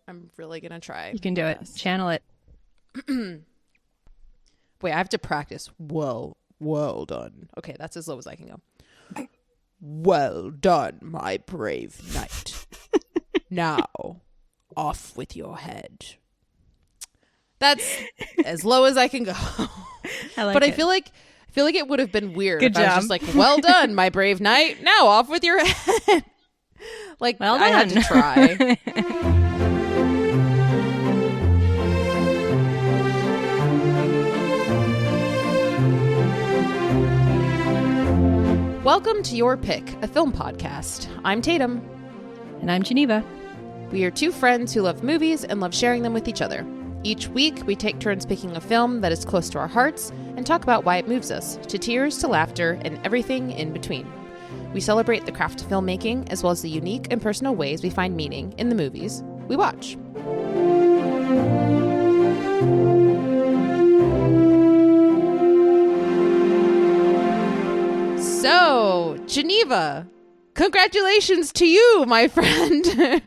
I'm really going to try. You can do it. Channel it. Wait, I have to practice. Well done. Okay, that's as low as I can go. Well done, my brave knight. Now, off with your head. That's as low as I can go. But I feel like it would have been weird if I was just like, well done, my brave knight. Now off with your head. Like, well done. I had to try. Welcome to Your Pick, a film podcast. I'm Tatum. And I'm Geneva. We are two friends who love movies and love sharing them with each other. Each week, we take turns picking a film that is close to our hearts and talk about why it moves us, to tears, to laughter, and everything in between. We celebrate the craft of filmmaking, as well as the unique and personal ways we find meaning in the movies we watch. So, Geneva, congratulations to you, my friend.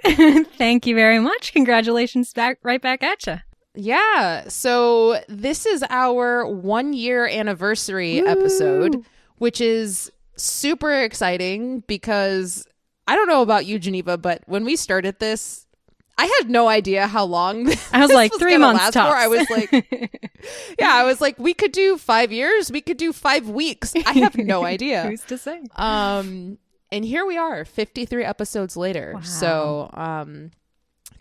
Thank you very much. Congratulations right back at you. Yeah. So this is our 1-year anniversary episode, which is super exciting because I don't know about you, Geneva, but when we started this, I had no idea how long I was like 3 months tops. I was like, we could do 5 years. We could do 5 weeks. I have no idea. Who's to say? And here we are 53 episodes later. Wow. So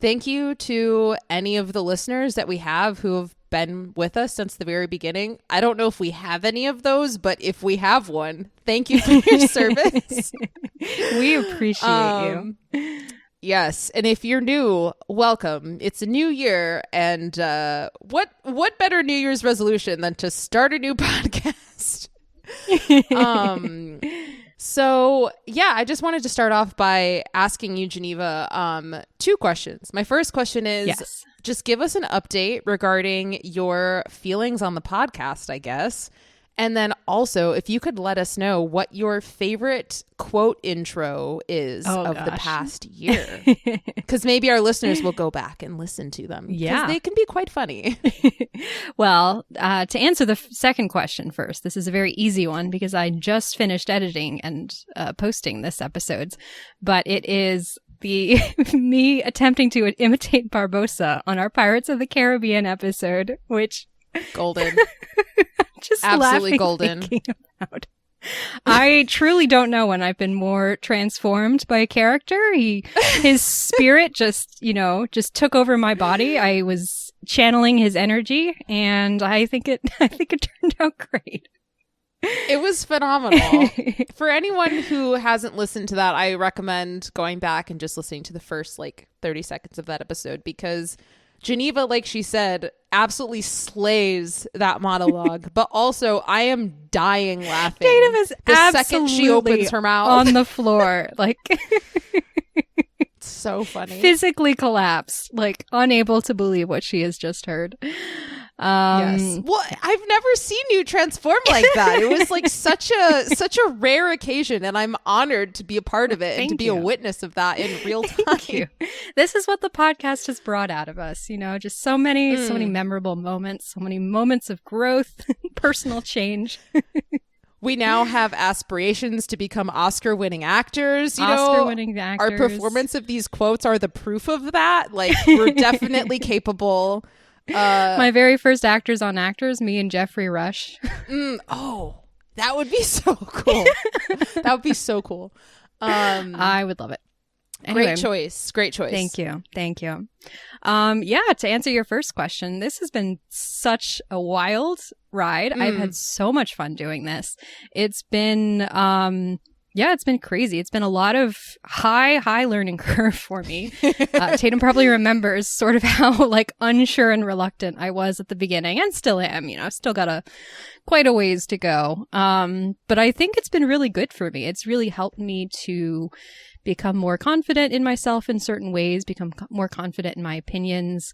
thank you to any of the listeners that we have who have been with us since the very beginning. I don't know if we have any of those, but if we have one, thank you for your service. We appreciate you. Yes. And if you're new, welcome. It's a new year. And what better New Year's resolution than to start a new podcast? So, yeah, I just wanted to start off by asking you, Geneva, 2 questions. My first question is, just give us an update regarding your feelings on the podcast, I guess. And then also, if you could let us know what your favorite quote intro is the past year. Because maybe our listeners will go back and listen to them. Yeah. Because they can be quite funny. Well, to answer the second question first, this is a very easy one because I just finished editing and posting this episode. But it is me attempting to imitate Barbossa on our Pirates of the Caribbean episode, which... Golden. Just absolutely golden. About. I truly don't know when I've been more transformed by a character. His spirit just took over my body. I was channeling his energy, and I think it turned out great. It was phenomenal. For anyone who hasn't listened to that, I recommend going back and just listening to the first 30 seconds of that episode, because Geneva, like she said, absolutely slays that monologue. But also, I am dying laughing. Tatum is the second she opens her mouth on the floor, it's so funny. Physically collapsed, unable to believe what she has just heard. Yes. Well, I've never seen you transform like that. It was such a rare occasion, and I'm honored to be a part of it and to be a witness of that in real time. Thank you. This is what the podcast has brought out of us, just so many memorable moments, so many moments of growth, personal change. We now have aspirations to become Oscar-winning actors. Oscar-winning actors. Our performance of these quotes are the proof of that. We're definitely capable. My very first Actors on Actors, me and Jeffrey Rush. That would be so cool. That would be so cool. I would love it. Anyway, Great choice. Thank you. To answer your first question, this has been such a wild ride. I've had so much fun doing this. It's been it's been crazy. It's been a lot of high learning curve for me. Tatum probably remembers sort of how unsure and reluctant I was at the beginning, and still am. I've still got quite a ways to go. But I think it's been really good for me. It's really helped me to become more confident in myself in certain ways, become more confident in my opinions,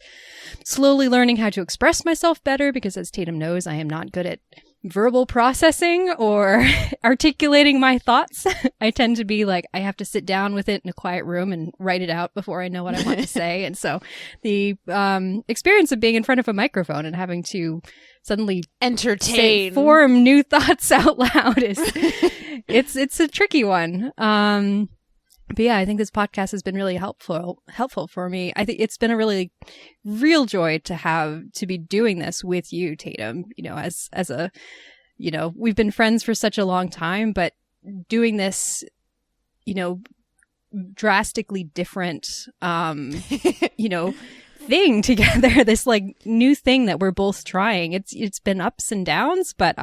slowly learning how to express myself better, because as Tatum knows, I am not good at verbal processing or articulating my thoughts. I tend to be like, I have to sit down with it in a quiet room and write it out before I know what I want to say. And so the experience of being in front of a microphone and having to suddenly form new thoughts out loud is it's a tricky one. But yeah, I think this podcast has been really helpful for me. I think it's been a really real joy to be doing this with you, Tatum, as a, we've been friends for such a long time, but doing this, drastically different, thing together, this like new thing that we're both trying. It's been ups and downs, but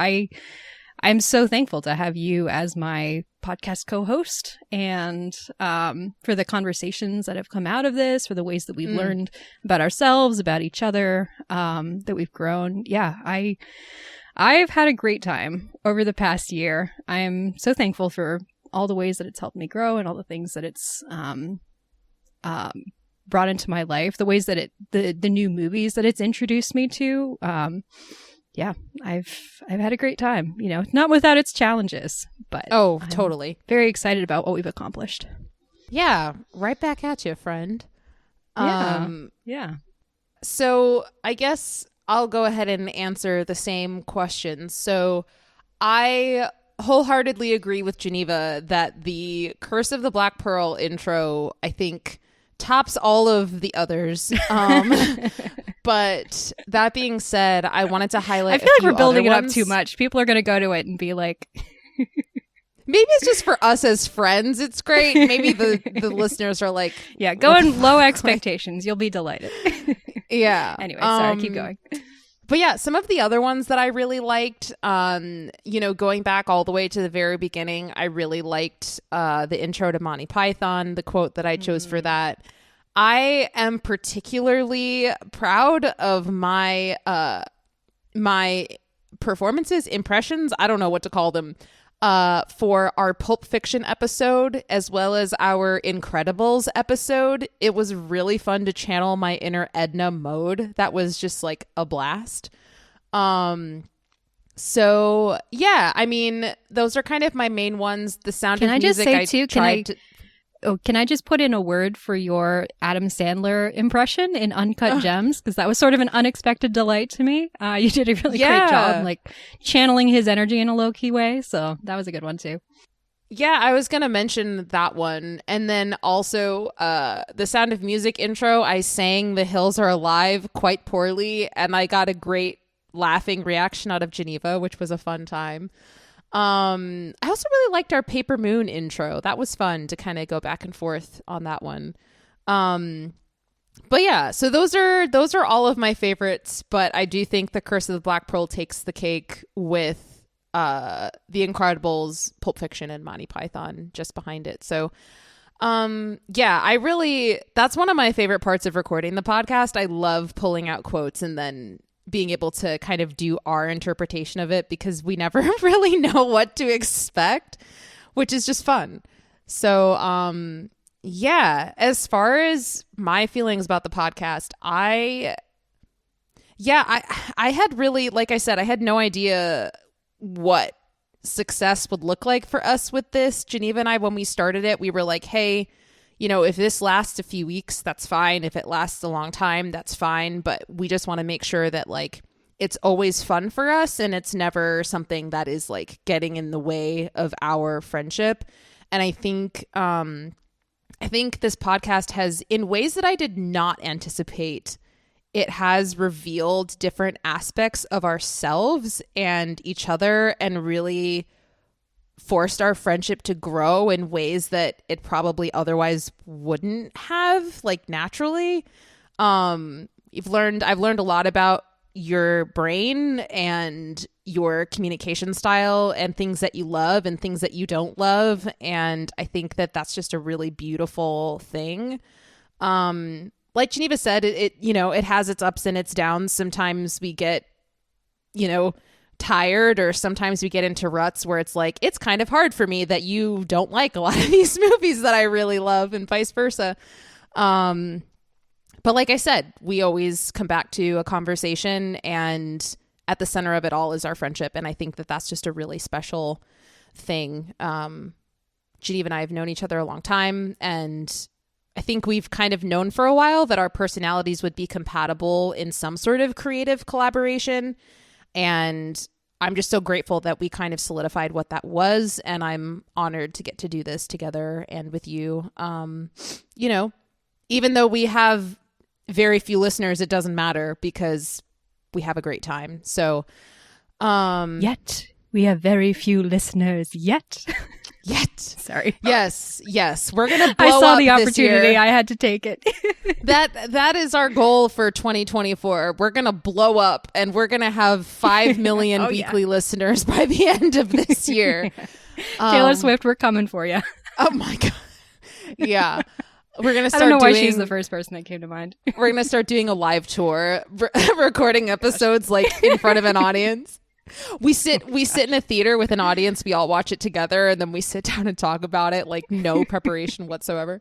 I'm so thankful to have you as my podcast co-host and for the conversations that have come out of this, for the ways that we've learned about ourselves, about each other, that we've grown. Yeah, I've had a great time over the past year. I am so thankful for all the ways that it's helped me grow and all the things that it's brought into my life, the ways that the new movies that it's introduced me to. Yeah, I've had a great time, not without its challenges, but totally very excited about what we've accomplished. Yeah, right back at you, friend. Yeah. So I guess I'll go ahead and answer the same questions. So I wholeheartedly agree with Geneva that the Curse of the Black Pearl intro, I think, tops all of the others. But that being said, I wanted to highlight. I feel like we're building it up too much. People are going to go to it and be like, maybe it's just for us as friends. It's great. Maybe the listeners are like, yeah, go in low expectations. You'll be delighted. Yeah. Anyway, sorry, keep going. But yeah, some of the other ones that I really liked, going back all the way to the very beginning, I really liked the intro to Monty Python, the quote that I chose for that. I am particularly proud of my performances, impressions, I don't know what to call them, for our Pulp Fiction episode, as well as our Incredibles episode. It was really fun to channel my inner Edna mode. That was just like a blast. So yeah, I mean, those are kind of my main ones. The Sound of Music. Can I just say too? Can I just put in a word for your Adam Sandler impression in Uncut Gems? Because that was sort of an unexpected delight to me. You did a really great job, like channeling his energy in a low-key way. So that was a good one too. Yeah, I was going to mention that one. And then also the Sound of Music intro, I sang The Hills Are Alive quite poorly. And I got a great laughing reaction out of Geneva, which was a fun time. I also really liked our Paper Moon intro. That was fun to kind of go back and forth on that one. But yeah, so those are all of my favorites, but I do think The Curse of the Black Pearl takes the cake with The Incredibles, Pulp Fiction, and Monty Python just behind it. So yeah, that's one of my favorite parts of recording the podcast. I love pulling out quotes and then being able to kind of do our interpretation of it, because we never really know what to expect, which is just fun. So, yeah, as far as my feelings about the podcast, I had really, like I said, I had no idea what success would look like for us with this. Geneva and I, when we started it, we were like, hey, if this lasts a few weeks, that's fine. If it lasts a long time, that's fine. But we just want to make sure that like it's always fun for us and it's never something that is like getting in the way of our friendship. And I think this podcast has, in ways that I did not anticipate, it has revealed different aspects of ourselves and each other and really forced our friendship to grow in ways that it probably otherwise wouldn't have, like naturally. I've learned a lot about your brain and your communication style and things that you love and things that you don't love. And I think that that's just a really beautiful thing. Like Geneva said, it has its ups and its downs. Sometimes we get, tired, or sometimes we get into ruts where it's like, it's kind of hard for me that you don't like a lot of these movies that I really love, and vice versa. But like I said, we always come back to a conversation, and at the center of it all is our friendship. And I think that that's just a really special thing. Geneva and I have known each other a long time, and I think we've kind of known for a while that our personalities would be compatible in some sort of creative collaboration. And I'm just so grateful that we kind of solidified what that was. And I'm honored to get to do this together and with you. You know, even though we have very few listeners, it doesn't matter because we have a great time. So, yet we have very few listeners yet. Sorry. Yes. We're gonna blow up. I saw the this opportunity. year. I had to take it. That is our goal for 2024. We're gonna blow up, and we're gonna have 5 million weekly listeners by the end of this year. Taylor Swift, we're coming for you. Oh my god. Yeah. We're gonna start. I don't know why she's the first person that came to mind. We're gonna start doing a live tour, recording episodes like in front of an audience. We sit in a theater with an audience. We all watch it together, and then we sit down and talk about it, like no preparation whatsoever.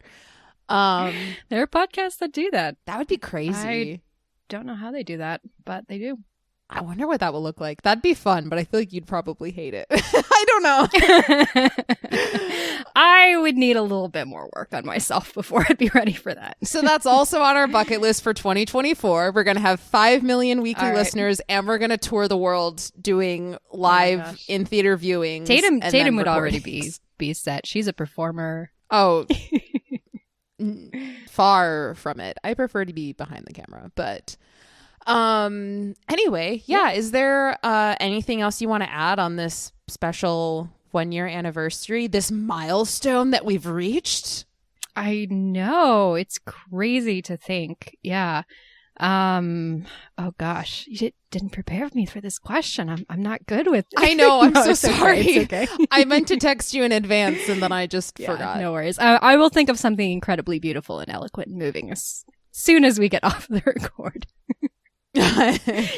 There are podcasts that do that. That would be crazy. I don't know how they do that, but they do. I wonder what that would look like. That'd be fun, but I feel like you'd probably hate it. I don't know. I would need a little bit more work on myself before I'd be ready for that. So that's also on our bucket list for 2024. We're going to have 5 million weekly listeners, and we're going to tour the world doing live in theater viewings. Tatum would already be set. She's a performer. Oh, far from it. I prefer to be behind the camera, but anyway, is there anything else you want to add on this special 1-year anniversary, this milestone that we've reached? I know, it's crazy to think. Oh gosh, you didn't prepare me for this question. I'm not good with it. I know. I'm so sorry. It's okay. I meant to text you in advance, and then I just forgot. No worries. I will think of something incredibly beautiful and eloquent and moving as soon as we get off the record.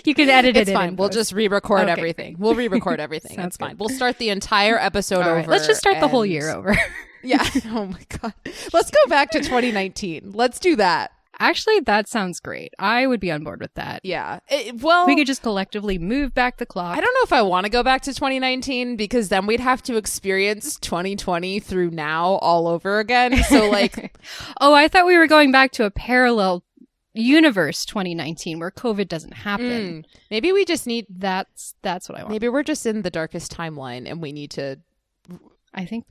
You can edit it. It's fine. We'll just re-record everything. We'll re-record everything. It's fine. We'll start the entire episode over. Right. Let's just start the whole year over. Yeah. Oh my god. Let's go back to 2019. Let's do that. Actually, that sounds great. I would be on board with that. Yeah. Well, we could just collectively move back the clock. I don't know if I want to go back to 2019 because then we'd have to experience 2020 through now all over again. So like, oh, I thought we were going back to a parallel universe 2019 where COVID doesn't happen. Maybe we just need that's what I want. Maybe we're just in the darkest timeline and we need to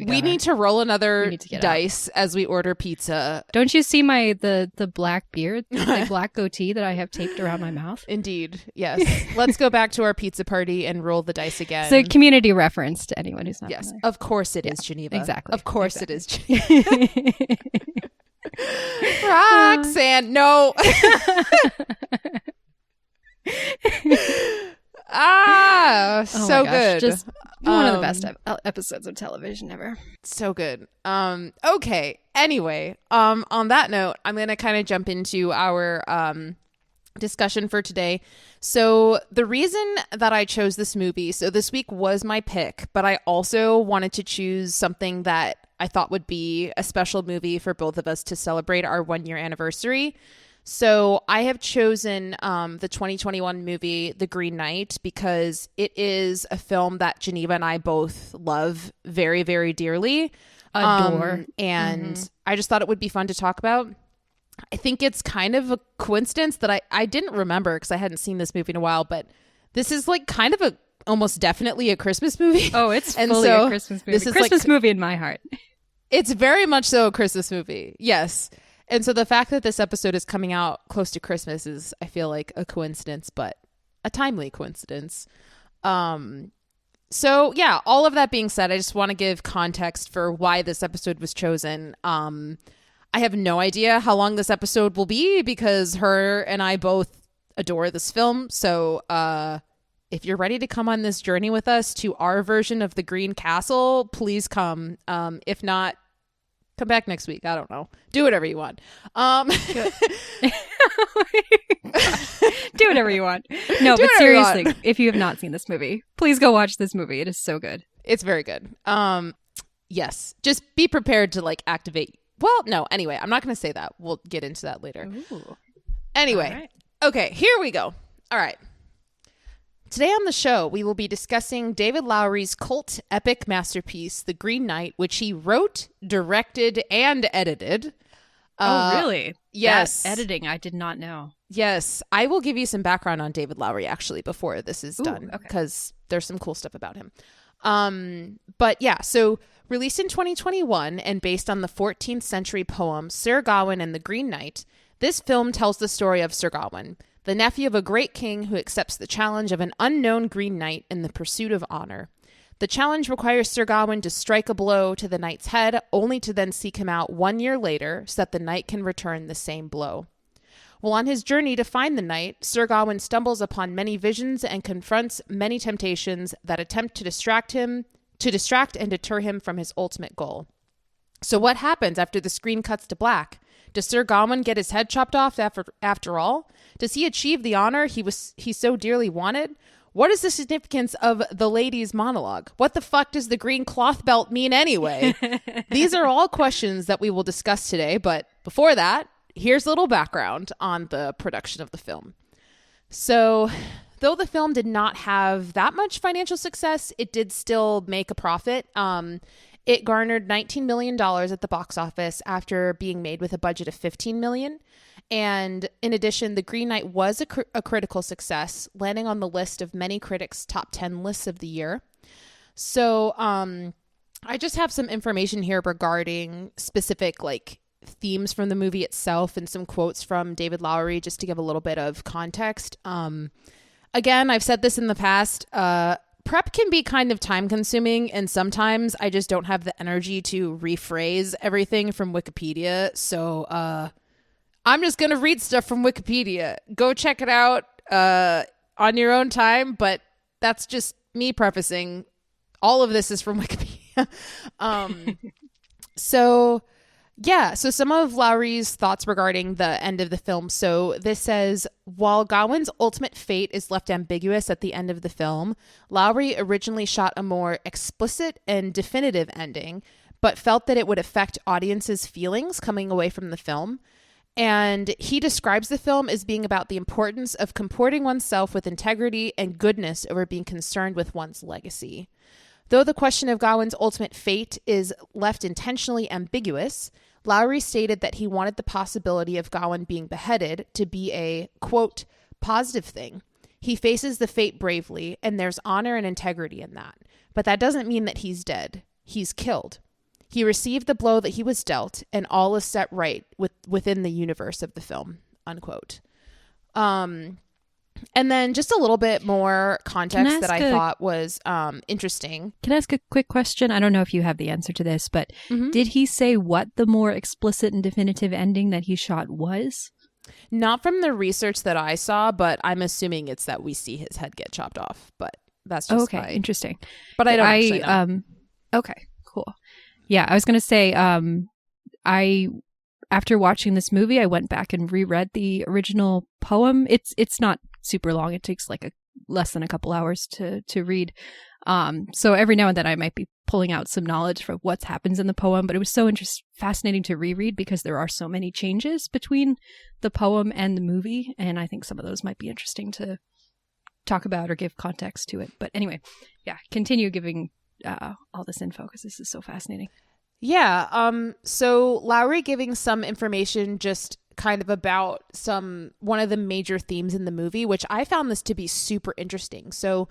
we need to roll another dice as we order pizza. Don't you see the black beard, the black goatee that I have taped around my mouth? Indeed. Yes. Let's go back to our pizza party and roll the dice again. It's a community reference to anyone who's not familiar. Of course it is, Geneva. Exactly. Of course it is, Geneva. Roxanne, no. So good. Just one of the best episodes of television ever. So good. Okay. Anyway, on that note, I'm going to kind of jump into our discussion for today. So the reason that I chose this movie, so this week was my pick, but I also wanted to choose something that I thought would be a special movie for both of us to celebrate our 1-year anniversary. So I have chosen the 2021 movie, The Green Knight, because it is a film that Geneva and I both love very, very dearly. Adore. And I just thought it would be fun to talk about. I think it's kind of a coincidence that I didn't remember because I hadn't seen this movie in a while, but this is like kind of almost definitely a Christmas movie. Oh, it's fully a Christmas movie. This is Christmas movie in my heart. It's very much so a Christmas movie. Yes. And so the fact that this episode is coming out close to Christmas is, I feel like, a coincidence, but a timely coincidence. So yeah, all of that being said, I just want to give context for why this episode was chosen. I have no idea how long this episode will be because her and I both adore this film. So if you're ready to come on this journey with us to our version of the Green Castle, please come. If not, come back next week. I don't know. Do whatever you want. Do whatever you want. No, but seriously, if you have not seen this movie, please go watch this movie. It is so good. It's very good. Yes. Just be prepared to like activate. Well, no. Anyway, I'm not going to say that. We'll get into that later. Ooh. Anyway. Right. Okay. Here we go. All right. Today on the show, we will be discussing David Lowry's cult epic masterpiece, The Green Knight, which he wrote, directed, and edited. Oh, really? Yes. That editing, I did not know. Yes. I will give you some background on David Lowry, actually, before this is done, because there's some cool stuff about him. But yeah, so released in 2021 and based on the 14th century poem Sir Gawain and the Green Knight, this film tells the story of Sir Gawain, the nephew of a great king who accepts the challenge of an unknown Green Knight in the pursuit of honor. The challenge requires Sir Gawain to strike a blow to the knight's head, only to then seek him out 1 year later so that the knight can return the same blow. While on his journey to find the knight, Sir Gawain stumbles upon many visions and confronts many temptations that attempt to distract and deter him from his ultimate goal. So what happens after the screen cuts to black? Does Sir Gawain get his head chopped off after all? Does he achieve the honor he so dearly wanted? What is the significance of the lady's monologue? What the fuck does the green cloth belt mean anyway? These are all questions that we will discuss today, but before that, here's a little background on the production of the film. So, though the film did not have that much financial success, it did still make a profit. It garnered $19 million at the box office after being made with a budget of $15 million. And in addition, The Green Knight was a critical success, landing on the list of many critics' top 10 lists of the year. So I just have some information here regarding specific themes from the movie itself and some quotes from David Lowry just to give a little bit of context. Again, I've said this in the past, prep can be kind of time consuming, and sometimes I just don't have the energy to rephrase everything from Wikipedia. So I'm just going to read stuff from Wikipedia. Go check it out on your own time, but that's just me prefacing. All of this is from Wikipedia. So some of Lowry's thoughts regarding the end of the film. So this says, while Gawain's ultimate fate is left ambiguous at the end of the film, Lowry originally shot a more explicit and definitive ending, but felt that it would affect audiences' feelings coming away from the film. And he describes the film as being about the importance of comporting oneself with integrity and goodness over being concerned with one's legacy. Though the question of Gawain's ultimate fate is left intentionally ambiguous, Lowry stated that he wanted the possibility of Gawain being beheaded to be a, quote, positive thing. He faces the fate bravely, and there's honor and integrity in that. But that doesn't mean that he's dead. He's killed. He received the blow that he was dealt, and all is set right within the universe of the film, unquote. And then just a little bit more context that I thought was interesting. Can I ask a quick question? I don't know if you have the answer to this, but did he say what the more explicit and definitive ending that he shot was? Not from the research that I saw, but I'm assuming it's that we see his head get chopped off. But that's just interesting. But I don't actually know. Okay, cool. Yeah, I was going to say, after watching this movie, I went back and reread the original poem. It's not super long. It takes less than a couple hours to read. So every now and then I might be pulling out some knowledge for what happens in the poem, but it was so fascinating to reread because there are so many changes between the poem and the movie. And I think some of those might be interesting to talk about or give context to it. But anyway, yeah, continue giving all this info because this is so fascinating. Yeah. So Lowry giving some information just kind of about one of the major themes in the movie, which I found this to be super interesting. So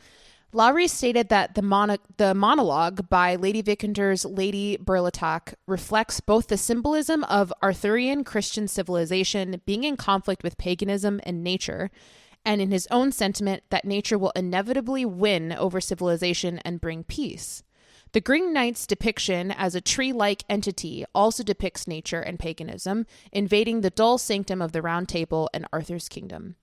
Lowry stated that the monologue by Lady Vikender's Lady Burlatock reflects both the symbolism of Arthurian Christian civilization being in conflict with paganism and nature, and in his own sentiment that nature will inevitably win over civilization and bring peace. The Green Knight's depiction as a tree-like entity also depicts nature and paganism, invading the dull sanctum of the Round Table and Arthur's kingdom.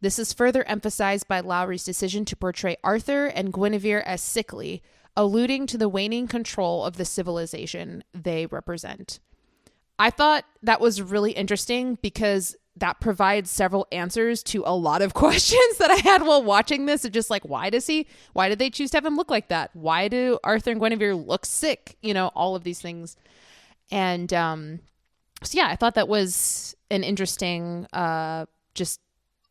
This is further emphasized by Lowry's decision to portray Arthur and Guinevere as sickly, alluding to the waning control of the civilization they represent. I thought that was really interesting because that provides several answers to a lot of questions that I had while watching this. It's just why did they choose to have him look like that? Why do Arthur and Guinevere look sick? All of these things. And so yeah, I thought that was an interesting just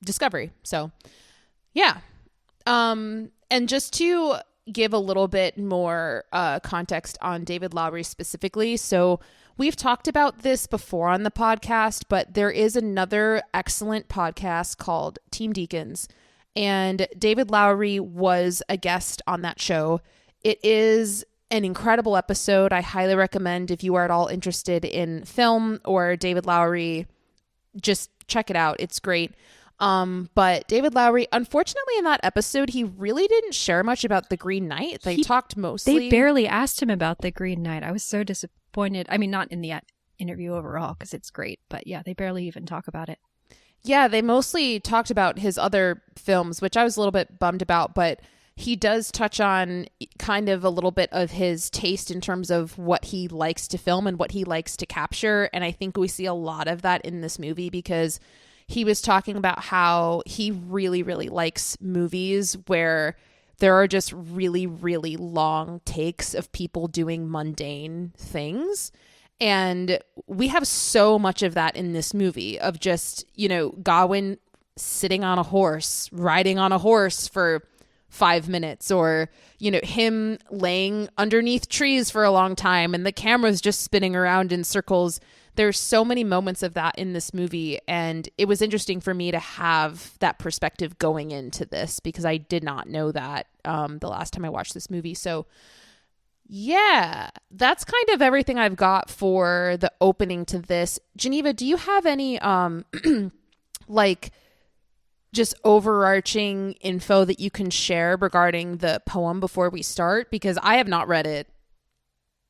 discovery. So yeah. And just to give a little bit more context on David Lowry specifically. So we've talked about this before on the podcast, but there is another excellent podcast called Team Deacons, and David Lowry was a guest on that show. It is an incredible episode. I highly recommend if you are at all interested in film or David Lowry, just check it out. It's great. But David Lowry, unfortunately in that episode, he really didn't share much about the Green Knight. They talked mostly. They barely asked him about the Green Knight. I was so disappointed. I mean, not in the interview overall, because it's great, but yeah, they barely even talk about it. Yeah, they mostly talked about his other films, which I was a little bit bummed about, but he does touch on kind of a little bit of his taste in terms of what he likes to film and what he likes to capture. And I think we see a lot of that in this movie, because he was talking about how he really, really likes movies where there are just really, really long takes of people doing mundane things. And we have so much of that in this movie, of just, Gawain sitting on a horse, riding on a horse for 5 minutes, or, him laying underneath trees for a long time and the camera's just spinning around in circles. There's so many moments of that in this movie, and it was interesting for me to have that perspective going into this, because I did not know that the last time I watched this movie. So yeah, that's kind of everything I've got for the opening to this. Geneva, do you have any like just overarching info that you can share regarding the poem before we start? Because I have not read it.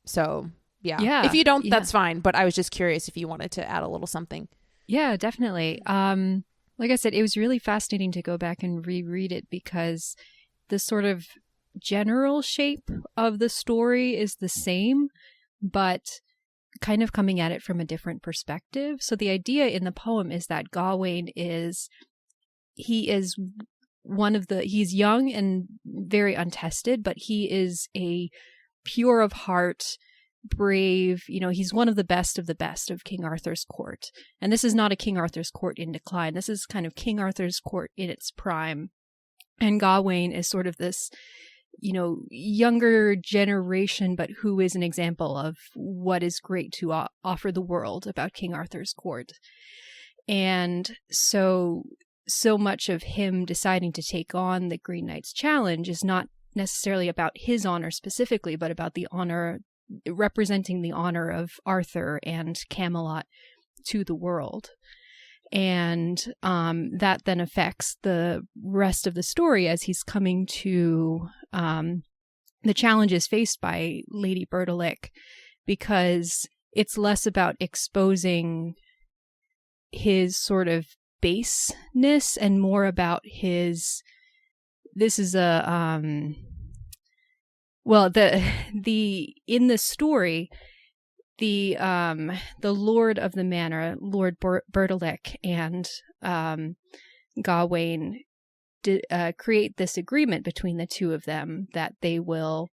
So yeah. If you don't, that's fine. But I was just curious if you wanted to add a little something. Yeah, definitely. Like I said, it was really fascinating to go back and reread it, because the sort of general shape of the story is the same, but kind of coming at it from a different perspective. So the idea in the poem is that Gawain he's young and very untested, but he is a pure of heart, brave, he's one of the best of King Arthur's court. And this is not a King Arthur's court in decline. This is kind of King Arthur's court in its prime. And Gawain is sort of this, younger generation, but who is an example of what is great to offer the world about King Arthur's court. And so much of him deciding to take on the Green Knight's challenge is not necessarily about his honor specifically, but about the honor, representing the honor of Arthur and Camelot to the world. And that then affects the rest of the story as he's coming to the challenges faced by Lady Bertalick, because it's less about exposing his sort of baseness and more about his, this is a in the story, the lord of the manor, Lord Bertalick, and Gawain create this agreement between the two of them that they will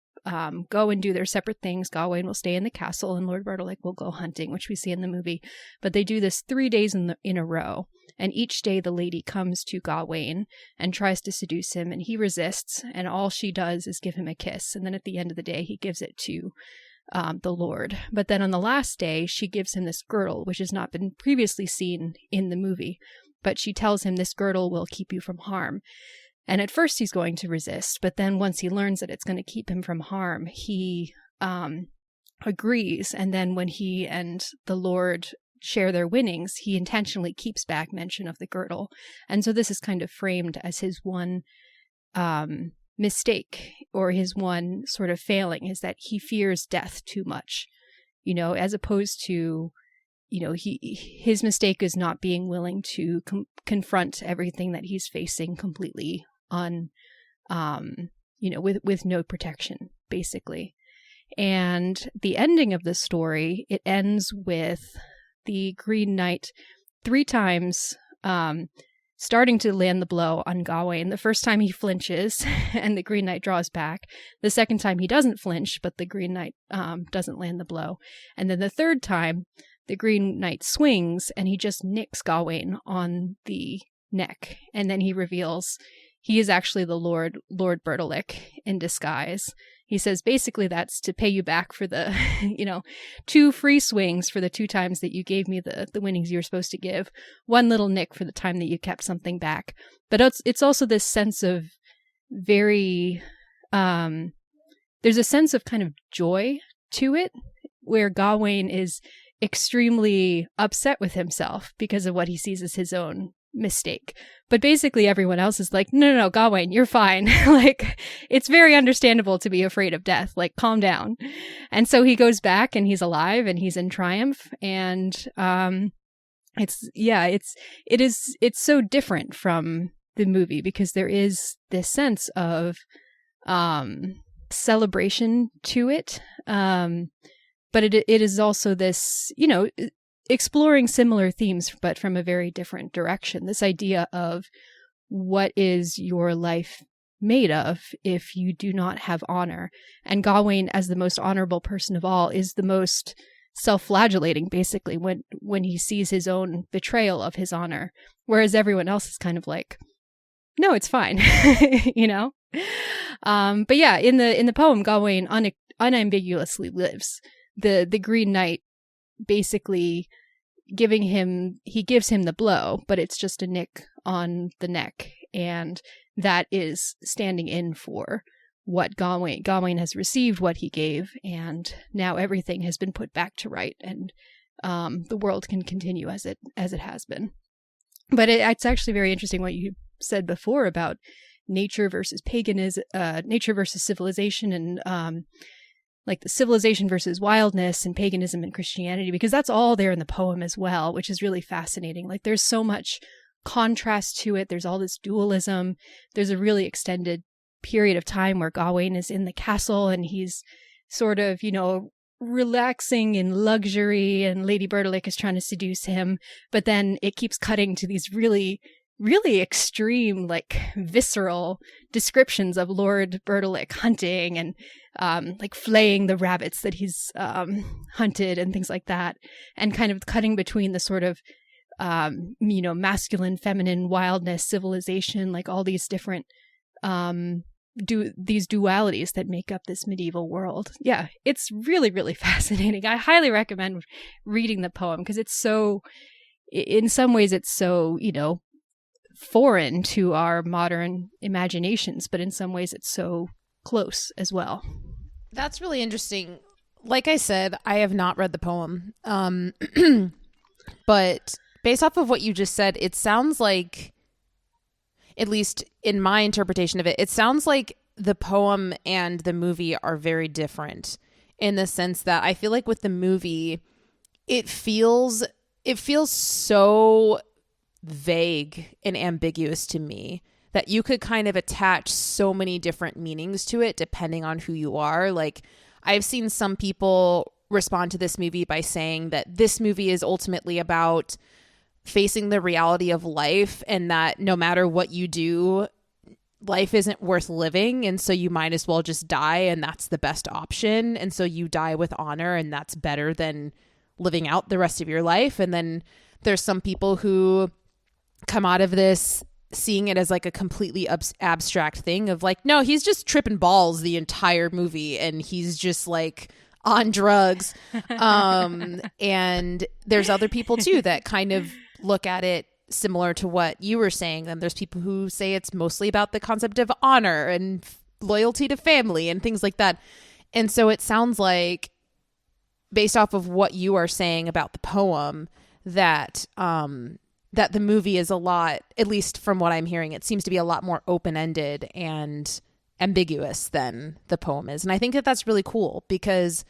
go and do their separate things. Gawain will stay in the castle and Lord Bertalick will go hunting, which we see in the movie. But they do this 3 days in a row. And each day the lady comes to Gawain and tries to seduce him, and he resists, and all she does is give him a kiss. And then at the end of the day, he gives it to the Lord. But then on the last day, she gives him this girdle, which has not been previously seen in the movie. But she tells him this girdle will keep you from harm. And at first he's going to resist, but then once he learns that it's going to keep him from harm, he agrees. And then when he and the Lord share their winnings, he intentionally keeps back mention of the girdle. And so this is kind of framed as his one mistake, or his one sort of failing, is that he fears death too much, as opposed to, his mistake is not being willing to confront everything that he's facing completely with no protection, basically. And the ending of the story, it ends with the Green Knight 3 times starting to land the blow on Gawain. The first time he flinches and the Green Knight draws back. The second time he doesn't flinch, but the Green Knight doesn't land the blow. And then the third time, the Green Knight swings and he just nicks Gawain on the neck. And then he reveals he is actually the Lord Bertilick in disguise. He says basically that's to pay you back for the, 2 free swings for the 2 times that you gave me the winnings you were supposed to give, 1 little nick for the time that you kept something back. But it's also this sense of very, there's a sense of kind of joy to it, where Gawain is extremely upset with himself because of what he sees as his own mistake. But basically everyone else is like, no, Gawain, you're fine. Like, it's very understandable to be afraid of death. Like, calm down. And so he goes back and he's alive and he's in triumph. And it's so different from the movie because there is this sense of celebration to it. But it is also this, exploring similar themes, but from a very different direction. This idea of what is your life made of if you do not have honor. And Gawain, as the most honorable person of all, is the most self-flagellating, basically, when he sees his own betrayal of his honor. Whereas everyone else is kind of like, no, it's fine, But yeah, in the poem, Gawain unambiguously lives. The Green Knight basically gives him the blow, but it's just a nick on the neck, and that is standing in for what Gawain has received, what he gave, and now everything has been put back to right, and the world can continue as it has been. But it's actually very interesting what you said before about nature versus paganism, nature versus civilization, and like the civilization versus wildness and paganism and Christianity, because that's all there in the poem as well, which is really fascinating. Like, there's so much contrast to it. There's all this dualism. There's a really extended period of time where Gawain is in the castle and he's sort of, relaxing in luxury, and Lady Bertilick is trying to seduce him. But then it keeps cutting to these really, really extreme, like visceral descriptions of Lord Bertilick hunting and like flaying the rabbits that he's hunted and things like that, and kind of cutting between the sort of masculine, feminine, wildness, civilization, like all these different these dualities that make up this medieval world. Yeah, it's really, really fascinating. I highly recommend reading the poem because it's so, in some ways it's so, foreign to our modern imaginations, but in some ways it's so close as well. That's really interesting. Like I said, I have not read the poem. But based off of what you just said, it sounds like, at least in my interpretation of it, it sounds like the poem and the movie are very different, in the sense that I feel like with the movie, it feels so vague and ambiguous to me that you could kind of attach so many different meanings to it depending on who you are. Like, I've seen some people respond to this movie by saying that this movie is ultimately about facing the reality of life, and that no matter what you do, life isn't worth living, and so you might as well just die, and that's the best option, and so you die with honor, and that's better than living out the rest of your life. And then there's some people who come out of this seeing it as like a completely abstract thing of like, no, he's just tripping balls the entire movie and he's just like on drugs. And there's other people too that kind of look at it similar to what you were saying. And there's people who say it's mostly about the concept of honor and loyalty to family and things like that. And so it sounds like, based off of what you are saying about the poem, that that the movie is a lot, at least from what I'm hearing, it seems to be a lot more open-ended and ambiguous than the poem is. And I think that that's really cool, because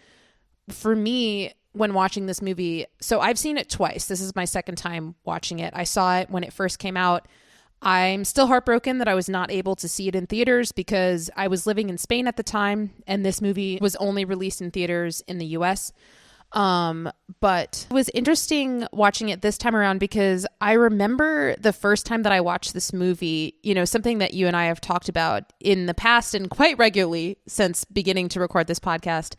for me, when watching this movie, so I've seen it twice. This is my second time watching it. I saw it when it first came out. I'm still heartbroken that I was not able to see it in theaters because I was living in Spain at the time, and this movie was only released in theaters in the US. But it was interesting watching it this time around, because I remember the first time that I watched this movie, you know, something that you and I have talked about in the past and quite regularly since beginning to record this podcast,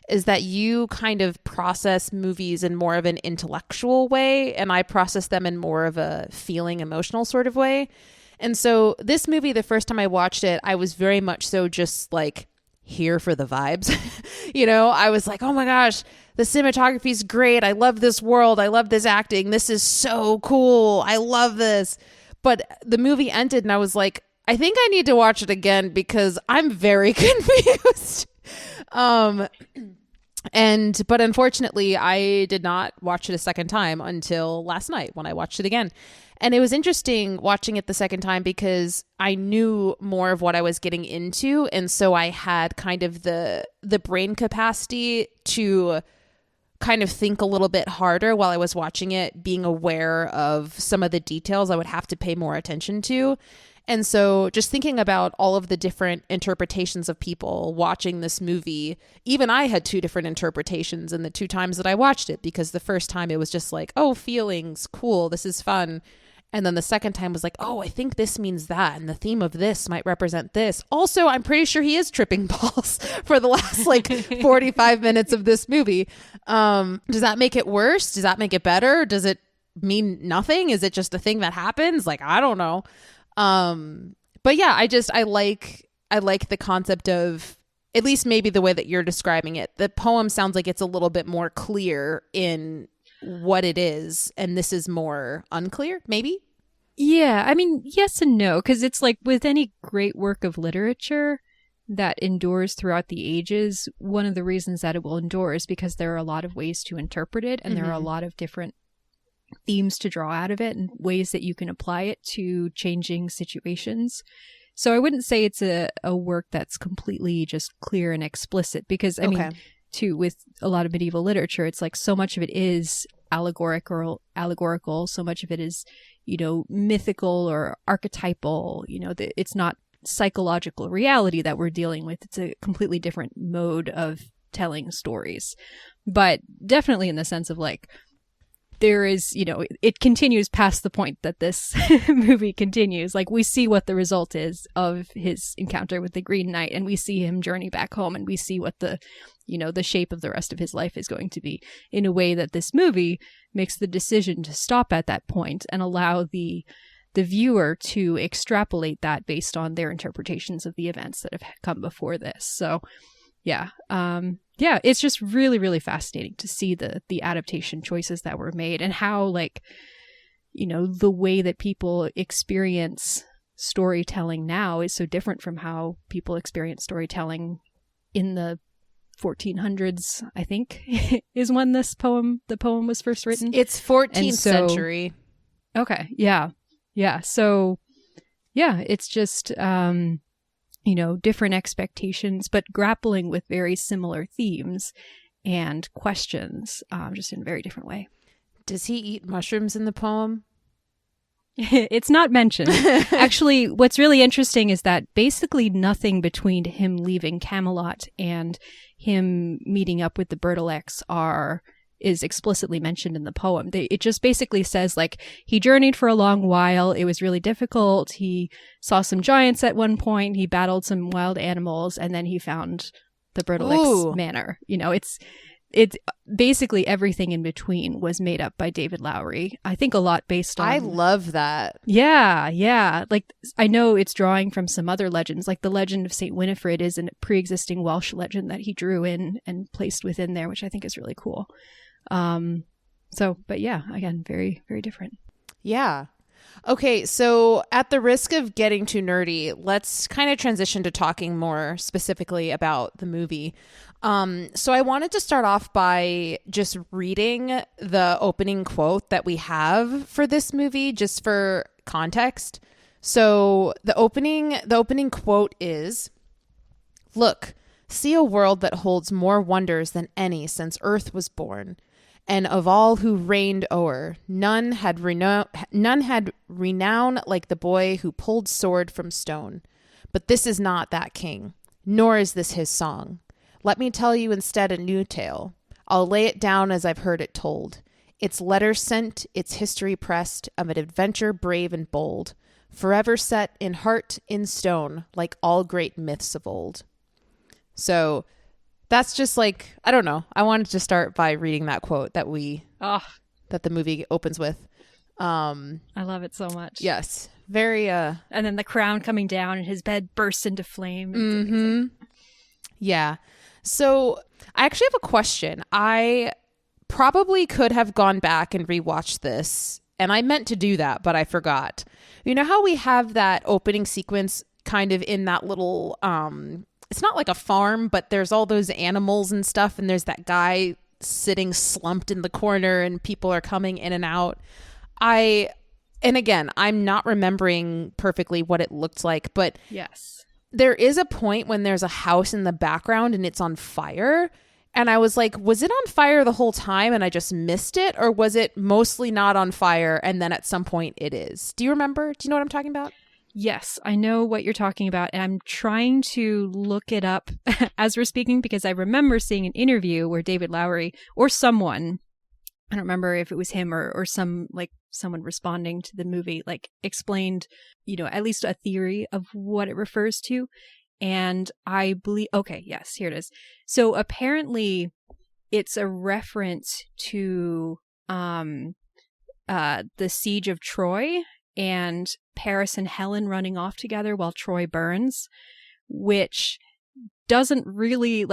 is that you kind of process movies in more of an intellectual way, and I process them in more of a feeling, emotional sort of way. And so this movie, the first time I watched it, I was very much so just like here for the vibes. You know, I was like, oh my gosh, the cinematography is great. I love this world. I love this acting. This is so cool. I love this. But the movie ended and I was like, I think I need to watch it again because I'm very confused. But unfortunately, I did not watch it a second time until last night when I watched it again. And it was interesting watching it the second time because I knew more of what I was getting into. And so I had kind of the brain capacity to kind of think a little bit harder while I was watching it, being aware of some of the details I would have to pay more attention to. And so just thinking about all of the different interpretations of people watching this movie, even I had two different interpretations in the two times that I watched it, because the first time it was just like, oh, feelings, cool, this is fun. And then the second time was like, oh, I think this means that. And the theme of this might represent this. Also, I'm pretty sure he is tripping balls for the last like 45 minutes of this movie. Does that make it worse? Does that make it better? Does it mean nothing? Is it just a thing that happens? Like, I don't know. But yeah, I like the concept of, at least maybe the way that you're describing it. The poem sounds like it's a little bit more clear in what it is, and this is more unclear, maybe? Yeah, I mean, yes and no, because it's like with any great work of literature that endures throughout the ages, one of the reasons that it will endure is because there are a lot of ways to interpret it, and there are a lot of different themes to draw out of it and ways that you can apply it to changing situations. So I wouldn't say it's a work that's completely just clear and explicit, because I mean, too, with a lot of medieval literature, it's like so much of it is allegorical, so much of it is, you know, mythical or archetypal. You know, it's not psychological reality that we're dealing with. It's a completely different mode of telling stories. But definitely in the sense of like, there is, you know, it continues past the point that this movie continues. Like, we see what the result is of his encounter with the Green Knight, and we see him journey back home, and we see what the, you know, the shape of the rest of his life is going to be, in a way that this movie makes the decision to stop at that point and allow the viewer to extrapolate that based on their interpretations of the events that have come before this. So, yeah. Yeah, it's just really, really fascinating to see the adaptation choices that were made, and how, like, you know, the way that people experience storytelling now is so different from how people experience storytelling in the 1400s, I think, is when the poem was first written. It's 14th century. Okay, yeah. Yeah, so, yeah, it's just... you know, different expectations, but grappling with very similar themes and questions, just in a very different way. Does he eat mushrooms in the poem? It's not mentioned. Actually, what's really interesting is that basically nothing between him leaving Camelot and him meeting up with the Bertilects is explicitly mentioned in the poem. It just basically says, like, he journeyed for a long while. It was really difficult. He saw some giants at one point. He battled some wild animals, and then he found the Bertilects manor. You know, it's basically everything in between was made up by David Lowry. I think a lot based on... I love that. Yeah. Like, I know it's drawing from some other legends, like the legend of St. Winifred is a pre-existing Welsh legend that he drew in and placed within there, which I think is really cool. But yeah, again, very, very different. Yeah. Okay, so at the risk of getting too nerdy, let's kind of transition to talking more specifically about the movie. So I wanted to start off by just reading the opening quote that we have for this movie, just for context. So the opening quote is, "Look, see a world that holds more wonders than any since earth was born. And of all who reigned o'er, none had renown like the boy who pulled sword from stone. But this is not that king, nor is this his song. Let me tell you instead a new tale. I'll lay it down as I've heard it told. Its letters sent, its history pressed, of an adventure brave and bold, forever set in heart in stone, like all great myths of old." So that's just like, I don't know. I wanted to start by reading that quote that the movie opens with. I love it so much. Yes. Very and then the crown coming down and his bed bursts into flame. Mm-hmm. Yeah. So I actually have a question. I probably could have gone back and rewatched this, and I meant to do that, but I forgot. You know how we have that opening sequence kind of in that little it's not like a farm, but there's all those animals and stuff, and there's that guy sitting slumped in the corner and people are coming in and out. And again, I'm not remembering perfectly what it looked like, but yes, there is a point when there's a house in the background and it's on fire. And I was like, was it on fire the whole time and I just missed it? Or was it mostly not on fire and then at some point it is? Do you remember? Do you know what I'm talking about? Yes, I know what you're talking about. And I'm trying to look it up as we're speaking because I remember seeing an interview where David Lowry or someone, I don't remember if it was him or some like someone responding to the movie, like explained, at least a theory of what it refers to. And I believe, okay, yes, here it is. So apparently it's a reference to the siege of Troy and Paris and Helen running off together while Troy burns, which doesn't really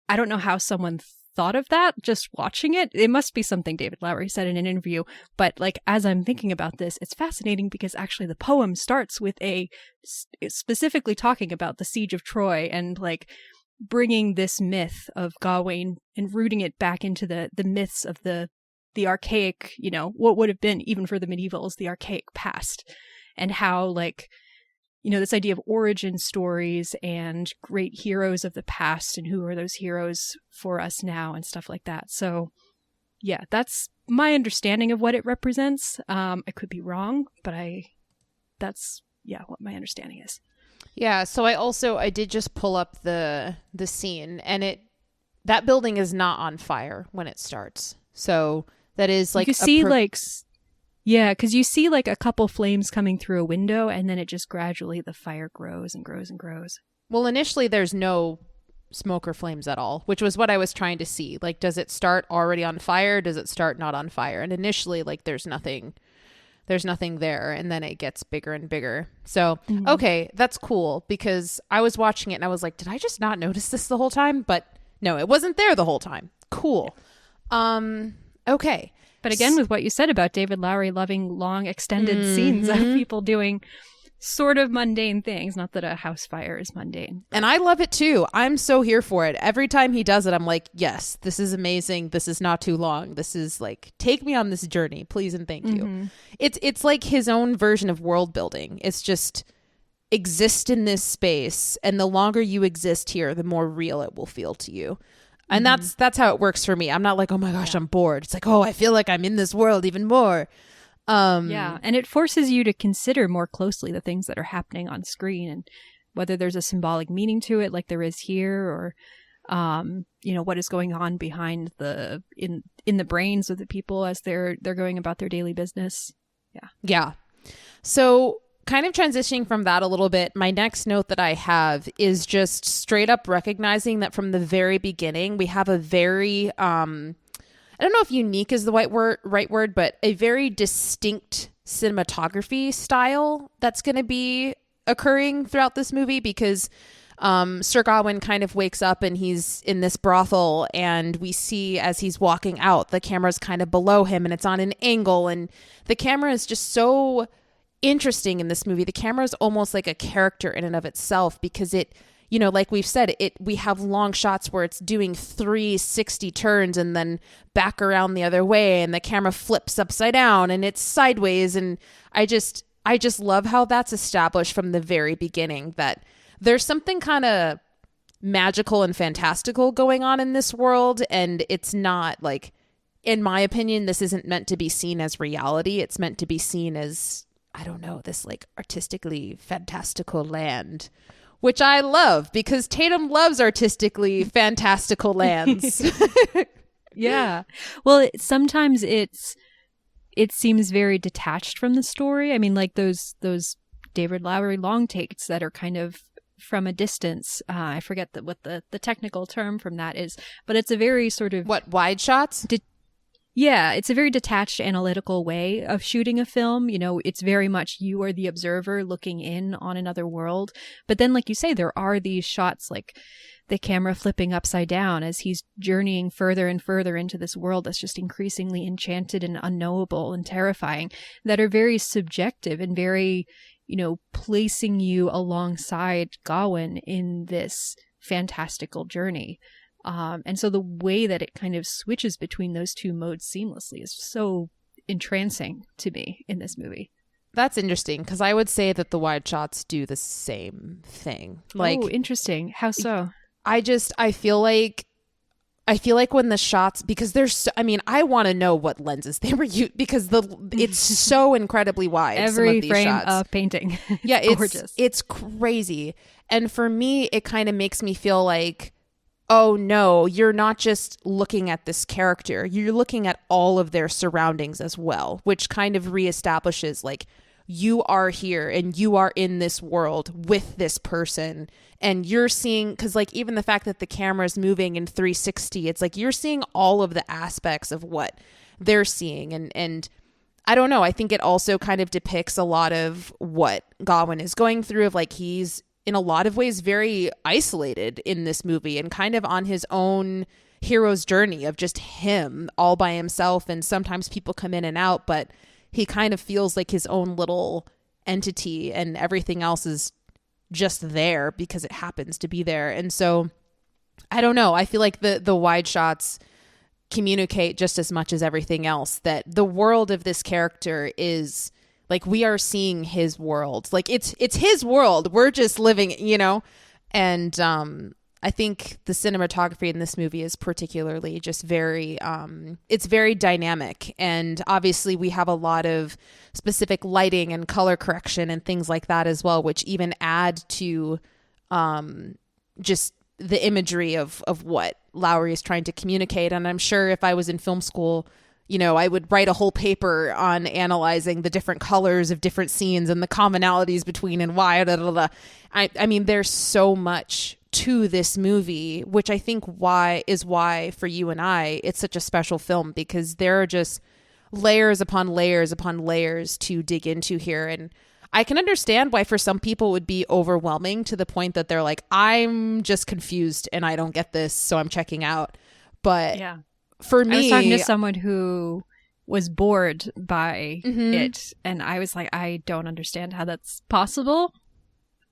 I don't know how someone thought of that just watching it. It must be something David Lowry said in an interview, but as I'm thinking about this, it's fascinating because actually the poem starts with specifically talking about the siege of Troy and bringing this myth of Gawain and rooting it back into the myths of the archaic, what would have been even for the medievals, the archaic past, and how this idea of origin stories and great heroes of the past and who are those heroes for us now and stuff like that. So yeah, that's my understanding of what it represents. I could be wrong, but that's what my understanding is. Yeah. So I did just pull up the scene, and that building is not on fire when it starts. So that is you can see yeah, because you see a couple flames coming through a window, and then it just gradually, the fire grows and grows and grows. Well, initially there's no smoke or flames at all, which was what I was trying to see. Does it start already on fire? Does it start not on fire? And initially, there's nothing there, and then it gets bigger and bigger. So, Okay, that's cool, because I was watching it and I was like, did I just not notice this the whole time? But no, it wasn't there the whole time. Cool. Okay. But again, with what you said about David Lowry loving long extended scenes of people doing sort of mundane things, not that a house fire is mundane. And I love it too. I'm so here for it. Every time he does it, I'm like, yes, this is amazing. This is not too long. This is take me on this journey, please and thank you. It's like his own version of world building. It's just exist in this space, and the longer you exist here, the more real it will feel to you. And that's how it works for me. I'm not like, oh my gosh, I'm bored. It's oh, I feel like I'm in this world even more. Yeah, and it forces you to consider more closely the things that are happening on screen and whether there's a symbolic meaning to it, like there is here, or what is going on behind in the brains of the people as they're going about their daily business. Yeah. So, kind of transitioning from that a little bit, my next note that I have is just straight up recognizing that from the very beginning, we have a very, I don't know if unique is the right word, but a very distinct cinematography style that's going to be occurring throughout this movie, because Sir Gawain kind of wakes up and he's in this brothel, and we see as he's walking out, the camera's kind of below him and it's on an angle, and the camera is just so interesting in this movie. The camera is almost like a character in and of itself, because it, like we've said, we have long shots where it's doing 360 turns and then back around the other way, and the camera flips upside down and it's sideways. And I just love how that's established from the very beginning, that there's something kind of magical and fantastical going on in this world. And it's not in my opinion, this isn't meant to be seen as reality. It's meant to be seen as, I don't know, this artistically fantastical land, which I love, because Tatum loves artistically fantastical lands. Yeah. Well, sometimes it seems very detached from the story. I mean, those David Lowry long takes that are kind of from a distance. I forget what the technical term from that is, but it's a very sort of... What, wide shots? Yeah, it's a very detached, analytical way of shooting a film. You know, it's very much you are the observer looking in on another world. But then, like you say, there are these shots like the camera flipping upside down as he's journeying further and further into this world that's just increasingly enchanted and unknowable and terrifying, that are very subjective and very, you know, placing you alongside Gawain in this fantastical journey. And so the way that it kind of switches between those two modes seamlessly is so entrancing to me in this movie. That's interesting, because I would say that the wide shots do the same thing. Like, oh, interesting. How so? I feel like when the shots, because there's so, I mean, I want to know what lenses they were using, because it's so incredibly wide. Every some of these frame shots. of painting. Yeah, it's gorgeous. It's crazy. And for me, it kind of makes me feel like, oh no, you're not just looking at this character, you're looking at all of their surroundings as well, which kind of reestablishes like you are here and you are in this world with this person, and you're seeing, because like even the fact that the camera is moving in 360, it's like you're seeing all of the aspects of what they're seeing. And I don't know, I think it also kind of depicts a lot of what Gawain is going through, of like he's in a lot of ways very isolated in this movie and kind of on his own hero's journey of just him all by himself. And sometimes people come in and out, but he kind of feels like his own little entity, and everything else is just there because it happens to be there. And so I don't know, I feel like the wide shots communicate just as much as everything else, that the world of this character is like, we are seeing his world. Like it's his world. We're just living, you know? And I think the cinematography in this movie is particularly just very, it's very dynamic. And obviously we have a lot of specific lighting and color correction and things like that as well, which even add to just the imagery of what Lowry is trying to communicate. And I'm sure if I was in film school, you know, I would write a whole paper on analyzing the different colors of different scenes and the commonalities between and why. I mean, there's so much to this movie, which I think why for you and I, it's such a special film, because there are just layers upon layers upon layers to dig into here. And I can understand why for some people it would be overwhelming to the point that they're like, I'm just confused and I don't get this, so I'm checking out. But yeah. For me, I was talking to someone who was bored by it, and I was like, I don't understand how that's possible.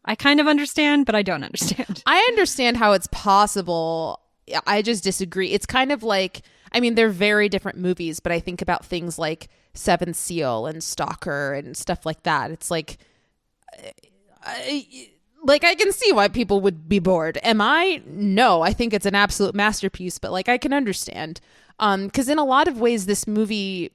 I kind of understand, but I don't understand. I understand how it's possible. I just disagree. It's kind of like, I mean, they're very different movies, but I think about things like Seventh Seal and Stalker and stuff like that. It's like I can see why people would be bored. Am I? No, I think it's an absolute masterpiece, but like I can understand. Because in a lot of ways, this movie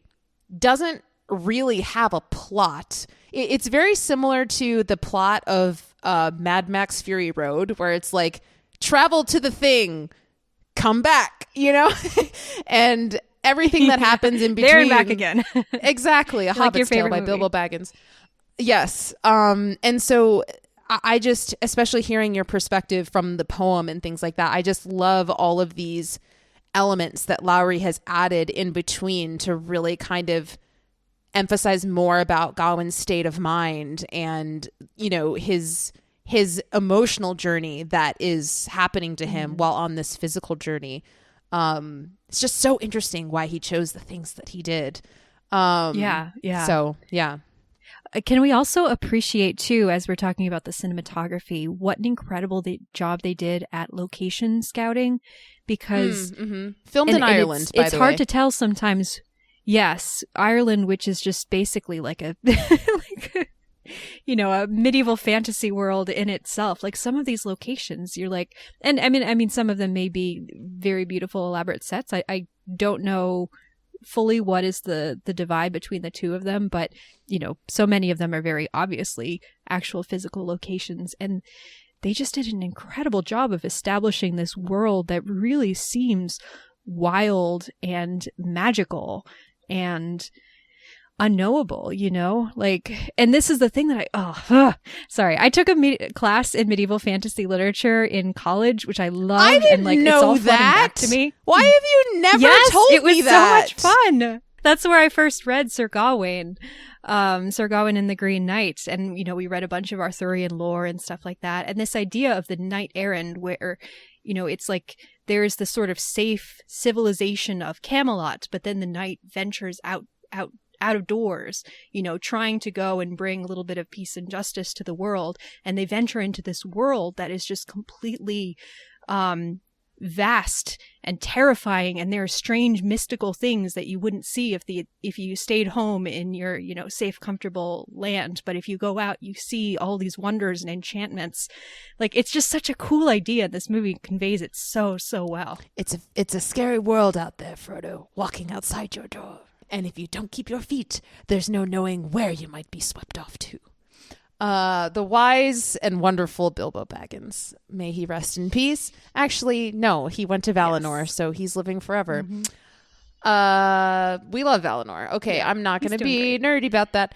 doesn't really have a plot. It's very similar to the plot of Mad Max Fury Road, where it's like, travel to the thing, come back, you know? And everything that happens in between. There and back again. Exactly. A Hobbit's Tale by Bilbo Baggins. Yes. And so I just, especially hearing your perspective from the poem and things like that, I just love all of these elements that Lowry has added in between to really kind of emphasize more about Gawain's state of mind and, you know, his emotional journey that is happening to him while on this physical journey. It's just so interesting why he chose the things that he did. Yeah. So, yeah. Can we also appreciate, too, as we're talking about the cinematography, what an incredible job they did at location scouting? Because filmed in Ireland, by the way. It's hard to tell sometimes. Yes, Ireland, which is just basically like a a medieval fantasy world in itself. Like some of these locations, you're like, and I mean, some of them may be very beautiful, elaborate sets. I don't know fully what is the divide between the two of them, but you know, so many of them are very obviously actual physical locations, and they just did an incredible job of establishing this world that really seems wild and magical. And unknowable, you know? Like, and this is the thing that sorry. I took a class in medieval fantasy literature in college, which I loved. I didn't and like know it's all flooding that. back to me. Why have you never told it was me that? so much fun. That's where I first read Sir Gawain and the Green Knight. And, you know, we read a bunch of Arthurian lore and stuff like that. And this idea of the knight errant where, you know, it's like there's the sort of safe civilization of Camelot, but then the knight ventures out of doors, you know, trying to go and bring a little bit of peace and justice to the world. And they venture into this world that is just completely vast and terrifying, and there are strange mystical things that you wouldn't see if you stayed home in your, you know, safe, comfortable land. But if you go out, you see all these wonders and enchantments. Like, it's just such a cool idea. This movie conveys it so well. It's a scary world out there, Frodo, walking outside your door. And if you don't keep your feet, there's no knowing where you might be swept off to. The wise and wonderful Bilbo Baggins. May he rest in peace. Actually, no, he went to Valinor, so he's living forever. Mm-hmm. We love Valinor. Okay, yeah, I'm not going to be nerdy about that.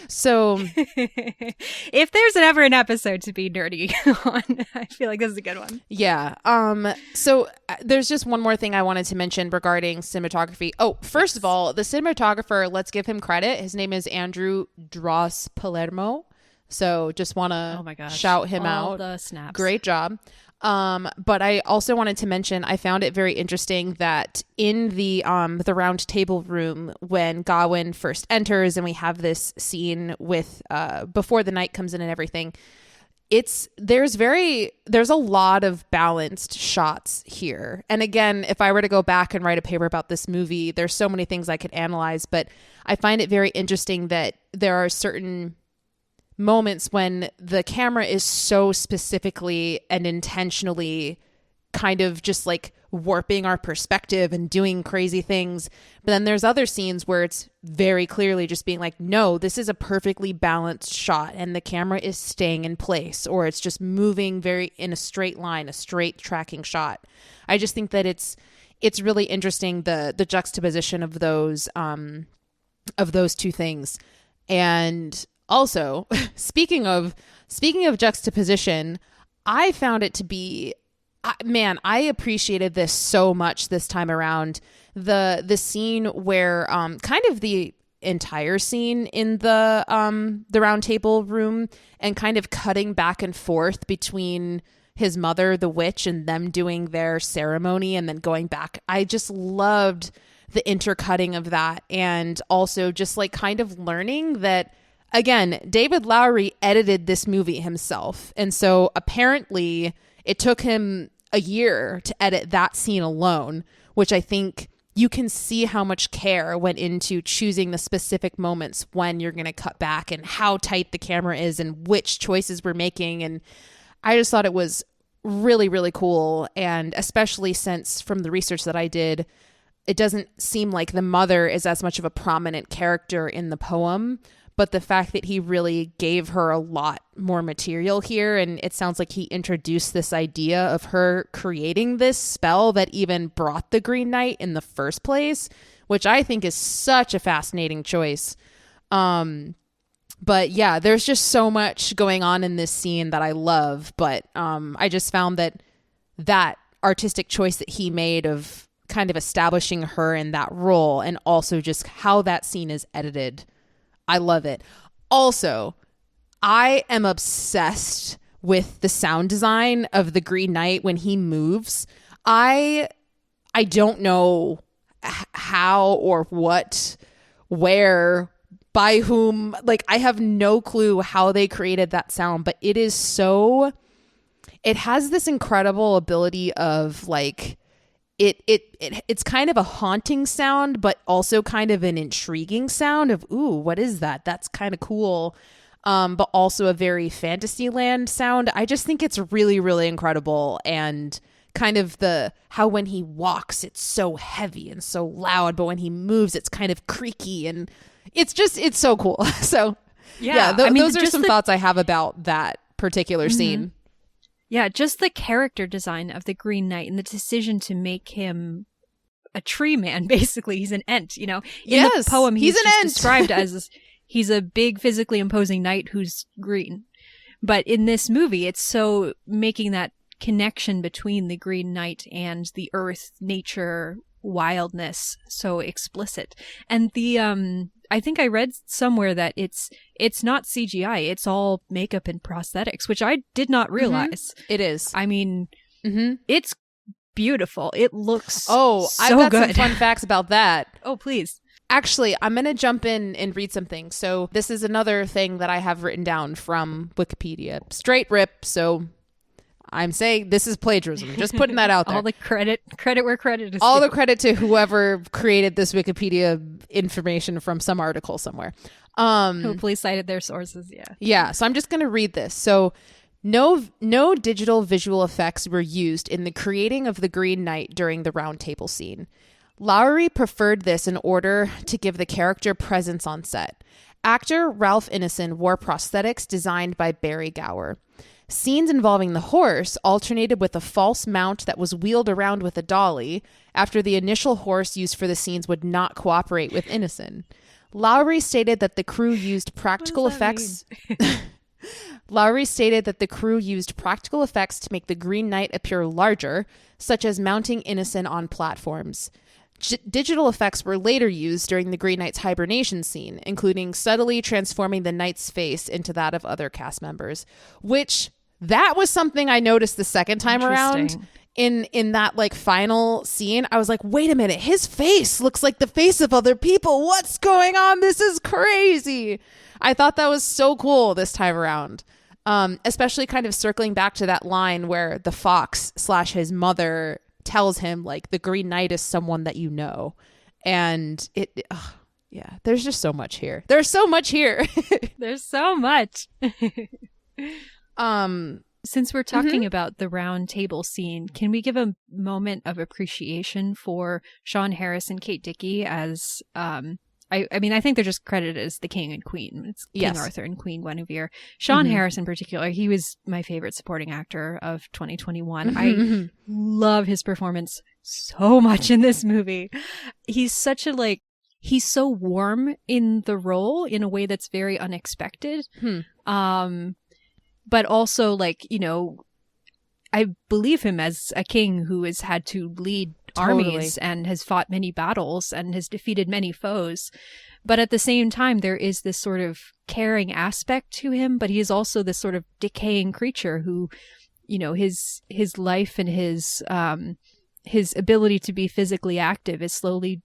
So if there's ever an episode to be nerdy on, I feel like this is a good one. Yeah. So there's just one more thing I wanted to mention regarding cinematography. Oh, first of all, the cinematographer, let's give him credit. His name is Andrew Dross Palermo. So just want to shout him out. The snaps. Great job. But I also wanted to mention, I found it very interesting that in the round table room, when Gawain first enters and we have this scene with, before the night comes in and everything, there's a lot of balanced shots here. And again, if I were to go back and write a paper about this movie, there's so many things I could analyze, but I find it very interesting that there are certain moments when the camera is so specifically and intentionally kind of just like warping our perspective and doing crazy things. But then there's other scenes where it's very clearly just being like, no, this is a perfectly balanced shot and the camera is staying in place, or it's just moving very in a straight line, a straight tracking shot. I just think that it's really interesting, the juxtaposition of those two things. And also, speaking of juxtaposition, I found it to be, I appreciated this so much this time around. The scene where kind of the entire scene in the round table room and kind of cutting back and forth between his mother, the witch, and them doing their ceremony and then going back. I just loved the intercutting of that, and also just like kind of learning that, again, David Lowry edited this movie himself. And so apparently it took him a year to edit that scene alone, which I think you can see how much care went into choosing the specific moments when you're going to cut back and how tight the camera is and which choices we're making. And I just thought it was really, really cool. And especially since from the research that I did, it doesn't seem like the mother is as much of a prominent character in the poem, but the fact that he really gave her a lot more material here, and it sounds like he introduced this idea of her creating this spell that even brought the Green Knight in the first place, which I think is such a fascinating choice. But yeah, there's just so much going on in this scene that I love, but I just found that artistic choice that he made of kind of establishing her in that role, and also just how that scene is edited, I love it. Also, I am obsessed with the sound design of the Green Knight when he moves. I don't know how or what, where, by whom, like I have no clue how they created that sound, but it has this incredible ability of like, it's kind of a haunting sound, but also kind of an intriguing sound of, ooh, what is that? That's kind of cool. But also a very Fantasyland sound. I just think it's really, really incredible. And kind of how when he walks, it's so heavy and so loud, but when he moves, it's kind of creaky, and it's so cool. So yeah, those are some thoughts I have about that particular scene. Yeah, just the character design of the Green Knight and the decision to make him a tree man, basically. He's an Ent, In Yes, the poem, he's an just Ent. described as he's a big, physically imposing knight who's green. But in this movie, it's so making that connection between the Green Knight and the earth, nature, wildness so explicit. And the I think I read somewhere that it's not CGI, it's all makeup and prosthetics, which I did not realize. It is. I mean, it's beautiful. It looks so I've got good. some fun facts about that. Oh, please. Actually, I'm going to jump in and read something. So this is another thing that I have written down from Wikipedia. Straight rip, so I'm saying this is plagiarism. Just putting that out there. All the credit where credit is All due. the credit to whoever created this Wikipedia information from some article somewhere. Hopefully cited their sources, yeah. Yeah, so I'm just going to read this. So no digital visual effects were used in the creating of the Green Knight during the round table scene. Lowry preferred this in order to give the character presence on set. Actor Ralph Ineson wore prosthetics designed by Barry Gower. Scenes involving the horse alternated with a false mount that was wheeled around with a dolly after the initial horse used for the scenes would not cooperate with Ineson. Lowry stated that the crew used practical effects. Lowry stated that the crew used practical effects to make the Green Knight appear larger, such as mounting Ineson on platforms. Digital effects were later used during the Green Knight's hibernation scene, including subtly transforming the Knight's face into that of other cast members, which that was something I noticed the second time around in that like final scene. I was like, wait a minute, his face looks like the face of other people. What's going on? This is crazy. I thought that was so cool this time around. Especially kind of circling back to that line where the fox / his mother tells him like the Green Knight is someone that you know. And yeah, there's just so much here. There's so much here. There's so much. Since we're talking about the round table scene, can we give a moment of appreciation for Sean Harris and Kate Dickie as I mean, I think they're just credited as the king and queen. It's King Arthur and Queen Guinevere. Sean Harris in particular, he was my favorite supporting actor of 2021. I love his performance so much in this movie. He's such a he's so warm in the role in a way that's very unexpected. But also I believe him as a king who has had to lead armies and has fought many battles and has defeated many foes. But at the same time, there is this sort of caring aspect to him, but he is also this sort of decaying creature who, his life and his ability to be physically active is slowly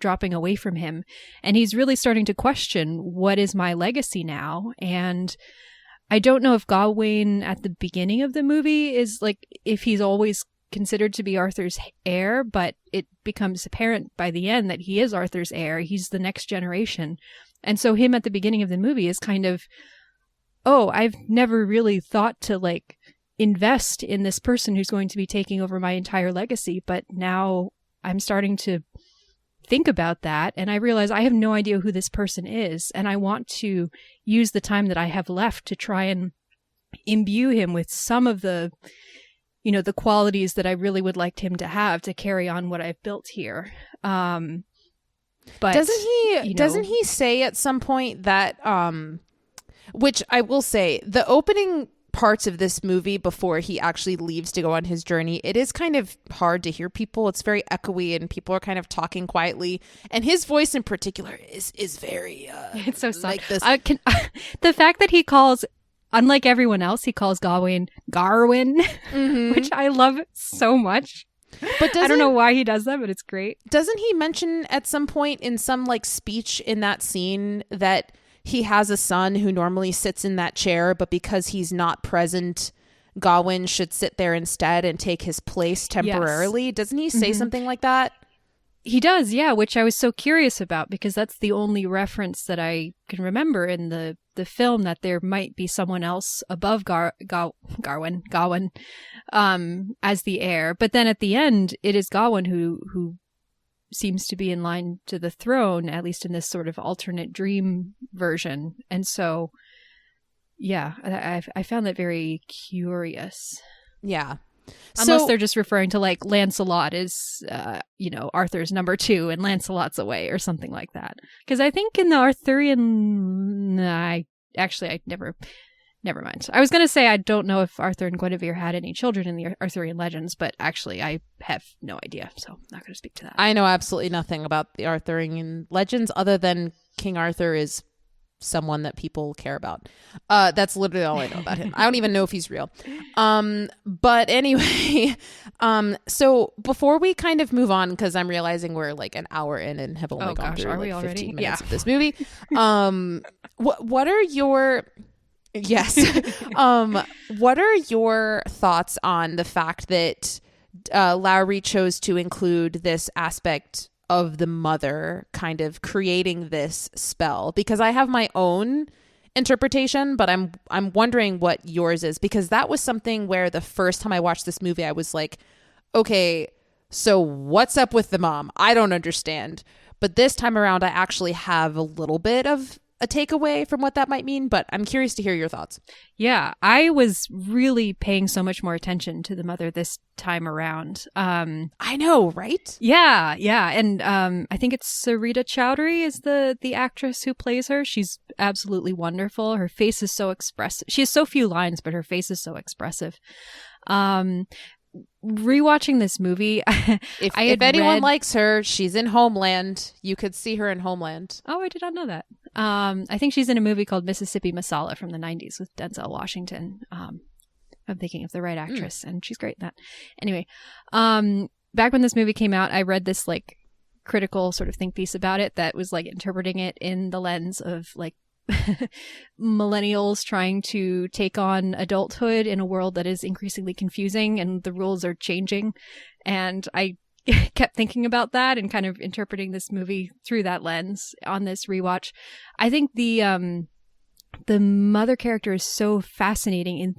dropping away from him. And he's really starting to question, what is my legacy now? And I don't know if Gawain at the beginning of the movie is if he's always considered to be Arthur's heir, but it becomes apparent by the end that he is Arthur's heir. He's the next generation. And so him at the beginning of the movie is kind of, I've never really thought to invest in this person who's going to be taking over my entire legacy. But now I'm starting to think about that. And I realize I have no idea who this person is. And I want to use the time that I have left to try and imbue him with some of the the qualities that I really would like him to have to carry on what I've built here. But doesn't he say at some point that, which I will say, the opening parts of this movie before he actually leaves to go on his journey, it is kind of hard to hear people. It's very echoey and people are kind of talking quietly. And his voice in particular is very, it's so soft. This. The fact that he calls, unlike everyone else, he calls Gawain Garwin, which I love so much. But I don't know why he does that, but it's great. Doesn't he mention at some point in some speech in that scene that he has a son who normally sits in that chair, but because he's not present, Gawain should sit there instead and take his place temporarily? Yes. Doesn't he say something like that? He does, yeah, which I was so curious about because that's the only reference that I can remember in the film that there might be someone else above Gawain as the heir. But then at the end, it is Gawain who seems to be in line to the throne, at least in this sort of alternate dream version. And so, yeah, I found that very curious. Yeah. Unless they're just referring to like Lancelot is, Arthur's number 2 and Lancelot's away or something like that. Because I think in the Arthurian, never mind. I was going to say I don't know if Arthur and Guinevere had any children in the Arthurian legends, but actually I have no idea, so I'm not going to speak to that. I know absolutely nothing about the Arthurian legends other than King Arthur is someone that people care about. That's literally all I know about him. I don't even know if he's real. But anyway, so before we kind of move on, because I'm realizing we're like an hour in and have only gone through like 15 minutes of this movie. What are your... Yes. What are your thoughts on the fact that Lowry chose to include this aspect of the mother kind of creating this spell? Because I have my own interpretation, but I'm wondering what yours is, because that was something where the first time I watched this movie, I was like, okay, so what's up with the mom? I don't understand. But this time around, I actually have a little bit of a takeaway from what that might mean, but I'm curious to hear your thoughts. Yeah, I was really paying so much more attention to the mother this time around. I know, right? Yeah. And I think it's Sarita Chowdhury is the actress who plays her. She's absolutely wonderful. Her face is so expressive. She has so few lines, but her face is so expressive. Rewatching this movie, if anyone likes her, she's in Homeland. You could see her in Homeland. Oh, I did not know that. I think she's in a movie called Mississippi Masala from the 90s with Denzel Washington. I'm thinking of the right actress, and she's great in that. Anyway, back when this movie came out, I read this like critical sort of think piece about it that was like interpreting it in the lens of like millennials trying to take on adulthood in a world that is increasingly confusing and the rules are changing. And I kept thinking about that and kind of interpreting this movie through that lens on this rewatch. I think the mother character is so fascinating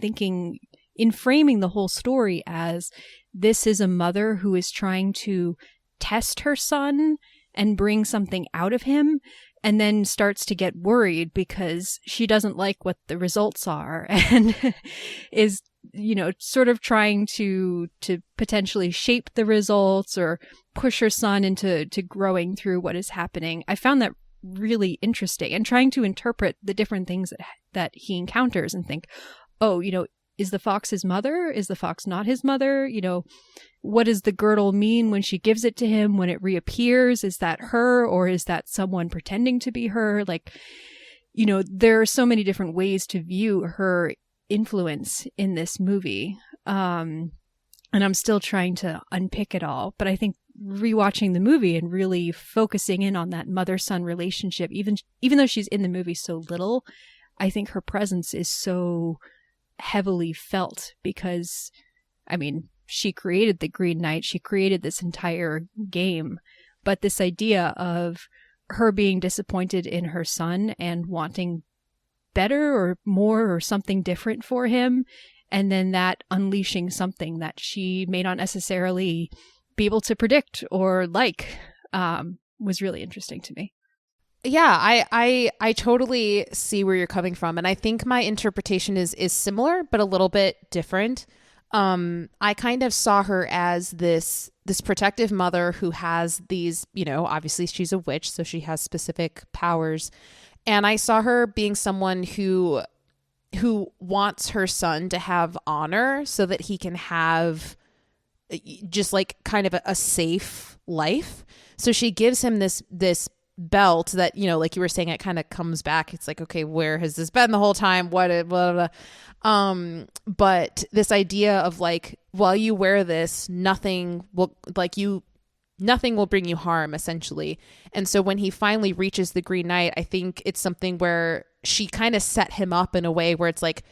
in framing the whole story as this is a mother who is trying to test her son and bring something out of him, and then starts to get worried because she doesn't like what the results are and is, sort of trying to potentially shape the results or push her son into growing through what is happening. I found that really interesting, and trying to interpret the different things that he encounters and think, oh, is the fox his mother? Is the fox not his mother? What does the girdle mean when she gives it to him? When it reappears, is that her, or is that someone pretending to be her? Like, there are so many different ways to view her influence in this movie. And I'm still trying to unpick it all. But I think rewatching the movie and really focusing in on that mother-son relationship, even though she's in the movie so little, I think her presence is so heavily felt because, she created the Green Knight. She created this entire game. But this idea of her being disappointed in her son and wanting better or more or something different for him, and then that unleashing something that she may not necessarily be able to predict or like, was really interesting to me. Yeah, I totally see where you're coming from. And I think my interpretation is similar, but a little bit different. I kind of saw her as this protective mother who has these, obviously she's a witch, so she has specific powers. And I saw her being someone who wants her son to have honor so that he can have just like kind of a safe life. So she gives him this belt that, like you were saying, it kind of comes back. It's like, okay, where has this been the whole time? What, blah, blah, blah. But this idea of like, while you wear this, nothing will bring you harm, essentially. And so when he finally reaches the Green Knight, I think it's something where she kind of set him up in a way where it's like,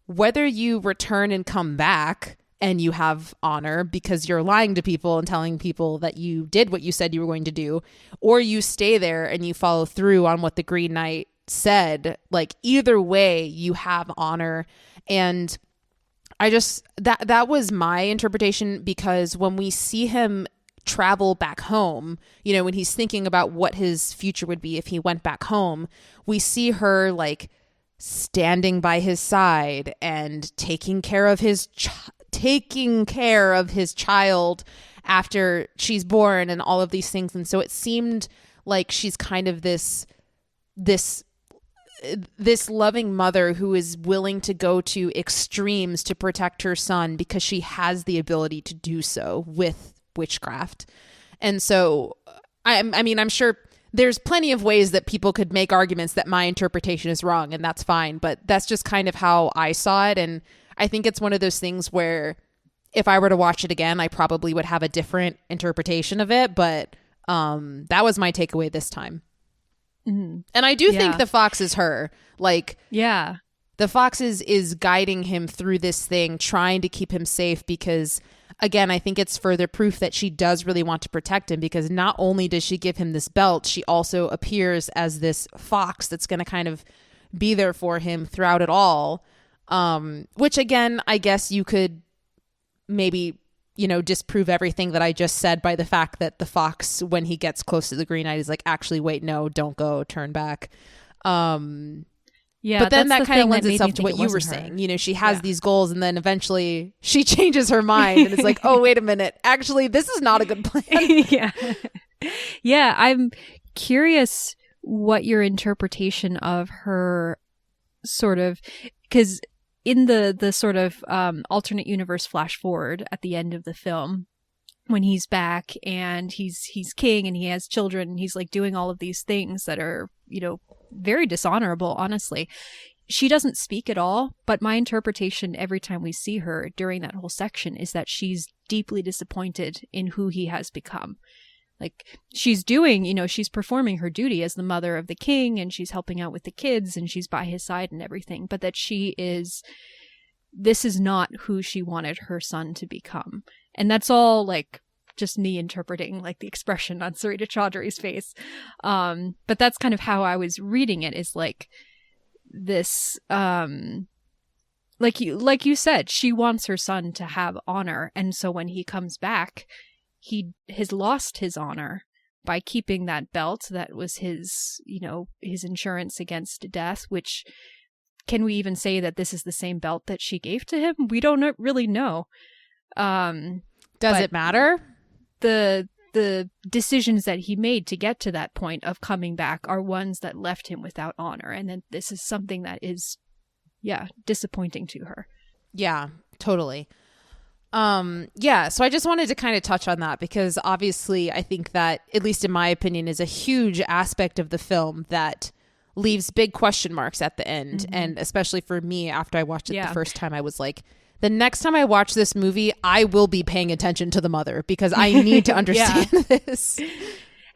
whether you return and come back and you have honor because you're lying to people and telling people that you did what you said you were going to do, or you stay there and you follow through on what the Green Knight said, like either way you have honor. And I just, that was my interpretation, because when we see him travel back home, when he's thinking about what his future would be if he went back home, we see her like standing by his side and taking care of his taking care of his child after she's born and all of these things. And so it seemed like she's kind of this loving mother who is willing to go to extremes to protect her son because she has the ability to do so with witchcraft. And so, I mean, I'm sure there's plenty of ways that people could make arguments that my interpretation is wrong, and that's fine. But that's just kind of how I saw it. And I think it's one of those things where if I were to watch it again, I probably would have a different interpretation of it. But that was my takeaway this time. Mm-hmm. And I do think the fox is her. Like, yeah, the fox is guiding him through this thing, trying to keep him safe because, again, I think it's further proof that she does really want to protect him, because not only does she give him this belt, she also appears as this fox that's going to kind of be there for him throughout it all. Which, again, I guess you could maybe, disprove everything that I just said by the fact that the fox, when he gets close to the Green Knight, is like, actually, wait, no, don't go, turn back. Yeah, but then that kind of lends itself to what you were saying. She has these goals, and then eventually she changes her mind and it's like, oh, wait a minute. Actually, this is not a good plan. Yeah. I'm curious what your interpretation of her sort of, because in the sort of alternate universe flash forward at the end of the film, when he's back and he's king and he has children and he's like doing all of these things that are, very dishonorable, honestly. She doesn't speak at all, but my interpretation every time we see her during that whole section is that she's deeply disappointed in who he has become. Like, she's doing, she's performing her duty as the mother of the king, and she's helping out with the kids, and she's by his side and everything, but that this is not who she wanted her son to become. And that's all, like, just me interpreting, like, the expression on Sarita Chaudhury's face. But that's kind of how I was reading it, is like this, like you said, she wants her son to have honor. And so when he comes back, he has lost his honor by keeping that belt that was his, his insurance against death, which, can we even say that this is the same belt that she gave to him? We don't really know. Does it matter? The decisions that he made to get to that point of coming back are ones that left him without honor. And then this is something that is, disappointing to her. Yeah, totally. So I just wanted to kind of touch on that, because obviously I think that, at least in my opinion, is a huge aspect of the film that leaves big question marks at the end. Mm-hmm. And especially for me, after I watched it the first time, I was like, the next time I watch this movie, I will be paying attention to the mother, because I need to understand this.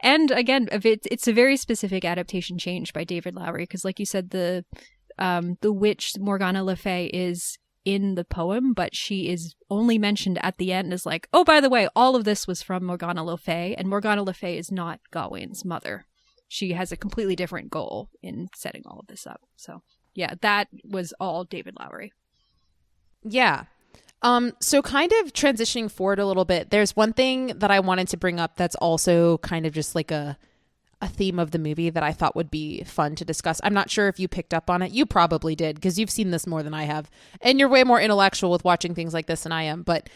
And again, it's a very specific adaptation change by David Lowry, because like you said, the witch Morgana Le Fay is in the poem, but she is only mentioned at the end as like, oh, by the way, all of this was from Morgana Le Fay, and Morgana Le Fay is not Gawain's mother. She has a completely different goal in setting all of this up. So yeah, that was all David Lowry. Yeah. So kind of transitioning forward a little bit, there's one thing that I wanted to bring up that's also kind of just like a theme of the movie that I thought would be fun to discuss. I'm not sure if you picked up on it. You probably did, because you've seen this more than I have. And you're way more intellectual with watching things like this than I am. But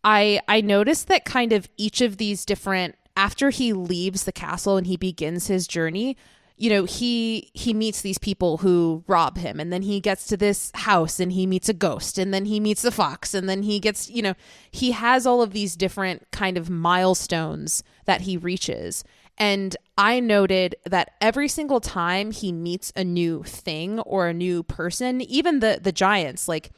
I noticed that kind of each of these different, after he leaves the castle and he begins his journey, he meets these people who rob him, and then he gets to this house and he meets a ghost, and then he meets the fox, and then he gets, he has all of these different kind of milestones that he reaches. And I noted that every single time he meets a new thing or a new person, even the giants, like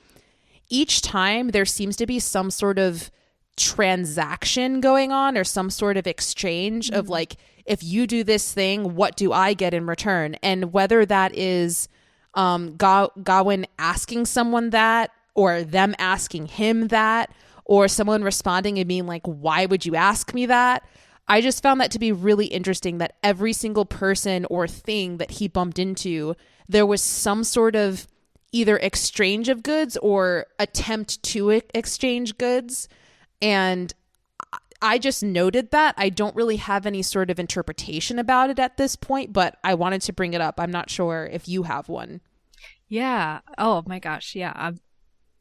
each time there seems to be some sort of transaction going on, or some sort of exchange of like, if you do this thing, what do I get in return? And whether that is Gawain asking someone that, or them asking him that, or someone responding and being like, why would you ask me that? I just found that to be really interesting, that every single person or thing that he bumped into, there was some sort of either exchange of goods or attempt to exchange goods. And I just noted that. I don't really have any sort of interpretation about it at this point, but I wanted to bring it up. I'm not sure if you have one. Yeah. Oh my gosh. Yeah.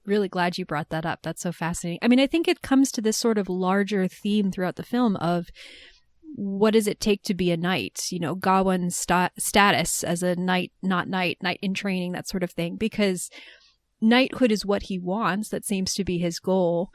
really glad you brought that up. That's so fascinating. I mean, I think it comes to this sort of larger theme throughout the film of what does it take to be a knight? You know, Gawain's status as a knight, not knight in training, that sort of thing. Because knighthood is what he wants. That seems to be his goal.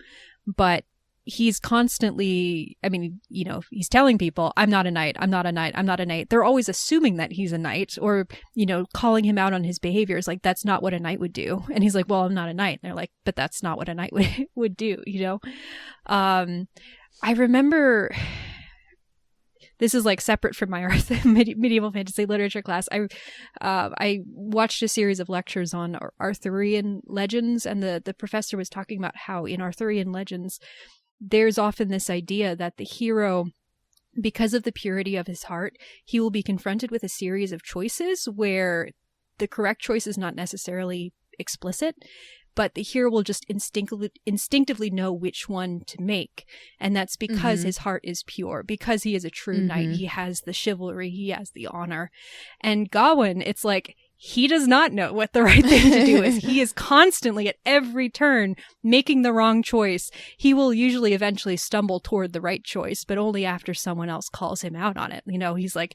But he's constantly, I mean, you know, he's telling people, I'm not a knight, I'm not a knight, I'm not a knight. They're always assuming that he's a knight or, you know, calling him out on his behaviors. Like, that's not what a knight would do. And he's like, well, I'm not a knight. And they're like, but that's not what a knight would do, you know? I remember... This is like separate from my medieval fantasy literature class. I watched a series of lectures on Arthurian legends, and the professor was talking about how in Arthurian legends, there's often this idea that the hero, because of the purity of his heart, he will be confronted with a series of choices where the correct choice is not necessarily explicit, but the hero will just instinctively know which one to make. And that's because his heart is pure, because he is a true knight. He has the chivalry, he has the honor. And Gawain, it's like, he does not know what the right thing to do is. He is constantly at every turn making the wrong choice. He will usually eventually stumble toward the right choice, but only after someone else calls him out on it. You know, he's like,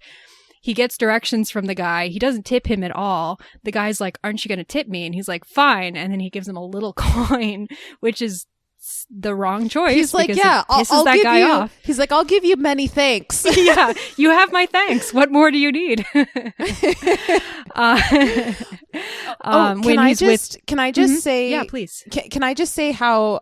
he gets directions from the guy. He doesn't tip him at all. The guy's like, aren't you going to tip me? And he's like, fine. And then he gives him a little coin, which is the wrong choice. He's like, yeah, I'll that give guy you. Off. He's like, I'll give you many thanks. Yeah, you have my thanks. What more do you need? Can I just say? Yeah, please. Can I just say how?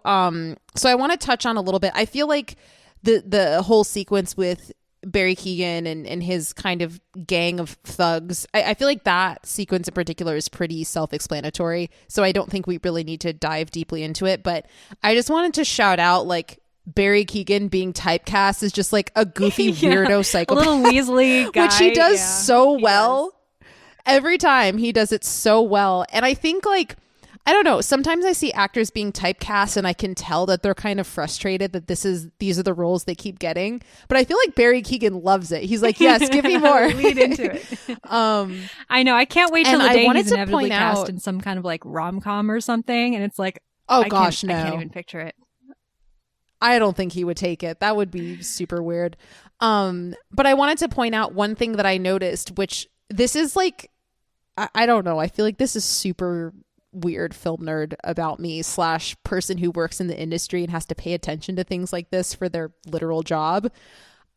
So I want to touch on a little bit. I feel like the whole sequence with Barry Keoghan and his kind of gang of thugs, I feel like that sequence in particular is pretty self-explanatory, so I don't think we really need to dive deeply into it. But I just wanted to shout out, like, Barry Keoghan being typecast as just like a goofy weirdo psychopath, a little Weasley guy, which he does so well. Every time he does it so well. And I think, like, I don't know, sometimes I see actors being typecast and I can tell that they're kind of frustrated that these are the roles they keep getting. But I feel like Barry Keoghan loves it. He's like, yes, give me more. Lead into it. I know. I can't wait till the day he's inevitably cast in some kind of like rom-com or something. And it's like, oh gosh, no. I can't even picture it. I don't think he would take it. That would be super weird. But I wanted to point out one thing that I noticed, which this is like, I don't know. I feel like this is super weird film nerd about me / person who works in the industry and has to pay attention to things like this for their literal job.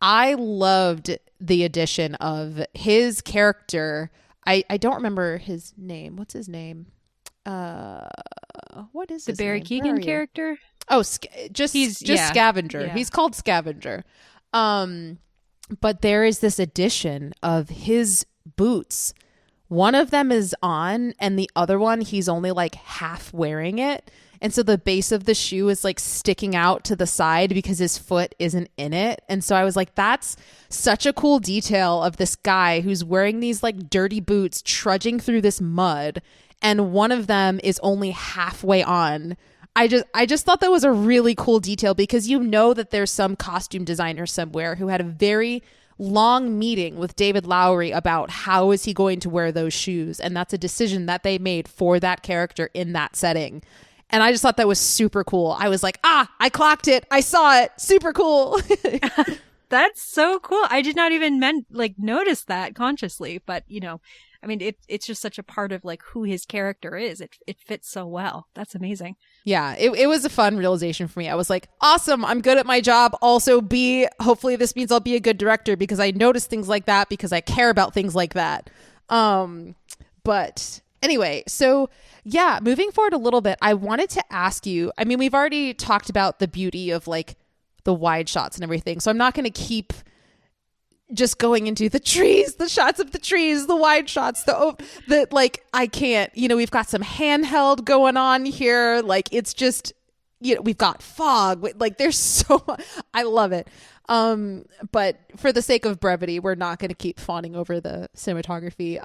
I loved the addition of his character. I don't remember his name. What's his name? What is the his Barry name? Keoghan character? Oh, just Scavenger. Yeah. He's called Scavenger. But there is this addition of his boots. One of them is on and the other one, he's only like half wearing it. And so the base of the shoe is like sticking out to the side because his foot isn't in it. And so I was like, that's such a cool detail of this guy who's wearing these like dirty boots trudging through this mud. And one of them is only halfway on. I just thought that was a really cool detail because you know that there's some costume designer somewhere who had a very long meeting with David Lowry about how is he going to wear those shoes. And that's a decision that they made for that character in that setting. And I just thought that was super cool. I was like, I clocked it. I saw it. Super cool. That's so cool. I did not even notice that consciously, but you know, I mean, it's just such a part of like who his character is. It fits so well. That's amazing. Yeah, it was a fun realization for me. I was like, awesome, I'm good at my job. Also, hopefully this means I'll be a good director because I notice things like that because I care about things like that. But anyway, so yeah, moving forward a little bit, I wanted to ask you, I mean, we've already talked about the beauty of like the wide shots and everything. So I'm not going to keep just going into the trees, the shots of the trees, the wide shots, the like, I can't, you know, we've got some handheld going on here. Like, it's just, you know, we've got fog. Like, there's so much. I love it. But for the sake of brevity, we're not going to keep fawning over the cinematography.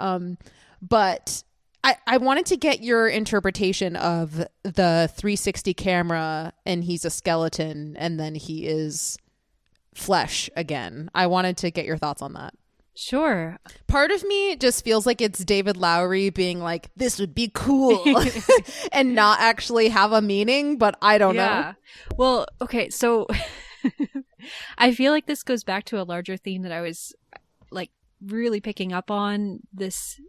But I wanted to get your interpretation of the 360 camera and he's a skeleton and then he is flesh again. I wanted to get your thoughts on that. Sure. Part of me just feels like it's David Lowry being like, this would be cool and not actually have a meaning, but I don't know. Well, okay, so I feel like this goes back to a larger theme that I was like really picking up on this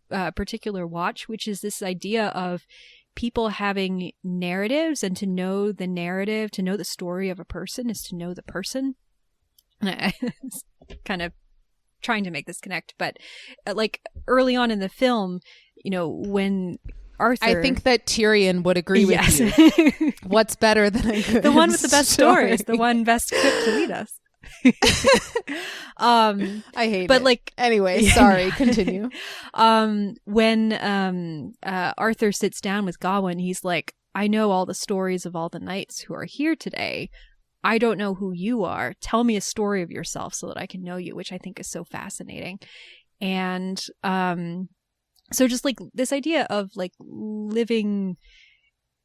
particular watch, which is this idea of people having narratives, and to know the narrative, to know the story of a person is to know the person. And I kind of trying to make this connect, but like early on in the film, you know, when Arthur, I think that Tyrion would agree with you. What's better than a good the one with the best story is the one best equipped to lead us. I hate but it. like anyway, sorry, continue. When Arthur sits down with Gawain, he's like, I know all the stories of all the knights who are here today. I don't know who you are. Tell me a story of yourself so that I can know you, which I think is so fascinating. And so just like this idea of like living,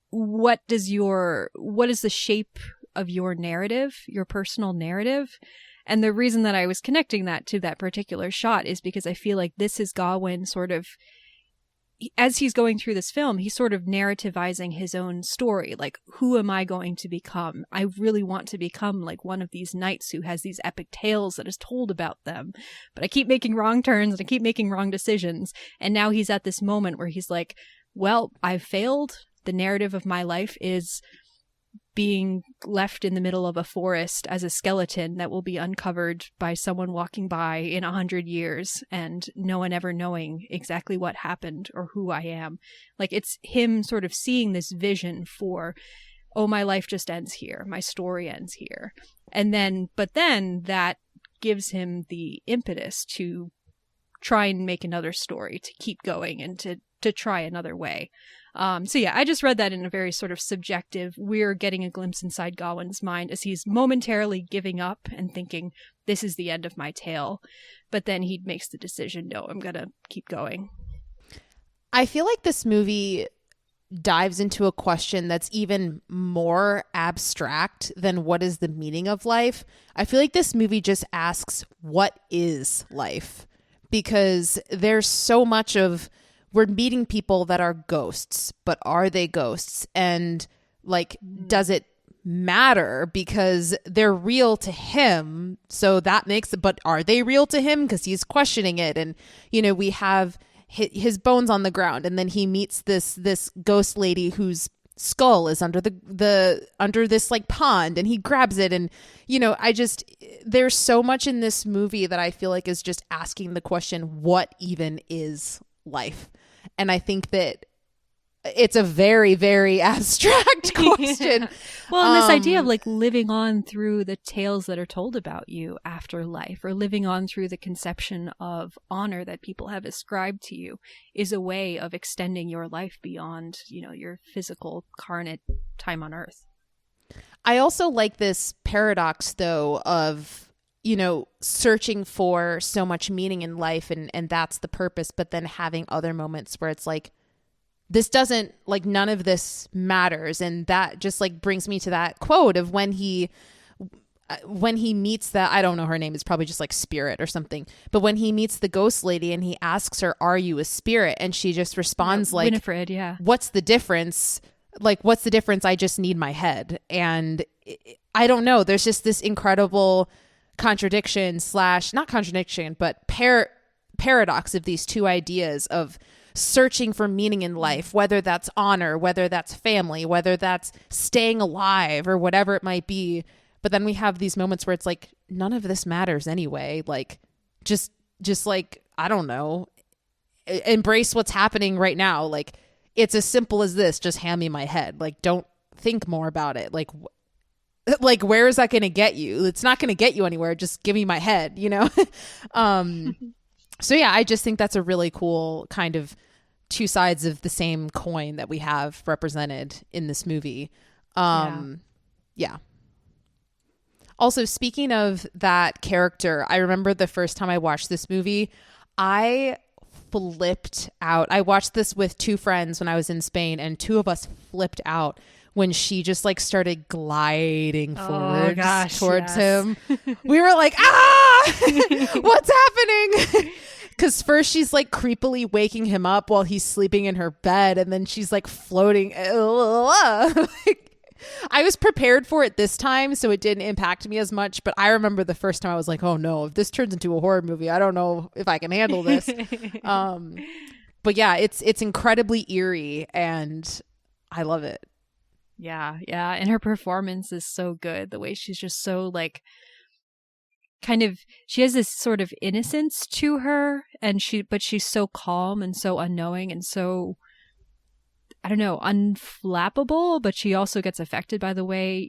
what is the shape of your narrative, your personal narrative? And the reason that I was connecting that to that particular shot is because I feel like this is Gawain sort of, as he's going through this film, he's sort of narrativizing his own story. Like, who am I going to become? I really want to become like one of these knights who has these epic tales that is told about them. But I keep making wrong turns and I keep making wrong decisions. And now he's at this moment where he's like, well, I've failed. The narrative of my life is being left in the middle of a forest as a skeleton that will be uncovered by someone walking by in 100 years and no one ever knowing exactly what happened or who I am. Like, it's him sort of seeing this vision for, oh, my life just ends here. My story ends here. But then that gives him the impetus to try and make another story, to keep going and to try another way. So yeah, I just read that in a very sort of subjective, we're getting a glimpse inside Gawain's mind as he's momentarily giving up and thinking, this is the end of my tale. But then he makes the decision, no, I'm going to keep going. I feel like this movie dives into a question that's even more abstract than what is the meaning of life. I feel like this movie just asks, what is life? Because there's so much of, we're meeting people that are ghosts, but are they ghosts? And like, does it matter? Because they're real to him. So that makes it, but are they real to him? Because he's questioning it. And, you know, we have his bones on the ground, and then he meets this ghost lady whose skull is under under this like pond, and he grabs it. And, you know, there's so much in this movie that I feel like is just asking the question, what even is life? And I think that it's a very, very abstract question. Yeah. Well, and this idea of like living on through the tales that are told about you after life, or living on through the conception of honor that people have ascribed to you, is a way of extending your life beyond, you know, your physical carnate time on earth. I also like this paradox, though, of, you know, searching for so much meaning in life, and that's the purpose, but then having other moments where it's like, this doesn't, like, none of this matters. And that just like brings me to that quote of when he meets that, I don't know her name, it's probably just like Spirit or something, but when he meets the ghost lady and he asks her, are you a spirit? And she just responds like, Winifred, yeah. What's the difference? Like, what's the difference? I just need my head. And I don't know. There's just this incredible contradiction / not contradiction, but paradox of these two ideas of searching for meaning in life, whether that's honor, whether that's family, whether that's staying alive, or whatever it might be. But then we have these moments where it's like, none of this matters anyway. Like, just like, I don't know, embrace what's happening right now. Like, it's as simple as this. Just hand me my head. Like, don't think more about it. Like where is that going to get you? It's not going to get you anywhere. Just give me my head, you know? So yeah, I just think that's a really cool kind of two sides of the same coin that we have represented in this movie. Yeah. Also, speaking of that character, I remember the first time I watched this movie, I flipped out. I watched this with two friends when I was in Spain, and two of us flipped out when she just like started gliding forward towards yes. him. We were like, ah, what's happening? Because first she's like creepily waking him up while he's sleeping in her bed, and then she's like floating. Like, I was prepared for it this time, so it didn't impact me as much. But I remember the first time I was like, oh no, if this turns into a horror movie, I don't know if I can handle this. But yeah, it's incredibly eerie, and I love it. Yeah. And her performance is so good. The way she's just so like, kind of, she has this sort of innocence to her, but she's so calm and so unknowing and so, I don't know, unflappable, but she also gets affected by the way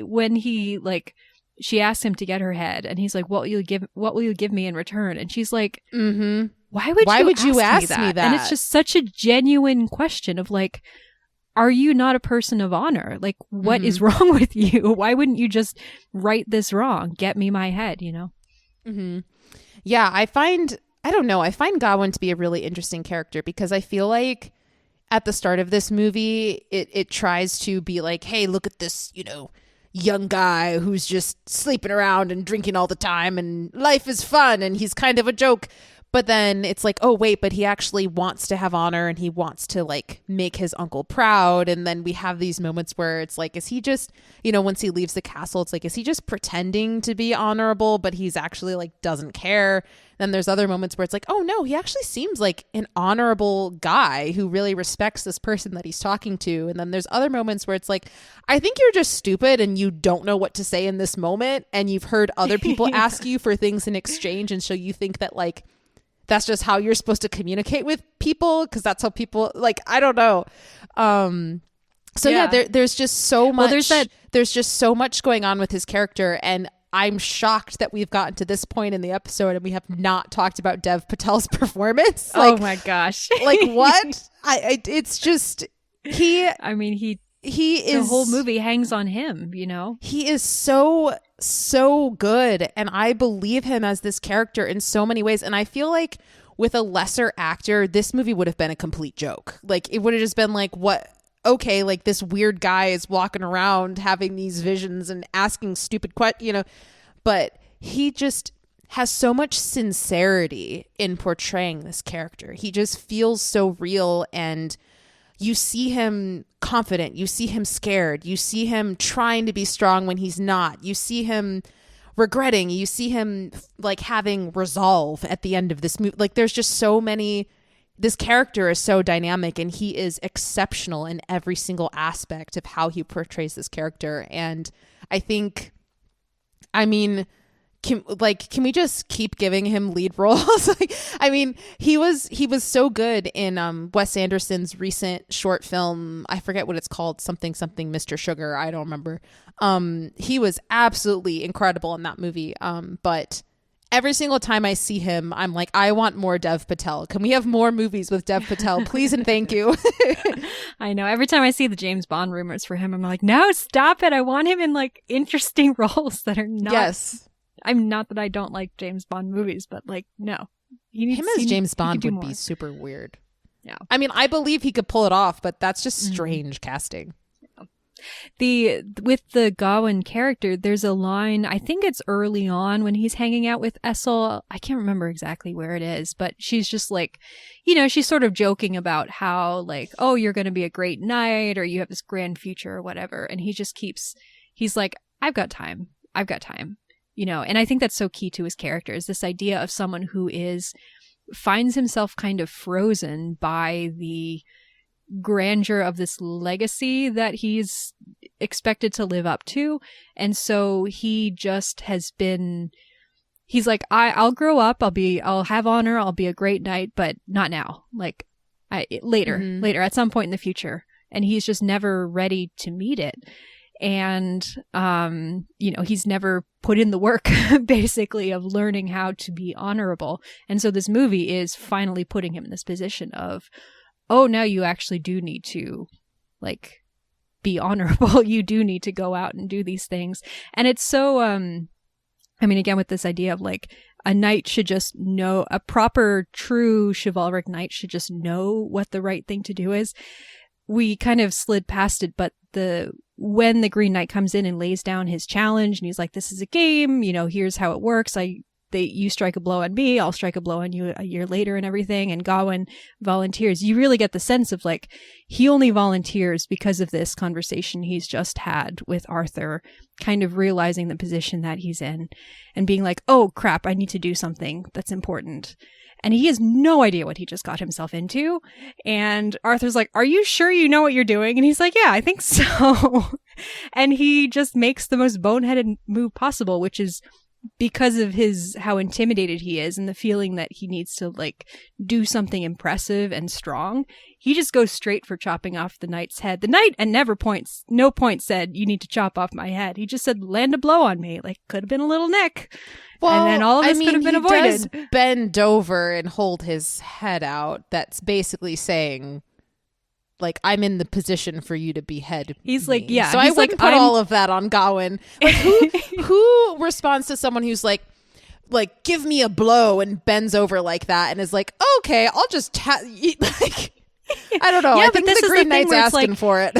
when he like, she asks him to get her head and he's like, what will you give me in return? And she's like, why would you ask me that? And it's just such a genuine question of like, are you not a person of honor? Like, what is wrong with you? Why wouldn't you just right this wrong? Get me my head, you know? Yeah, I find Gawain to be a really interesting character because I feel like at the start of this movie, it tries to be like, hey, look at this, young guy who's just sleeping around and drinking all the time and life is fun and he's kind of a joke. But then it's like, oh, wait, but he actually wants to have honor and he wants to like make his uncle proud. And then we have these moments where it's like, is he just, once he leaves the castle, it's like, is he just pretending to be honorable, but he's actually like doesn't care. Then there's other moments where it's like, oh, no, he actually seems like an honorable guy who really respects this person that he's talking to. And then there's other moments where it's like, I think you're just stupid and you don't know what to say in this moment. And you've heard other people ask you for things in exchange. And so you think that like, that's just how you're supposed to communicate with people because that's how people like, I don't know. So there's just so much. Well, there's just so much going on with his character, and I'm shocked that we've gotten to this point in the episode and we have not talked about Dev Patel's performance. Like, oh my gosh! Like what? It's just he. I mean, he is, the whole movie hangs on him. He is so good, and I believe him as this character in so many ways. And I feel like with a lesser actor, this movie would have been a complete joke. Like it would have just been like, what? Okay, like this weird guy is walking around having these visions and asking stupid questions, but he just has so much sincerity in portraying this character. He just feels so real, and you see him confident, you see him scared, you see him trying to be strong when he's not, you see him regretting, you see him like having resolve at the end of this movie. Like there's just so many, this character is so dynamic and he is exceptional in every single aspect of how he portrays this character. And I think, can we just keep giving him lead roles? He was so good in Wes Anderson's recent short film. I forget what it's called. Something Mr. Sugar. I don't remember. He was absolutely incredible in that movie. But every single time I see him, I'm like, I want more Dev Patel. Can we have more movies with Dev Patel, please and thank you? I know. Every time I see the James Bond rumors for him, I'm like, no, stop it. I want him in like interesting roles that are not. Yes. I'm not that I don't like James Bond movies, but like, no. Him as James Bond would be super weird. Yeah. I believe he could pull it off, but that's just strange casting. With the Gawain character, there's a line, I think it's early on when he's hanging out with Essel. I can't remember exactly where it is, but she's just like, she's sort of joking about how like, oh, you're going to be a great knight or you have this grand future or whatever. And he's like, I've got time. And I think that's so key to his character is this idea of someone who finds himself kind of frozen by the grandeur of this legacy that he's expected to live up to. And so he just he's like, I'll grow up, I'll have honor, I'll be a great knight, but not now. Like later at some point in the future. And he's just never ready to meet it. And, he's never put in the work basically of learning how to be honorable. And so this movie is finally putting him in this position of, oh, now you actually do need to like be honorable. You do need to go out and do these things. And it's so, again, with this idea of like a knight should just know, a proper, true chivalric knight should just know what the right thing to do is. We kind of slid past it, but when the Green Knight comes in and lays down his challenge, and he's like, this is a game, here's how it works. You strike a blow on me, I'll strike a blow on you a year later and everything. And Gawain volunteers. You really get the sense of like, he only volunteers because of this conversation he's just had with Arthur, kind of realizing the position that he's in and being like, oh crap, I need to do something that's important. And he has no idea what he just got himself into. And Arthur's like, are you sure you know what you're doing? And he's like, yeah, I think so. And he just makes the most boneheaded move possible, which is because of how intimidated he is and the feeling that he needs to like do something impressive and strong. He just goes straight for chopping off the knight's head. The knight at no point said, you need to chop off my head. He just said, land a blow on me. Like, could have been a little nick. Well, and then all of this could have been avoided. He does bend over and hold his head out. That's basically saying, like, I'm in the position for you to behead. He's like, yeah. So I wouldn't put all of that on Gawain. Like, who responds to someone who's like, give me a blow and bends over like that and is like, okay, I'll just like, I don't know. Yeah, I think the Green Knight's asking like, for it.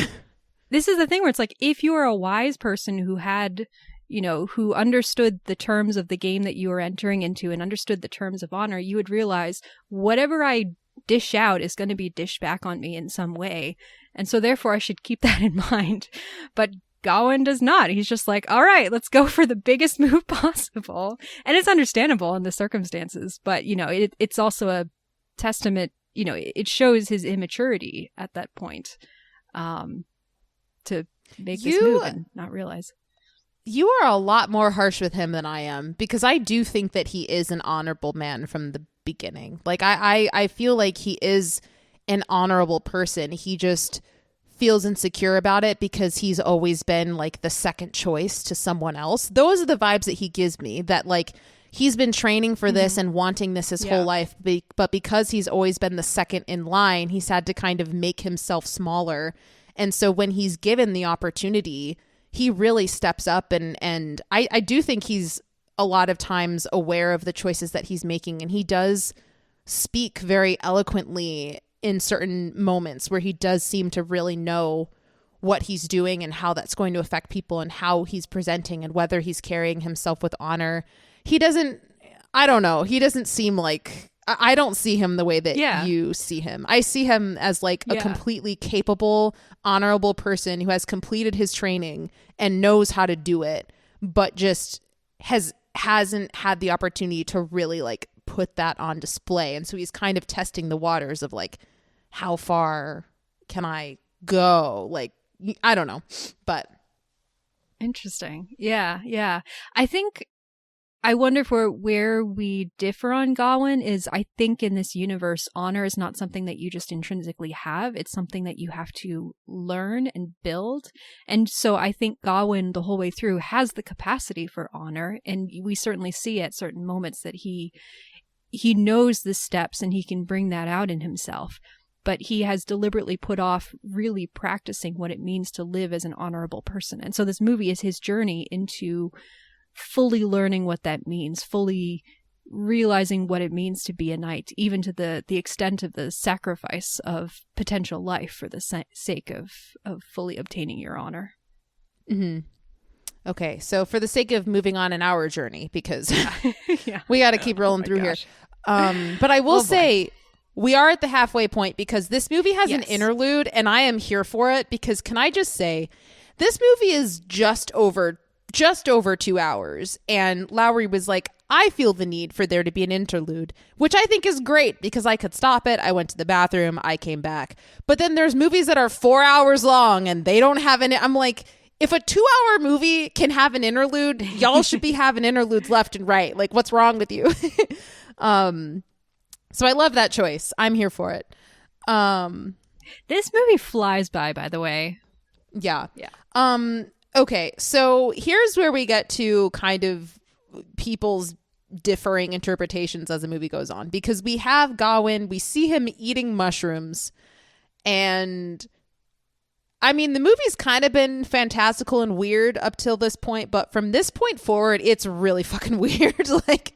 This is the thing where it's like, if you are a wise person who had, who understood the terms of the game that you were entering into and understood the terms of honor, you would realize whatever I dish out is going to be dished back on me in some way. And so therefore I should keep that in mind. But Gawain does not. He's just like, all right, let's go for the biggest move possible. And it's understandable in the circumstances, but it's also a testament, it shows his immaturity at that point, to make this move and not realize. You are a lot more harsh with him than I am, because I do think that he is an honorable man from the beginning. Like, I feel like he is an honorable person. He just feels insecure about it because he's always been like the second choice to someone else. Those are the vibes that he gives me, that like he's been training for this and wanting this his whole life, but because he's always been the second in line, he's had to kind of make himself smaller. And so when he's given the opportunity, he really steps up, and I do think he's a lot of times aware of the choices that he's making, and he does speak very eloquently in certain moments where he does seem to really know what he's doing and how that's going to affect people and how he's presenting and whether he's carrying himself with honor. He doesn't seem like, I don't see him the way that you see him. I see him as like a completely capable, honorable person who has completed his training and knows how to do it, but just hasn't had the opportunity to really like put that on display. And so he's kind of testing the waters of like, how far can I go? Like, I don't know, but interesting. Yeah. I wonder where we differ on Gawain is, I think in this universe, honor is not something that you just intrinsically have. It's something that you have to learn and build. And so I think Gawain the whole way through has the capacity for honor. And we certainly see at certain moments that he knows the steps and he can bring that out in himself. But he has deliberately put off really practicing what it means to live as an honorable person. And so this movie is his journey into fully learning what that means, fully realizing what it means to be a knight, even to the extent of the sacrifice of potential life for the sake of fully obtaining your honor. Mm-hmm. Okay, so for the sake of moving on in our journey, because we got to keep rolling through here. But I will say, we are at the halfway point because this movie has an interlude, and I am here for it because, can I just say, this movie is just over 2 hours, and Lowry was like, I feel the need for there to be an interlude, which I think is great because I could stop it. I went to the bathroom, I came back. But then there's movies that are 4 hours long and they don't have any. I'm like, if a 2-hour movie can have an interlude, y'all should be having interludes left and right. Like, what's wrong with you? So I love that choice. I'm here for it. This movie flies by the way. Yeah. Okay, so here's where we get to kind of people's differing interpretations as the movie goes on, because we have Gawain, we see him eating mushrooms, and I mean, the movie's kind of been fantastical and weird up till this point, but from this point forward, it's really fucking weird. Like,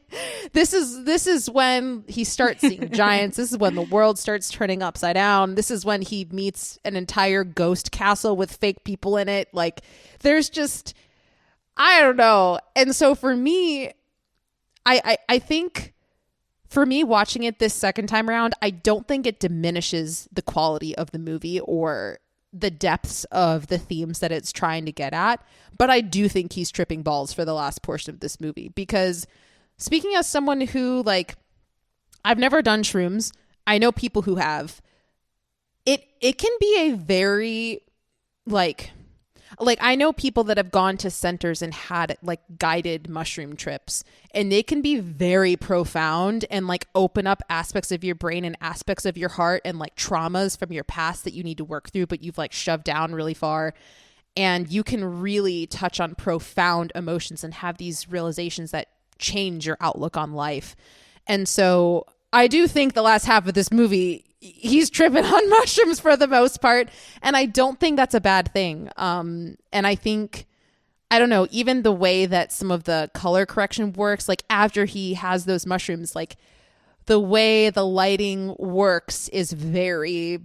this is when he starts seeing giants. This is when the world starts turning upside down. This is when he meets an entire ghost castle with fake people in it. Like, there's just, I don't know. And so for me, I think for me watching it this second time around, I don't think it diminishes the quality of the movie or the depths of the themes that it's trying to get at. But I do think he's tripping balls for the last portion of this movie, because speaking as someone who, like, I've never done shrooms. I know people who have. It can be a very, like I know people that have gone to centers and had like guided mushroom trips, and they can be very profound and like open up aspects of your brain and aspects of your heart and like traumas from your past that you need to work through, but you've like shoved down really far. And you can really touch on profound emotions and have these realizations that change your outlook on life. And so I do think the last half of this movie, he's tripping on mushrooms for the most part. And I don't think that's a bad thing. And I think, I don't know, even the way that some of the color correction works, like after he has those mushrooms, like the way the lighting works is very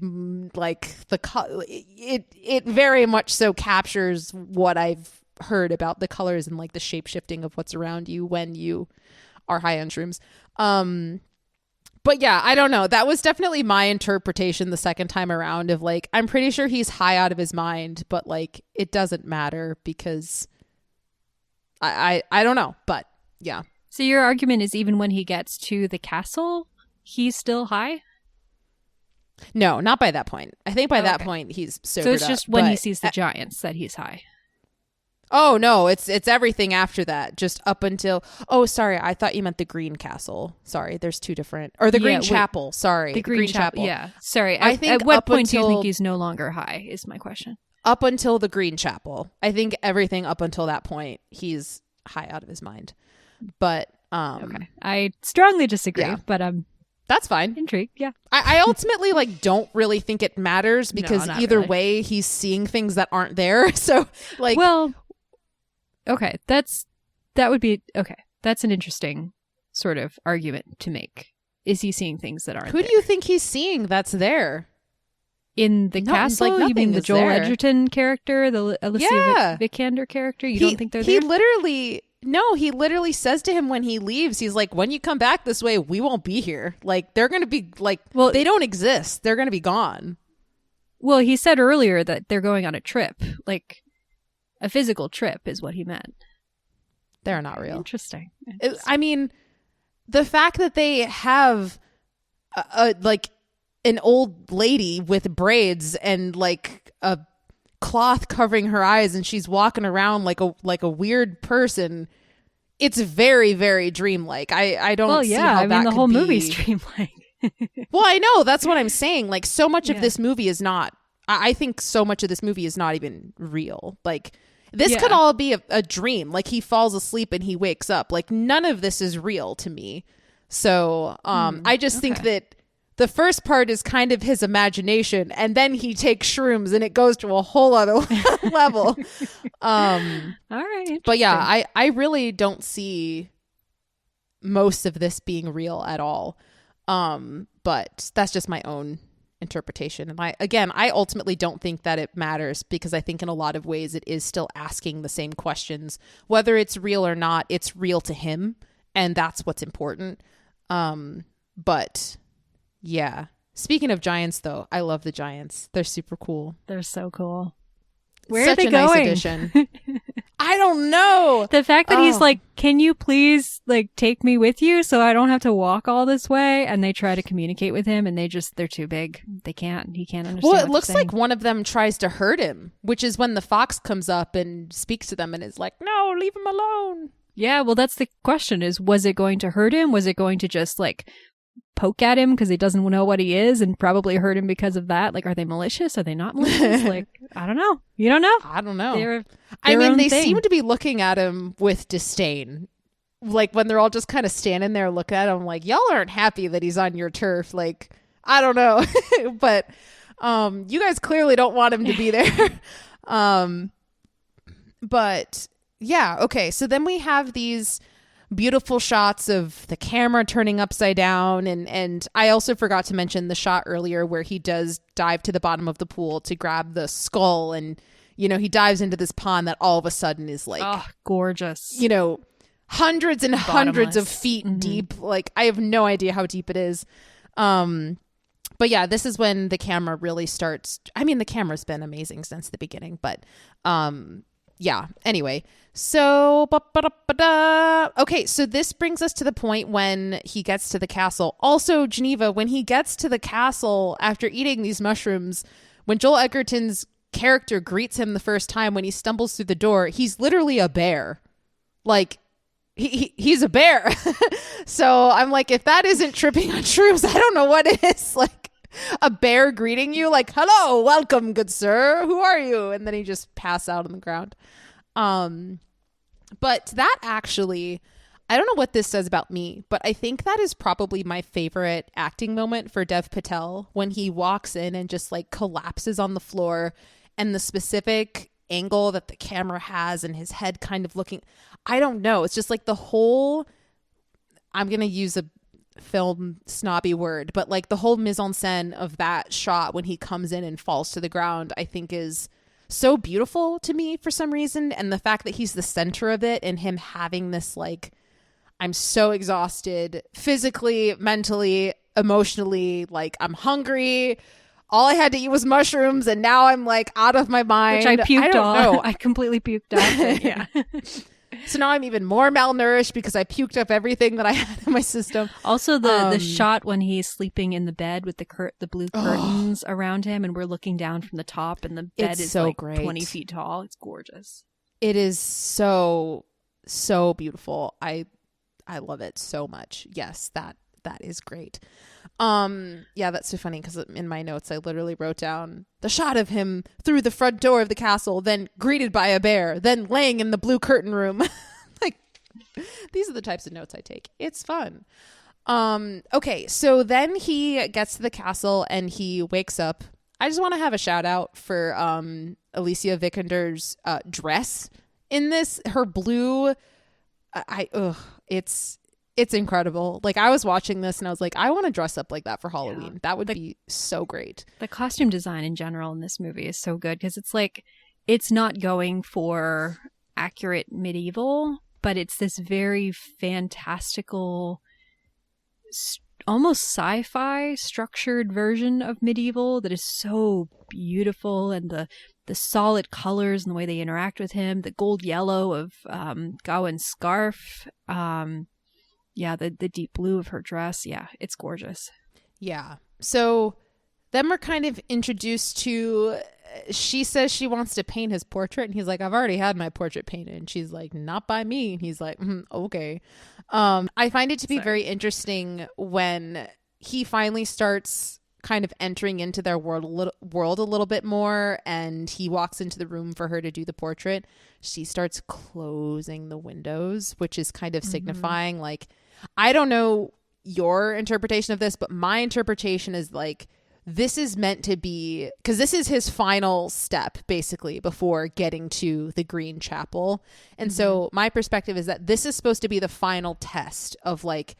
like it very much so captures what I've heard about the colors and like the shape shifting of what's around you when you are high on shrooms. But yeah, I don't know. That was definitely my interpretation the second time around of like, I'm pretty sure he's high out of his mind, but like, it doesn't matter because I don't know. But yeah. So your argument is even when he gets to the castle, he's still high? No, not by that point. I think by that point he's sobered up. So it's just when he sees the giants that he's high. Oh no, it's everything after that. Just up until, oh sorry, I thought you meant the Green Castle. Sorry, there's two different, or the Green Chapel. Sorry, the Green Chapel. Yeah, sorry. I think at what point do you think he's no longer high? Is my question. Up until the Green Chapel, I think everything up until that point, he's high out of his mind. But okay, I strongly disagree. Yeah. But that's fine. Intrigued, yeah. I ultimately like don't really think it matters because either way, he's seeing things that aren't there. So like, well. Okay, that's an interesting sort of argument to make. Is he seeing things that aren't there? Who do you think he's seeing that's there? In the castle? Like, you mean the Joel Edgerton character? The Alicia Vikander character? You don't think they're there? He literally says to him when he leaves, he's like, when you come back this way, we won't be here. Like, they're going to be like, well, they don't exist. They're going to be gone. Well, he said earlier that they're going on a trip. Like, a physical trip is what he meant. They're not real. Interesting. I mean, the fact that they have like an old lady with braids and like a cloth covering her eyes and she's walking around like a weird person, it's very, very dreamlike. I don't see how that the could whole be. Movie's dreamlike. Well, I know, that's what I'm saying. Like, so much of this movie is not, I think so much of this movie is not even real. Like, this could all be a dream. Like, he falls asleep and he wakes up. Like, none of this is real to me. So I just think that the first part is kind of his imagination, and then he takes shrooms and it goes to a whole other level. All right. But yeah, I really don't see most of this being real at all. But that's just my own interpretation. And I ultimately don't think that it matters, because I think in a lot of ways it is still asking the same questions. Whether it's real or not, it's real to him, and that's what's important. But yeah. Speaking of giants, though, I love the giants. They're super cool. They're so cool. Where Such are they a going? Nice addition. I don't know. The fact that he's like, can you please like take me with you so I don't have to walk all this way? And they try to communicate with him and they're too big. He can't understand. Well, it looks like one of them tries to hurt him, which is when the fox comes up and speaks to them and is like, no, leave him alone. Yeah, well, that's the question is, was it going to hurt him? Was it going to just like poke at him because he doesn't know what he is and probably hurt him because of that? Like, are they malicious? Are they not malicious? Like, I don't know. You don't know? I don't know. They seem to be looking at him with disdain. Like, when they're all just kind of standing there looking at him like, y'all aren't happy that he's on your turf. Like, I don't know. But You guys clearly don't want him to be there. But yeah, okay. So then we have these beautiful shots of the camera turning upside down, and I also forgot to mention the shot earlier where he does dive to the bottom of the pool to grab the skull, and he dives into this pond that all of a sudden is like gorgeous. Hundreds and hundreds of feet deep. Like, I have no idea how deep it is. But yeah, this is when the camera really starts. I mean, the camera's been amazing since the beginning, but yeah. Anyway, so okay, so this brings us to the point when he gets to the castle. Also, Geneva, when he gets to the castle after eating these mushrooms, when Joel Edgerton's character greets him the first time when he stumbles through the door, he's literally a bear. Like, he's a bear. So I'm like, if that isn't tripping on shrooms, I don't know what it is. Like, a bear greeting you like, hello, welcome, good sir, who are you? And then he just pass out on the ground. But that actually, I don't know what this says about me, but I think that is probably my favorite acting moment for Dev Patel, when he walks in and just like collapses on the floor, and the specific angle that the camera has and his head kind of looking, I don't know. It's just like the whole, I'm going to use a film snobby word, but like the whole mise en scène of that shot when he comes in and falls to the ground, I think is so beautiful to me for some reason. And the fact that he's the center of it, and him having this like, I'm so exhausted physically, mentally, emotionally, like I'm hungry. All I had to eat was mushrooms, and now I'm like out of my mind. Which I puked on. I completely puked on. Yeah. So now I'm even more malnourished because I puked up everything that I had in my system. Also, the shot when he's sleeping in the bed with the blue curtains around him, and we're looking down from the top, and the bed is so like great. 20 feet tall. It's gorgeous. It is so beautiful. I love it so much. Yes, that is great. Yeah, that's so funny because in my notes I literally wrote down the shot of him through the front door of the castle, then greeted by a bear, then laying in the blue curtain room. Like, these are the types of notes I take. It's fun. Okay, so then he gets to the castle and he wakes up. I just want to have a shout out for Alicia Vikander's dress in this. Her blue, it's incredible. Like, I was watching this and I was like, I want to dress up like that for Halloween. Yeah. That would be so great. The costume design in general in this movie is so good because it's like, it's not going for accurate medieval, but it's this very fantastical, almost sci-fi structured version of medieval that is so beautiful, and the solid colors and the way they interact with him, the gold yellow of Gawain's scarf, yeah, the deep blue of her dress. Yeah, it's gorgeous. Yeah. So then we're kind of introduced to, she says she wants to paint his portrait, and he's like, I've already had my portrait painted. And she's like, not by me. And he's like, okay. I find it to be very interesting when he finally starts kind of entering into their world a little bit more, and he walks into the room for her to do the portrait. She starts closing the windows, which is kind of signifying like, I don't know your interpretation of this, but my interpretation is like, this is meant to be, because this is his final step basically before getting to the Green Chapel. And so my perspective is that this is supposed to be the final test of like,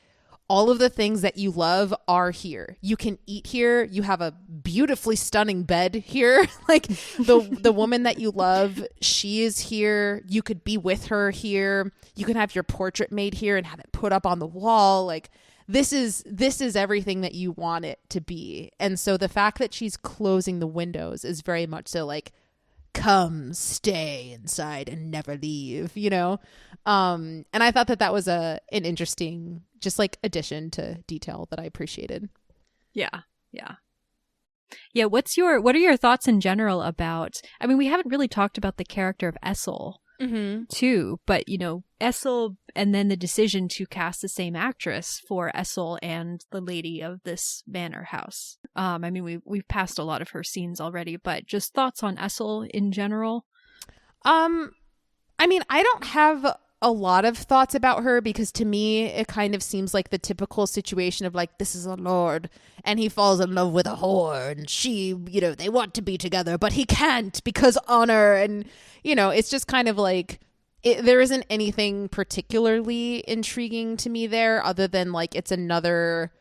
all of the things that you love are here. You can eat here. You have a beautifully stunning bed here. Like the woman that you love, she is here. You could be with her here. You can have your portrait made here and have it put up on the wall. Like, this is everything that you want it to be. And so the fact that she's closing the windows is very much so like, come stay inside and never leave, you know? And I thought that was an interesting, just like, addition to detail that I appreciated. Yeah. What are your thoughts in general about, I mean, we haven't really talked about the character of Essel too, but you know, Essel, and then the decision to cast the same actress for Essel and the lady of this manor house. I mean, we've passed a lot of her scenes already, but just thoughts on Essel in general. I mean, I don't have a lot of thoughts about her, because to me it kind of seems like the typical situation of like, this is a lord and he falls in love with a whore and she, you know, they want to be together but he can't because honor, and you know, it's just kind of like there isn't anything particularly intriguing to me there, other than like it's another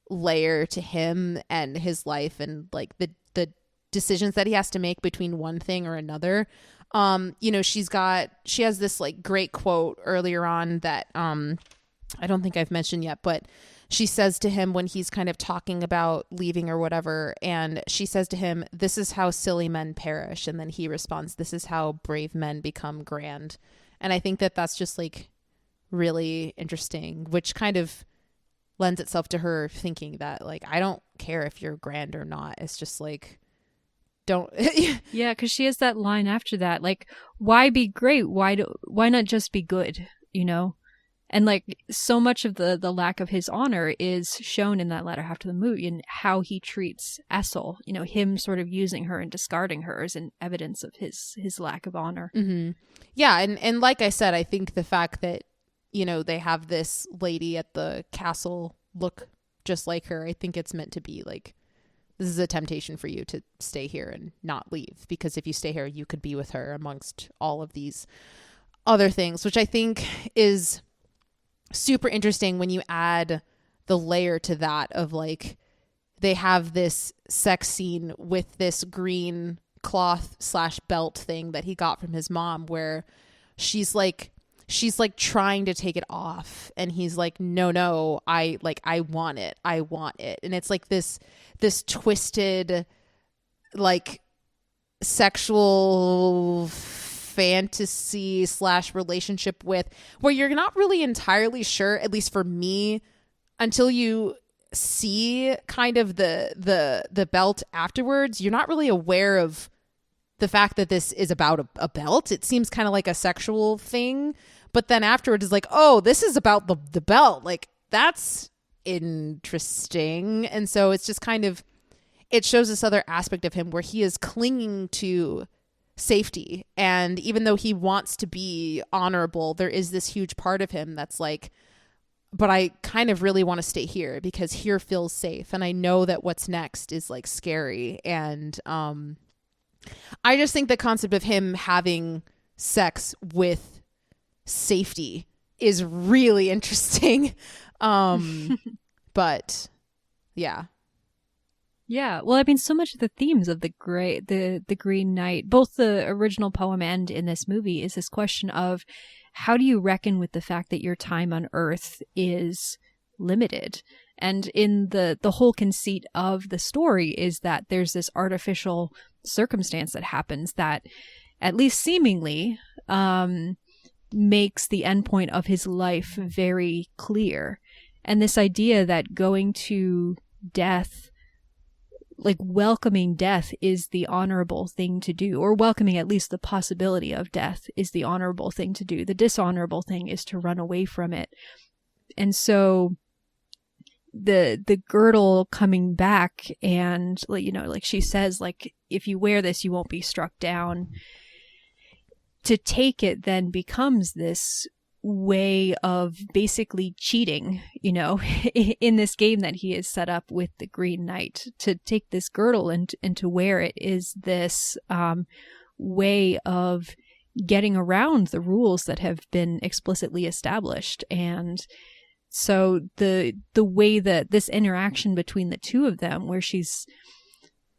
layer to him and his life and like the decisions that he has to make between one thing or another. You know, she has this like great quote earlier on that I don't think I've mentioned yet, but she says to him when he's kind of talking about leaving or whatever, and she says to him, "This is how silly men perish," and then he responds, "This is how brave men become grand." And I think that that's just like really interesting, which kind of lends itself to her thinking that like, I don't care if you're grand or not, it's just like, don't yeah, because she has that line after that, like, why be great, why not just be good, you know? And like so much of the lack of his honor is shown in that latter half of the movie and how he treats Essel, you know, him sort of using her and discarding her as an evidence of his lack of honor. Mm-hmm. Yeah, and like I said, I think the fact that, you know, they have this lady at the castle look just like her, I think it's meant to be like, this is a temptation for you to stay here and not leave, because if you stay here, you could be with her amongst all of these other things, which I think is super interesting when you add the layer to that of like, they have this sex scene with this green cloth / belt thing that he got from his mom, where she's like trying to take it off and he's like, no, I want it. And it's like this twisted like sexual fantasy / relationship with, where you're not really entirely sure, at least for me, until you see kind of the belt afterwards, you're not really aware of the fact that this is about a belt. It seems kind of like a sexual thing, but then afterwards is like, oh, this is about the belt. Like, that's interesting. And so it's just kind of, it shows this other aspect of him where he is clinging to safety. And even though he wants to be honorable, there is this huge part of him that's like, but I kind of really want to stay here because here feels safe. And I know that what's next is like scary. And I just think the concept of him having sex with safety is really interesting. But yeah. Yeah, well, I mean, so much of the themes of the Green Knight, both the original poem and in this movie, is this question of how do you reckon with the fact that your time on Earth is limited? And in the whole conceit of the story is that there's this artificial circumstance that happens that, at least seemingly, makes the endpoint of his life very clear. And this idea that going to death, like welcoming death, is the honorable thing to do, or welcoming at least the possibility of death is the honorable thing to do. The dishonorable thing is to run away from it. And so the girdle coming back, and like, you know, like she says, like, if you wear this, you won't be struck down. To take it then becomes this way of basically cheating, you know, in this game that he has set up with the Green Knight. To take this girdle and to wear it is this way of getting around the rules that have been explicitly established. And so the way that this interaction between the two of them, where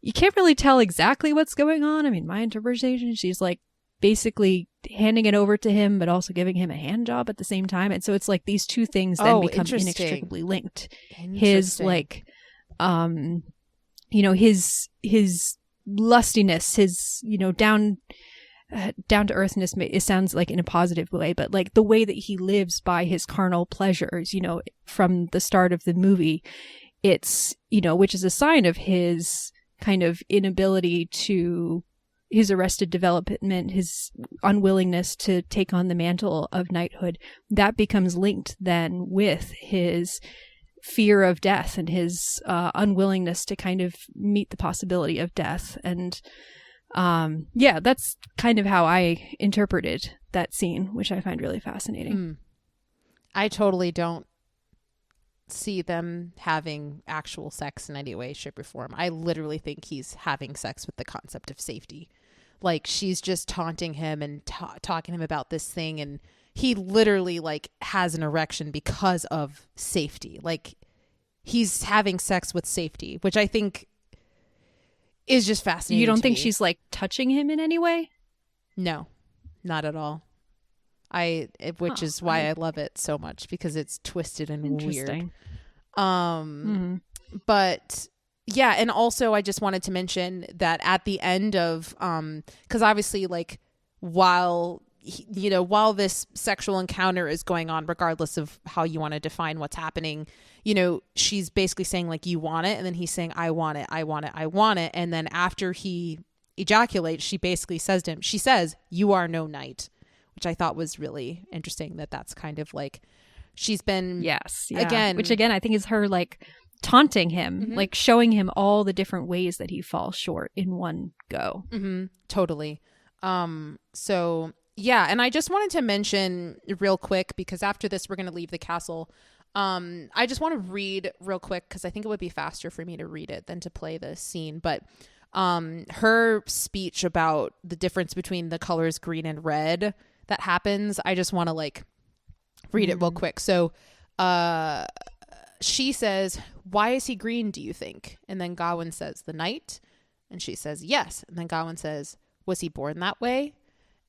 you can't really tell exactly what's going on. I mean, my interpretation, she's like basically handing it over to him, but also giving him a hand job at the same time. And so it's like these two things then become inextricably linked. His like, you know, his lustiness, his, you know, down to earthness, it sounds like in a positive way, but like the way that he lives by his carnal pleasures, you know, from the start of the movie, it's, you know, which is a sign of his kind of inability to, his arrested development, his unwillingness to take on the mantle of knighthood, that becomes linked then with his fear of death and his unwillingness to kind of meet the possibility of death. And Yeah, that's kind of how I interpreted that scene, which I find really fascinating. I totally don't see them having actual sex in any way, shape, or form. I literally think he's having sex with the concept of safety. Like, she's just taunting him and talking to him about this thing, and he literally like has an erection because of safety. Like, he's having sex with safety, which I think is just fascinating. You don't think she's like touching him in any way? No, not at all. Which is why I love it so much, because it's twisted and weird. But yeah, and also I just wanted to mention that at the end of because obviously, like, while this sexual encounter is going on, regardless of how you want to define what's happening, she's basically saying like, you want it, and then he's saying, I want it, I want it, I want it, and then after he ejaculates, she basically says to him, she says, you are no knight, which I thought was really interesting. That's kind of like, she's been again, which again I think is her like taunting him, like showing him all the different ways that he falls short in one go. Totally. So yeah, and I just wanted to mention real quick, because after this we're going to leave the castle. I just want to read real quick, because I think it would be faster for me to read it than to play the scene. But her speech about the difference between the colors green and red that happens, I just want to like read it real quick. So she says, why is he green, do you think? And then Gawain says, the knight. And she says, yes. And then Gawain says, was he born that way?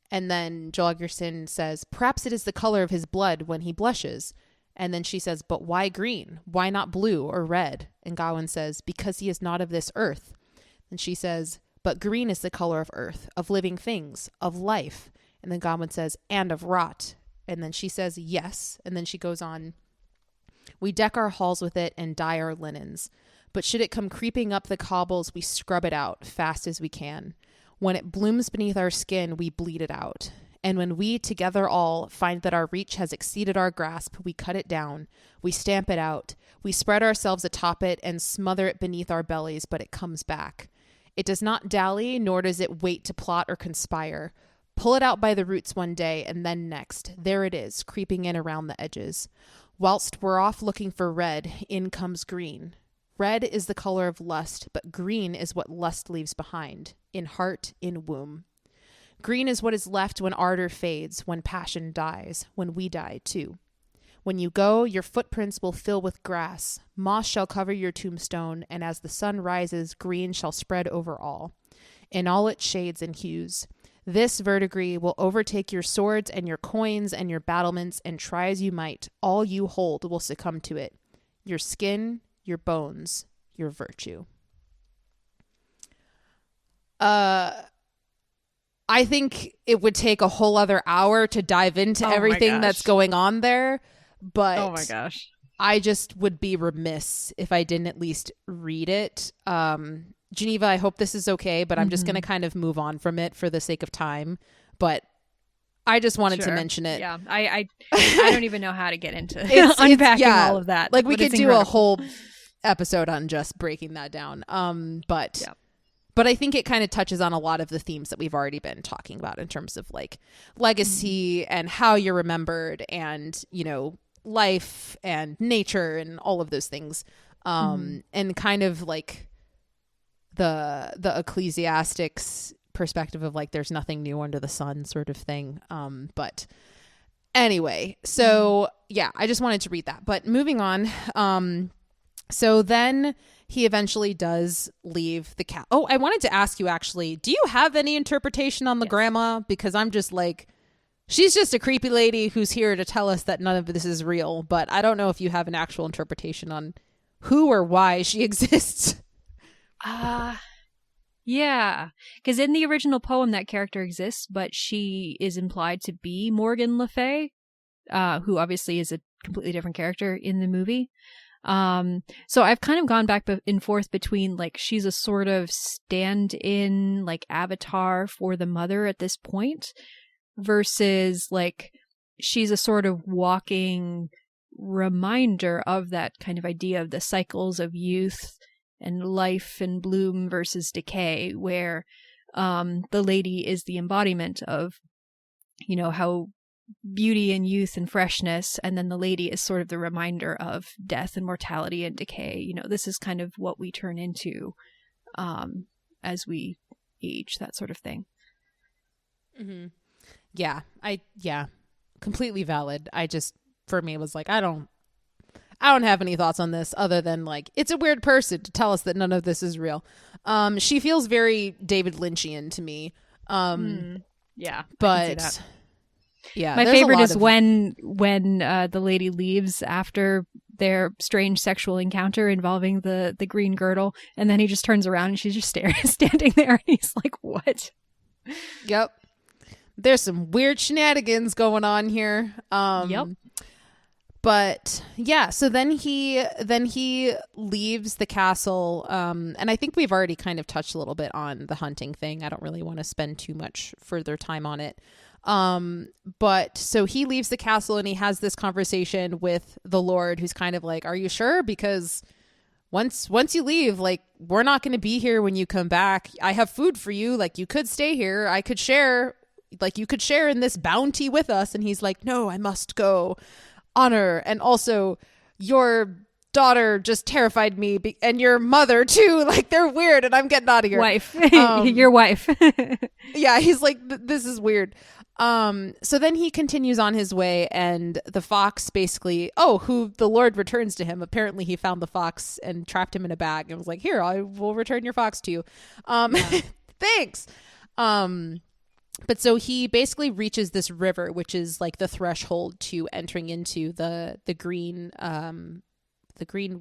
And then Joel Rushton says, perhaps it is the color of his blood when he blushes. And then she says, but why green? Why not blue or red? And Gawain says, because he is not of this earth. And she says, but green is the color of earth, of living things, of life. And then Gawain says, and of rot. And then she says, yes. And then she goes on, we deck our halls with it and dye our linens. But should it come creeping up the cobbles, we scrub it out fast as we can. When it blooms beneath our skin, we bleed it out. And when we together all find that our reach has exceeded our grasp, we cut it down, we stamp it out, we spread ourselves atop it and smother it beneath our bellies, but it comes back. It does not dally, nor does it wait to plot or conspire. Pull it out by the roots one day, and then next, there it is, creeping in around the edges. Whilst we're off looking for red, in comes green. Red is the color of lust, but green is what lust leaves behind, in heart, in womb. Green is what is left when ardor fades, when passion dies, when we die too. When you go, your footprints will fill with grass. Moss shall cover your tombstone, and as the sun rises, green shall spread over all, in all its shades and hues. This verdigris will overtake your swords and your coins and your battlements, and try as you might, all you hold will succumb to it. Your skin, your bones, your virtue. I think it would take a whole other hour to dive into everything that's going on there, but oh my gosh, I just would be remiss if I didn't at least read it. Geneva, I hope this is okay, but I'm just going to kind of move on from it for the sake of time. But I just wanted to mention it. Yeah, I don't even know how to get into unpacking all of that. Like, we could do a whole episode on just breaking that down. But I think it kind of touches on a lot of the themes that we've already been talking about in terms of like legacy and how you're remembered, and, life and nature and all of those things. And kind of like the ecclesiastics perspective of like, there's nothing new under the sun sort of thing. But anyway, so yeah, I just wanted to read that. But moving on. So then he eventually does leave the cat. Oh, I wanted to ask you, actually, do you have any interpretation on the grandma? Because I'm just like, she's just a creepy lady who's here to tell us that none of this is real. But I don't know if you have an actual interpretation on who or why she exists. Yeah, because in the original poem, that character exists, but she is implied to be Morgan Le Fay, who obviously is a completely different character in the movie. So I've kind of gone back and forth between like, she's a sort of stand-in like avatar for the mother at this point, versus like she's a sort of walking reminder of that kind of idea of the cycles of youth and life and bloom versus decay, where the lady is the embodiment of, you know, how beauty and youth and freshness, and then the lady is sort of the reminder of death and mortality and decay. You know, this is kind of what we turn into as we age, that sort of thing. Mm-hmm. Yeah, completely valid. For me, it was like, I don't have any thoughts on this other than like, it's a weird person to tell us that none of this is real. She feels very David Lynchian to me. Yeah, but yeah, my favorite is when the lady leaves after their strange sexual encounter involving the green girdle, and then he just turns around and she's just standing there, and he's like, "What?" Yep, there's some weird shenanigans going on here. Yep. But yeah, so then he leaves the castle, and I think we've already kind of touched a little bit on the hunting thing. I don't really want to spend too much further time on it. But so he leaves the castle and he has this conversation with the Lord, who's kind of like, "Are you sure? Because once you leave, like, we're not going to be here when you come back. I have food for you. Like, you could stay here. I could share, like, you could share in this bounty with us." And he's like, "No, I must go. Honor, and also your daughter just terrified me, and your mother too. Like, they're weird, and I'm getting out of here." Wife. Your wife. Yeah, he's like, "This is weird." So then he continues on his way, and the fox basically, who the Lord returns to him. Apparently he found the fox and trapped him in a bag and was like, "Here, I will return your fox to you." Thanks. But so he basically reaches this river, which is like the threshold to entering into the green,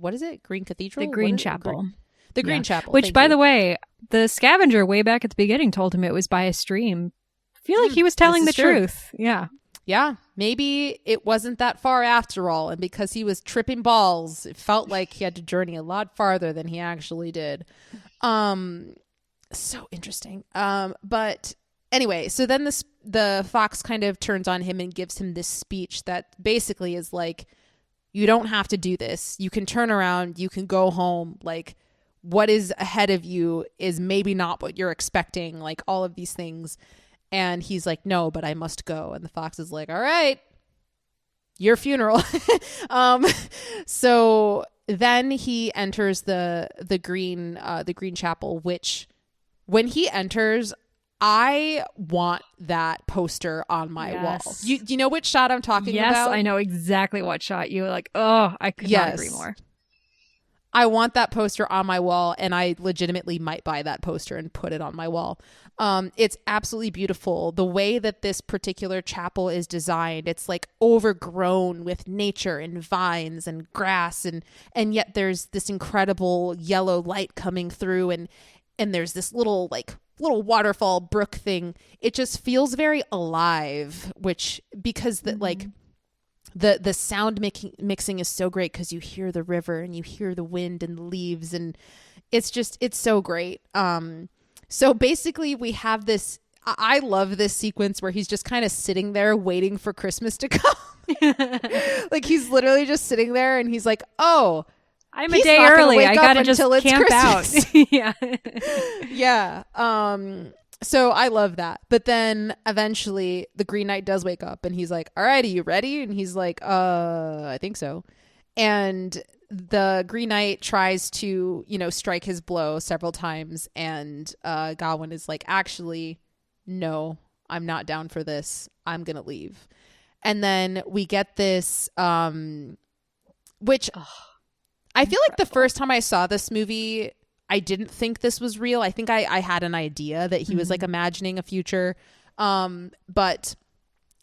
what is it? Green Cathedral? The Green Chapel. The Green Chapel. Which, by the way, the scavenger way back at the beginning told him it was by a stream. I feel like he was telling the truth. Yeah. Yeah. Maybe it wasn't that far after all. And because he was tripping balls, it felt like he had to journey a lot farther than he actually did. So interesting. But anyway, so then the fox kind of turns on him and gives him this speech that basically is like, "You don't have to do this. You can turn around. You can go home. Like, what is ahead of you is maybe not what you're expecting. Like, all of these things." And he's like, "No, but I must go." And the fox is like, "All right, your funeral." So then he enters the green chapel, which when he enters, I want that poster on my wall. You know which shot I'm talking about? Yes, I know exactly what shot you like. Oh, I could not agree more. I want that poster on my wall, and I legitimately might buy that poster and put it on my wall. It's absolutely beautiful. The way that this particular chapel is designed, it's like overgrown with nature and vines and grass, and yet there's this incredible yellow light coming through, and there's this little waterfall brook thing. It just feels very alive, which because the sound mixing is so great, because you hear the river and you hear the wind and the leaves, and it's so great. So basically we have this, I love this sequence where he's just kind of sitting there waiting for Christmas to come. Like, he's literally just sitting there and he's like, "Oh, I'm a day early. I gotta just camp Christmas." out. Yeah. Yeah. So I love that. But then eventually the Green Knight does wake up and he's like, "All right, are you ready?" And he's like, I think so. And the Green Knight tries to, strike his blow several times. And Gawain is like, "Actually, no, I'm not down for this. I'm going to leave." And then we get this, which I feel like the first time I saw this movie, I didn't think this was real. I think I had an idea that he was like imagining a future. But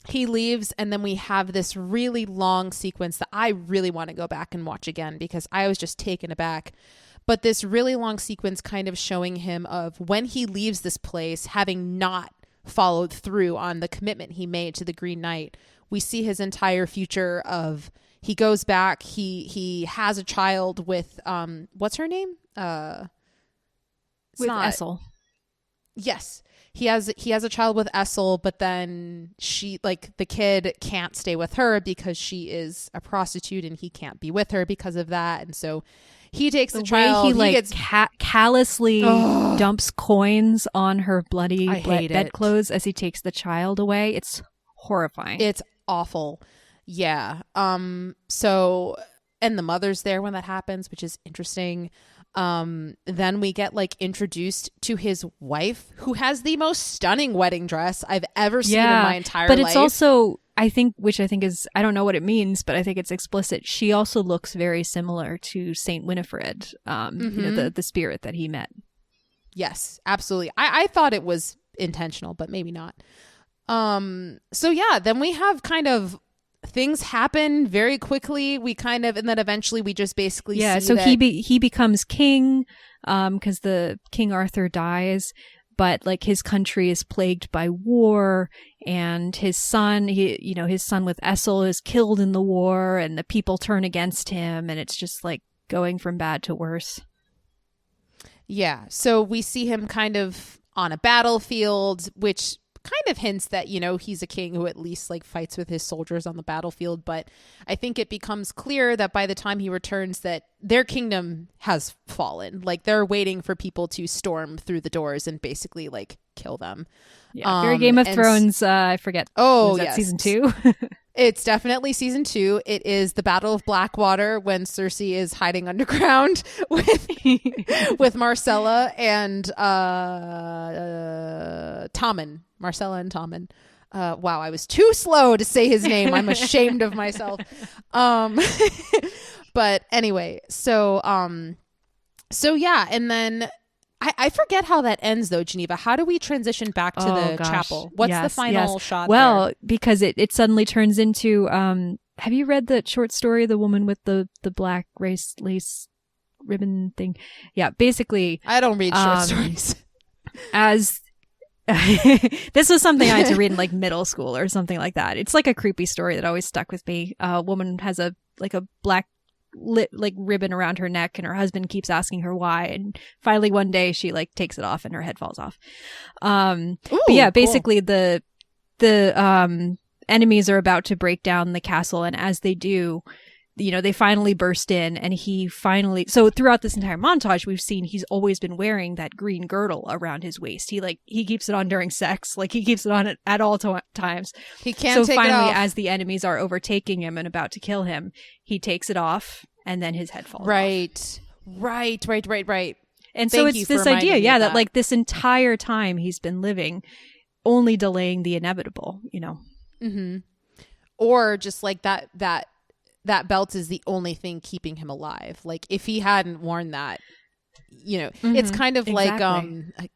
he leaves, and then we have this really long sequence that I really want to go back and watch again, because I was just taken aback. But this really long sequence kind of showing him of when he leaves this place, having not followed through on the commitment he made to the Green Knight. We see his entire future of, he goes back, he has a child with, what's her name? With Essel. Yes. He has a child with Essel, but then the kid can't stay with her because she is a prostitute and he can't be with her because of that. And so He takes the way child. he gets callously dumps coins on her bloody it. bedclothes as he takes the child away. It's horrifying. It's awful. Yeah. So, and the mother's there when that happens, which is interesting. Then we get like introduced to his wife, who has the most stunning wedding dress I've ever seen in my entire life. But it's also, I think is, I don't know what it means, but I think it's explicit. She also looks very similar to Saint Winifred, you know, the spirit that he met. Yes, absolutely. I thought it was intentional, but maybe not. So yeah, then we have kind of things happen very quickly. We kind of, and then eventually we just basically see so that he becomes king, because the King Arthur dies, but like his country is plagued by war, and his son, his son with Essel is killed in the war, and the people turn against him, and it's just like going from bad to worse. Yeah. So we see him kind of on a battlefield, which kind of hints that, you know, he's a king who at least like fights with his soldiers on the battlefield. But I think it becomes clear that by the time he returns that their kingdom has fallen. Like they're waiting for people to storm through the doors and basically like kill them. Yeah, very Game of Thrones. I forget. Oh, yes. Season 2? It's definitely season 2. It is the Battle of Blackwater when Cersei is hiding underground with Marcella and Tommen. Marcella and Tommen. Wow, I was too slow to say his name. I'm ashamed of myself. But anyway, so yeah, and then I forget how that ends though, Geneva. How do we transition back to the chapel? What's the final shot? Well, there? Because it suddenly turns into have you read the short story, The Woman with the Black Lace Ribbon thing? Yeah, basically I don't read short stories. As this was something I had to read in like middle school or something like that. It's like a creepy story that always stuck with me. A woman has a black ribbon around her neck, and her husband keeps asking her why, and finally one day she like takes it off and her head falls off. But yeah, basically cool. the enemies are about to break down the castle, and as they do, you know, they finally burst in, and so throughout this entire montage we've seen he's always been wearing that green girdle around his waist. He keeps it on during sex, like he keeps it on at all times. He can't take it off. So finally, as the enemies are overtaking him and about to kill him, he takes it off, and then his head falls off. Right. And so it's this idea, that like this entire time he's been living, only delaying the inevitable, you know. Mm-hmm. Or just like that belt is the only thing keeping him alive. Like if he hadn't worn that, you know, it's kind of like,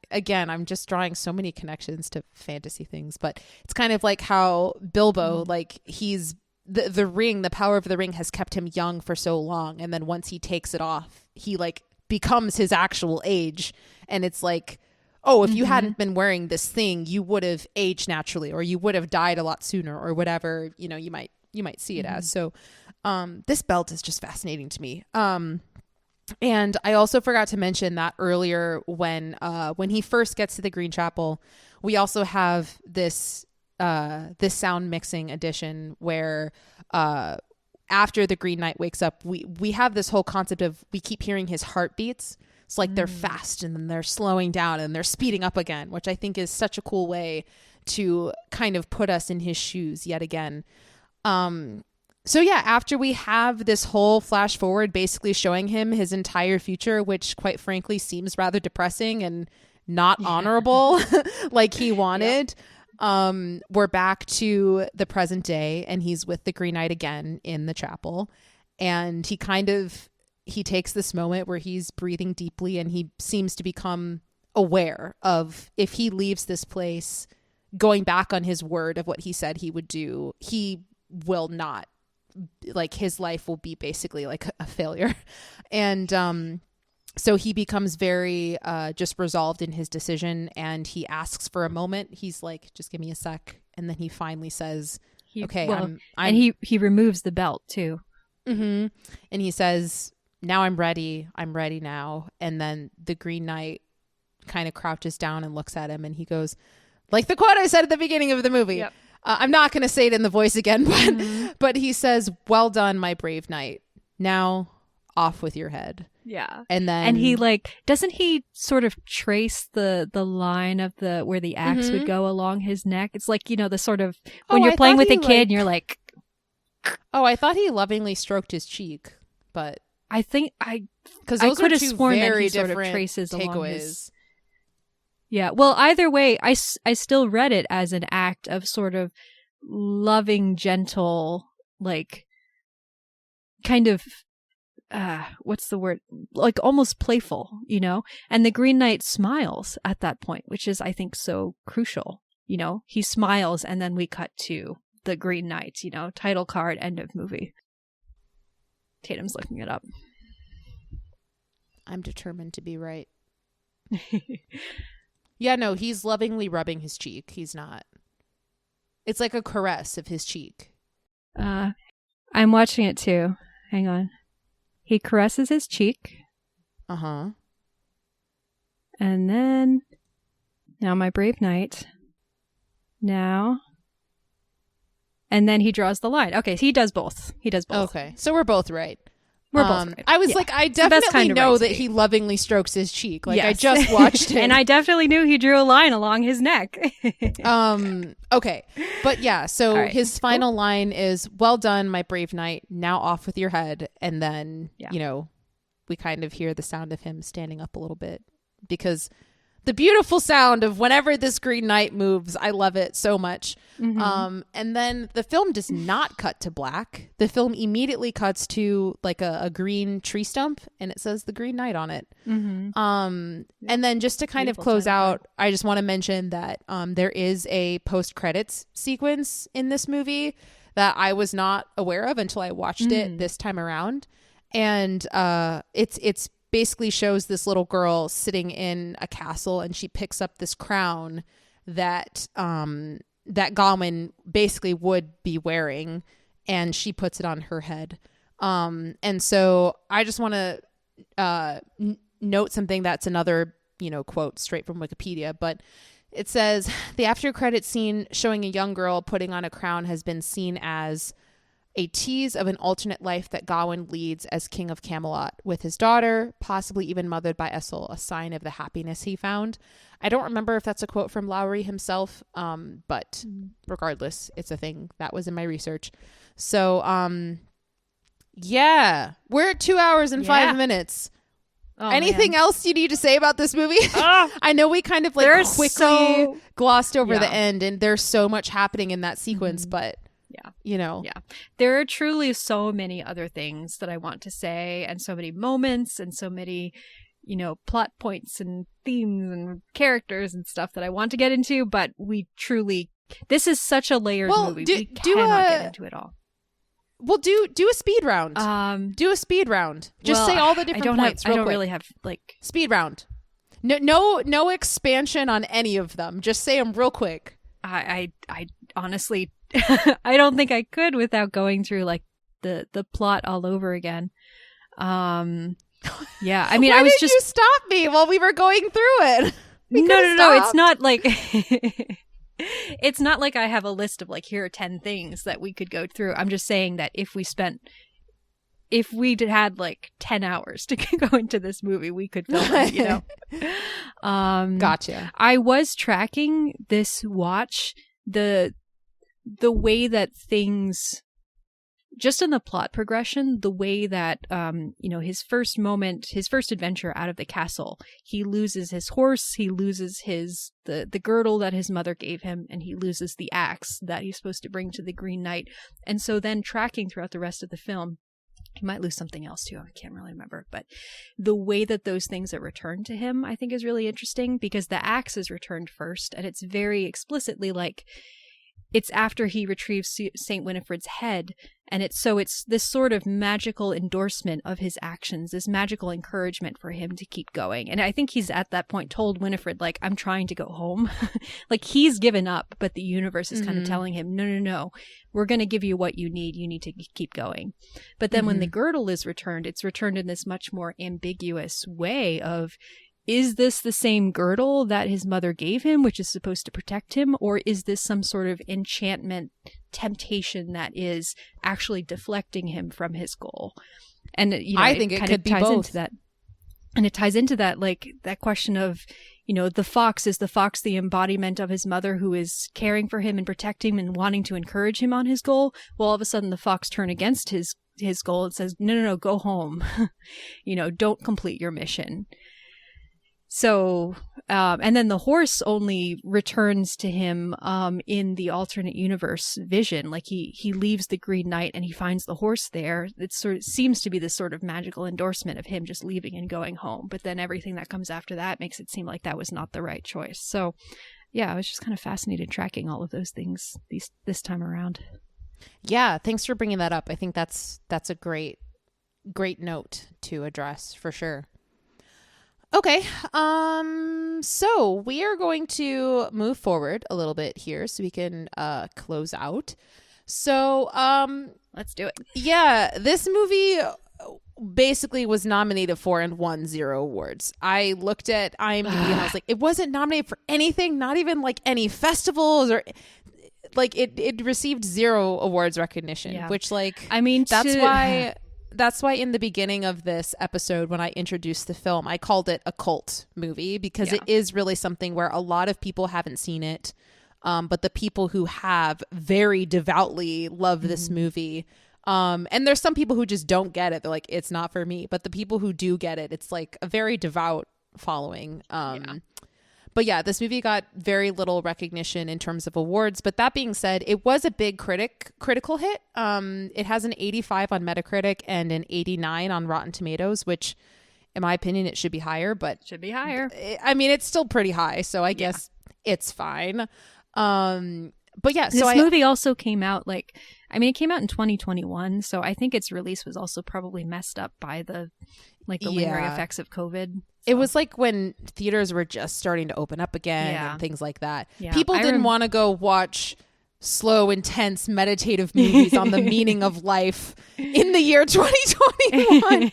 again, I'm just drawing so many connections to fantasy things, but it's kind of like how Bilbo, like he's the ring, the power of the ring has kept him young for so long. And then once he takes it off, he like becomes his actual age. And it's like, oh, if you hadn't been wearing this thing, you would have aged naturally, or you would have died a lot sooner, or whatever, you know, you might see it as. So, this belt is just fascinating to me. And I also forgot to mention that earlier when he first gets to the Green Chapel, we also have this sound mixing edition where after the Green Knight wakes up, we have this whole concept of we keep hearing his heartbeats. It's like they're fast and then they're slowing down and they're speeding up again, which I think is such a cool way to kind of put us in his shoes yet again. So yeah, after we have this whole flash forward basically showing him his entire future, which quite frankly seems rather depressing and not honorable like he wanted. We're back to the present day, and he's with the Green Knight again in the chapel. And he takes this moment where he's breathing deeply, and he seems to become aware of if he leaves this place, going back on his word of what he said he would do, he will not, like his life will be basically like a failure. And so he becomes very just resolved in his decision, and he asks for a moment. He's like, just give me a sec. And then he finally says, okay. And he removes the belt too. Mm-hmm. And he says, now I'm ready now. And then the Green Knight kind of crouches down and looks at him, and he goes, like the quote I said at the beginning of the movie. Yep. I'm not going to say it in the voice again, but he says, well done, my brave knight. Now off with your head. Yeah. And he like, doesn't he sort of trace the line of the where the axe would go along his neck? It's like, you know, the sort of when you're playing with a kid and you're like, oh, I thought he lovingly stroked his cheek, but I think because I those could are have two sworn that very he sort of different traces along takeaways. his. Yeah. Well, either way, I still read it as an act of sort of loving, gentle, like kind of what's the word, like almost playful, you know. And the Green Knight smiles at that point, which is, I think, so crucial. You know, he smiles, and then we cut to the Green Knight, you know, title card, end of movie. Tatum's looking it up. I'm determined to be right. Yeah, no, he's lovingly rubbing his cheek. He's not. It's like a caress of his cheek. I'm watching it too. Hang on. He caresses his cheek. Uh-huh. And then, now my brave knight. Now. And then he draws the line. Okay, so he does both. Okay, so we're both right. We're both right. I was like, I definitely kind of know right that he lovingly strokes his cheek. Like, yes. I just watched it. And I definitely knew he drew a line along his neck. Okay. But yeah, so right, his final line is, well done, my brave knight. Now off with your head. And then, you know, we kind of hear the sound of him standing up a little bit, because the beautiful sound of whenever this Green Knight moves, I love it so much. Mm-hmm. And then the film does not cut to black. The film immediately cuts to like a green tree stump, and it says the Green Knight on it. Mm-hmm. And then just to kind of close out, I just want to mention that there is a post-credits sequence in this movie that I was not aware of until I watched it this time around. And it's basically shows this little girl sitting in a castle, and she picks up this crown that that Gawain basically would be wearing, and she puts it on her head. And so I just want to note something that's another, you know, quote straight from Wikipedia, but it says the after credit scene showing a young girl putting on a crown has been seen as a tease of an alternate life that Gawain leads as King of Camelot with his daughter, possibly even mothered by Essel, a sign of the happiness he found. I don't remember if that's a quote from Lowry himself, but regardless, it's a thing that was in my research. So, yeah, we're at 2 hours and 5 minutes. Oh, anything else you need to say about this movie? I know we kind of like quickly glossed over the end, and there's so much happening in that sequence, but you know, there are truly so many other things that I want to say, and so many moments, and so many, you know, plot points and themes and characters and stuff that I want to get into, but we truly, this is such a layered movie. We cannot get into it all. Well, do a speed round. Do a speed round. Just say all the different points. I don't really have like speed round. No expansion on any of them. Just say them real quick. I honestly, I don't think I could without going through like the plot all over again. Yeah, I mean, Why I was did just you stop me while we were going through it. No, it's not like it's not like I have a list of like, here are 10 things that we could go through. I'm just saying that if we had like 10 hours to go into this movie, we could film it, you know. Gotcha. I was tracking this watch, the way that things, just in the plot progression, the way that you know, his first adventure out of the castle, he loses his horse, he loses the girdle that his mother gave him, and he loses the axe that he's supposed to bring to the Green Knight. And so then tracking throughout the rest of the film, he might lose something else too. I can't really remember. But the way that those things are returned to him, I think, is really interesting, because the axe is returned first, and it's very explicitly like, it's after he retrieves St. Winifred's head, and it's this sort of magical endorsement of his actions, this magical encouragement for him to keep going. And I think he's at that point told Winifred, like, I'm trying to go home. Like, he's given up, but the universe is kind of telling him, no, we're going to give you what you need to keep going. But then when the girdle is returned, it's returned in this much more ambiguous way of, is this the same girdle that his mother gave him, which is supposed to protect him? Or is this some sort of enchantment temptation that is actually deflecting him from his goal? And, you know, I think it could be both. Into that. And it ties into that, like that question of, the fox, is the fox the embodiment of his mother who is caring for him and protecting him and wanting to encourage him on his goal? Well, all of a sudden the fox turns against his goal and says, no, go home. Don't complete your mission. So, and then the horse only returns to him in the alternate universe vision. Like he leaves the Green Knight and he finds the horse there. It sort of seems to be this sort of magical endorsement of him just leaving and going home. But then everything that comes after that makes it seem like that was not the right choice. So, yeah, I was just kind of fascinated tracking all of those things this time around. Yeah, thanks for bringing that up. I think that's a great note to address for sure. Okay, so we are going to move forward a little bit here so we can close out. So let's do it. Yeah, this movie basically was nominated for and won 0 awards. I looked at IMDb and I was like, it wasn't nominated for anything, not even like any festivals or like it received 0 awards recognition, which like, I mean, that's why in the beginning of this episode, when I introduced the film, I called it a cult movie because it is really something where a lot of people haven't seen it. But the people who have very devoutly love this movie. And there's some people who just don't get it. They're like, it's not for me. But the people who do get it, it's like a very devout following. But yeah, this movie got very little recognition in terms of awards. But that being said, it was a big critical hit. It has an 85 on Metacritic and an 89 on Rotten Tomatoes, which in my opinion, it should be higher. But should be higher. I mean, it's still pretty high. So I guess it's fine. But yeah, this movie also came out it came out in 2021. So I think its release was also probably messed up by the lingering effects of COVID. So. It was like when theaters were just starting to open up again and things like that. Yeah. People didn't want to go watch slow, intense, meditative movies on the meaning of life in the year 2021.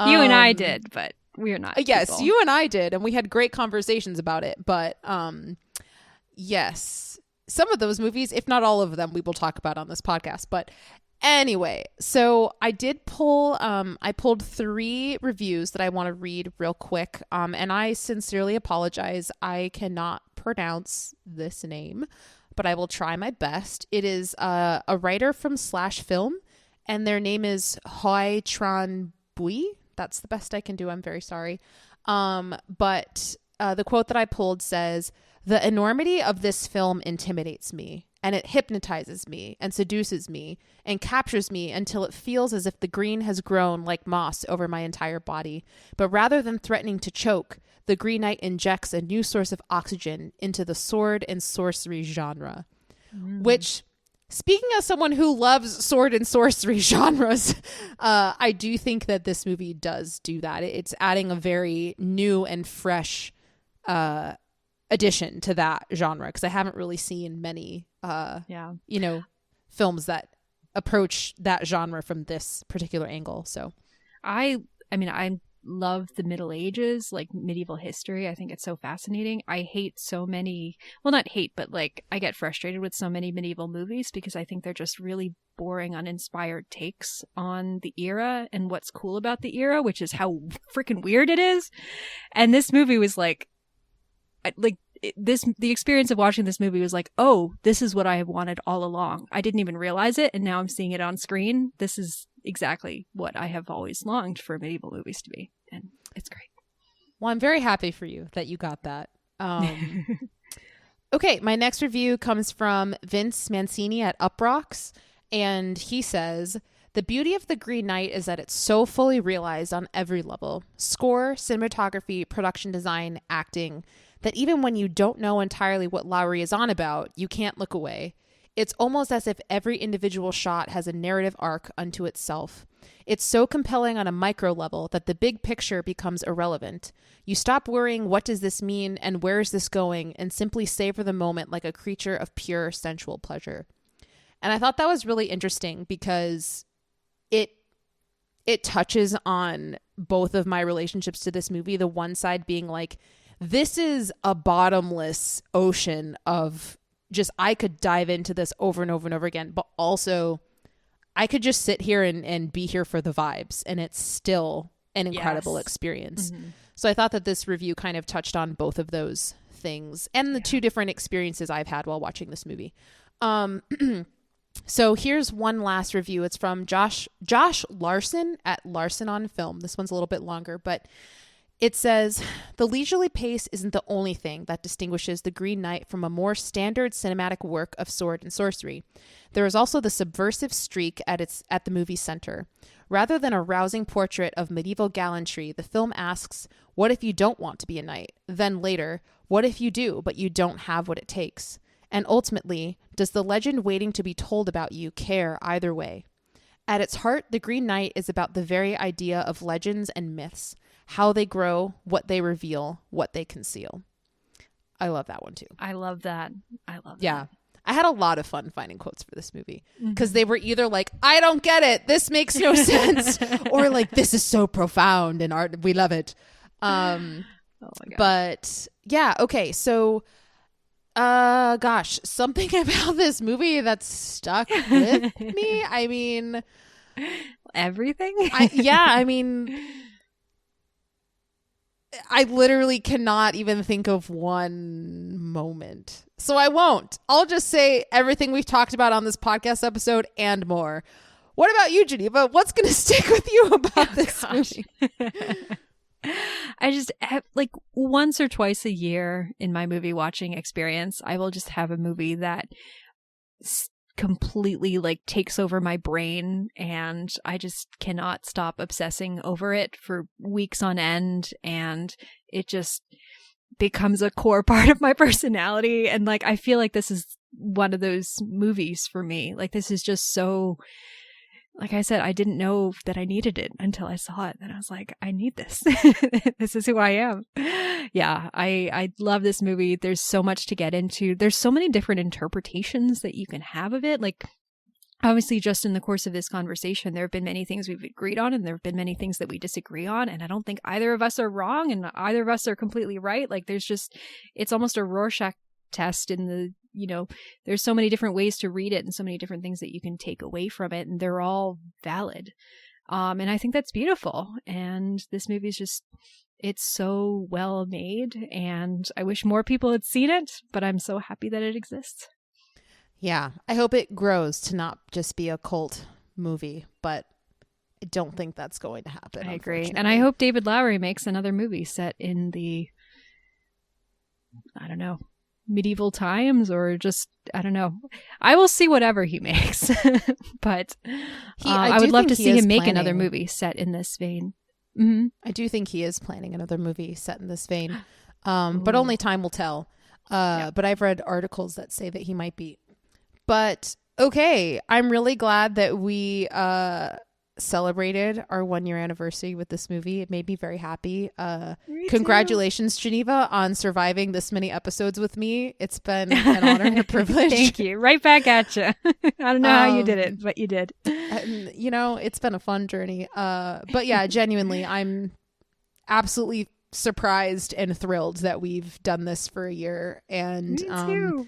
You and I did, but we're not. Yes, people. you and I did. And we had great conversations about it. But yes, some of those movies, if not all of them, we will talk about on this podcast. But anyway, so I did I pulled 3 reviews that I want to read real quick. And I sincerely apologize. I cannot pronounce this name, but I will try my best. It is a writer from Slash Film, and their name is Hoi Tran Bui. That's the best I can do. I'm very sorry. But the quote that I pulled says, "The enormity of this film intimidates me, and it hypnotizes me and seduces me and captures me until it feels as if the green has grown like moss over my entire body. But rather than threatening to choke, the Green Knight injects a new source of oxygen into the sword and sorcery genre." Which, speaking as someone who loves sword and sorcery genres, I do think that this movie does do that. It's adding a very new and fresh addition to that genre, because I haven't really seen many films that approach that genre from this particular angle. So I love the Middle Ages, like medieval history. I think it's so fascinating. I hate so many, well, not hate, but like I get frustrated with so many medieval movies because I think they're just really boring, uninspired takes on the era and what's cool about the era, which is how freaking weird it is. And this movie was the experience of watching this movie was like, oh, this is what I have wanted all along. I didn't even realize it, and now I'm seeing it on screen. This is exactly what I have always longed for medieval movies to be, and it's great. Well, I'm very happy for you that you got that. Okay, my next review comes from Vince Mancini at Uprocks, and he says, "The beauty of The Green Knight is that it's so fully realized on every level. Score, cinematography, production design, acting, that even when you don't know entirely what Lowry is on about, you can't look away. It's almost as if every individual shot has a narrative arc unto itself. It's so compelling on a micro level that the big picture becomes irrelevant. You stop worrying, what does this mean and where is this going, and simply savor the moment like a creature of pure sensual pleasure." And I thought that was really interesting because it touches on both of my relationships to this movie. The one side being like, this is a bottomless ocean of just, I could dive into this over and over and over again, but also I could just sit here and be here for the vibes, and it's still an incredible experience. So I thought that this review kind of touched on both of those things and the two different experiences I've had while watching this movie. So here's one last review. It's from Josh Larson at Larson on Film. This one's a little bit longer, but it says, the leisurely pace isn't the only thing that distinguishes The Green Knight from a more standard cinematic work of sword and sorcery. There is also the subversive streak at the movie's center. Rather than a rousing portrait of medieval gallantry, the film asks, what if you don't want to be a knight? Then later, what if you do, but you don't have what it takes? And ultimately, does the legend waiting to be told about you care either way? At its heart, The Green Knight is about the very idea of legends and myths, how they grow, what they reveal, what they conceal. I love that one too. I love that. Yeah. I had a lot of fun finding quotes for this movie because they were either like, I don't get it, this makes no sense, or like, this is so profound and art, we love it. Oh my God. But yeah, okay. So, gosh, something about this movie that's stuck with me. I mean, everything. I mean, I literally cannot even think of one moment. So I won't. I'll just say everything we've talked about on this podcast episode and more. What about you, Geneva? What's going to stick with you about this movie? I just have, like, once or twice a year in my movie watching experience, I will just have a movie that completely like takes over my brain, and I just cannot stop obsessing over it for weeks on end, and it just becomes a core part of my personality. And like, I feel like this is one of those movies for me. Like, this is just so, like I said, I didn't know that I needed it until I saw it. And I was like, I need this. This is who I am. Yeah, I love this movie. There's so much to get into. There's so many different interpretations that you can have of it. Like, obviously, just in the course of this conversation, there have been many things we've agreed on, and there have been many things that we disagree on. And I don't think either of us are wrong, and either of us are completely right. Like, there's just, it's almost a Rorschach test in the, you know, there's so many different ways to read it and so many different things that you can take away from it, and they're all valid. And I think that's beautiful. And this movie is just, it's so well made, and I wish more people had seen it, but I'm so happy that it exists. Yeah, I hope it grows to not just be a cult movie, but I don't think that's going to happen. I agree. And I hope David Lowry makes another movie set in the, I don't know, medieval times, or just, I don't know. I will see whatever he makes. But I would love to see him make another movie set in this vein. Mm-hmm. I do think he is planning another movie set in this vein. But only time will tell. But I've read articles that say that he might be. But okay, I'm really glad that we celebrated our 1-year anniversary with this movie. It made me very happy. Congratulations, Geneva, on surviving this many episodes with me. It's been an honor and a privilege. Thank you. Right back at you. I don't know how you did it, but you did. You know, it's been a fun journey. But yeah, genuinely, I'm absolutely surprised and thrilled that we've done this for a year. And me too.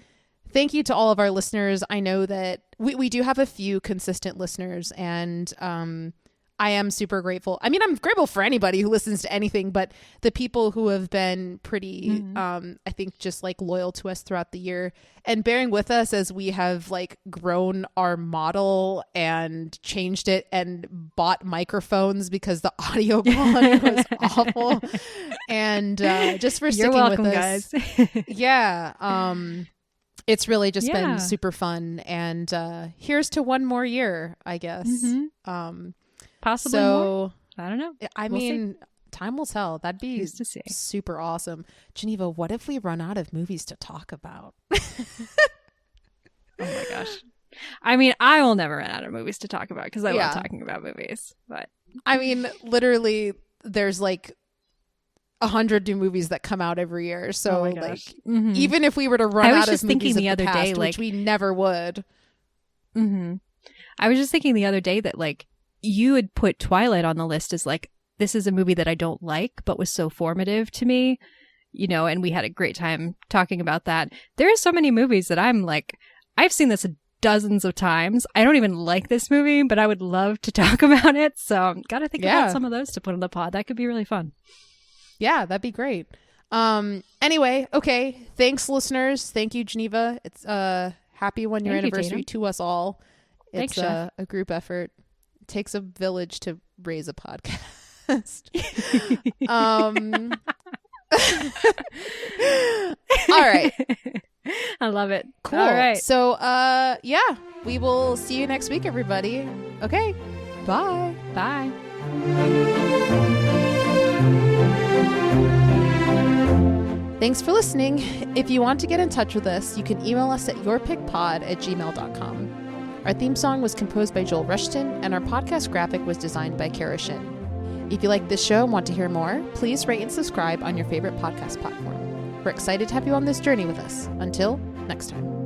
Thank you to all of our listeners. I know that we do have a few consistent listeners, and I am super grateful. I mean, I'm grateful for anybody who listens to anything, but the people who have been pretty, I think, just like loyal to us throughout the year and bearing with us as we have like grown our model and changed it and bought microphones because the audio quality was awful. And just for sticking welcome, with us. Guys. Yeah. It's really just been super fun, and here's to one more year, I guess. Possibly more. I don't know. I mean, time will tell. That'd be super awesome. Geneva, what if we run out of movies to talk about? Oh my gosh. I mean, I will never run out of movies to talk about because I love talking about movies. But I mean, literally, there's like 100 new movies that come out every year. So like, even if we were to run out of movies the other day, which we never would. I was just thinking the other day that like you had put Twilight on the list as like, this is a movie that I don't like, but was so formative to me, you know, and we had a great time talking about that. There are so many movies that I'm like, I've seen this dozens of times. I don't even like this movie, but I would love to talk about it. So got to think about some of those to put in the pod. That could be really fun. Yeah, that'd be great. Anyway, okay. Thanks, listeners. Thank you, Geneva. It's happy 1 year anniversary to us all. It's a group effort. It takes a village to raise a podcast. All right. I love it. Cool. All right. So yeah, we will see you next week, everybody. Okay. Bye. Bye. Thanks for listening. If you want to get in touch with us, you can email us at yourpickpod@gmail.com. Our theme song was composed by Joel Rushton, and our podcast graphic was designed by Kara Shin. If you like this show and want to hear more, please rate and subscribe on your favorite podcast platform. We're excited to have you on this journey with us. Until next time.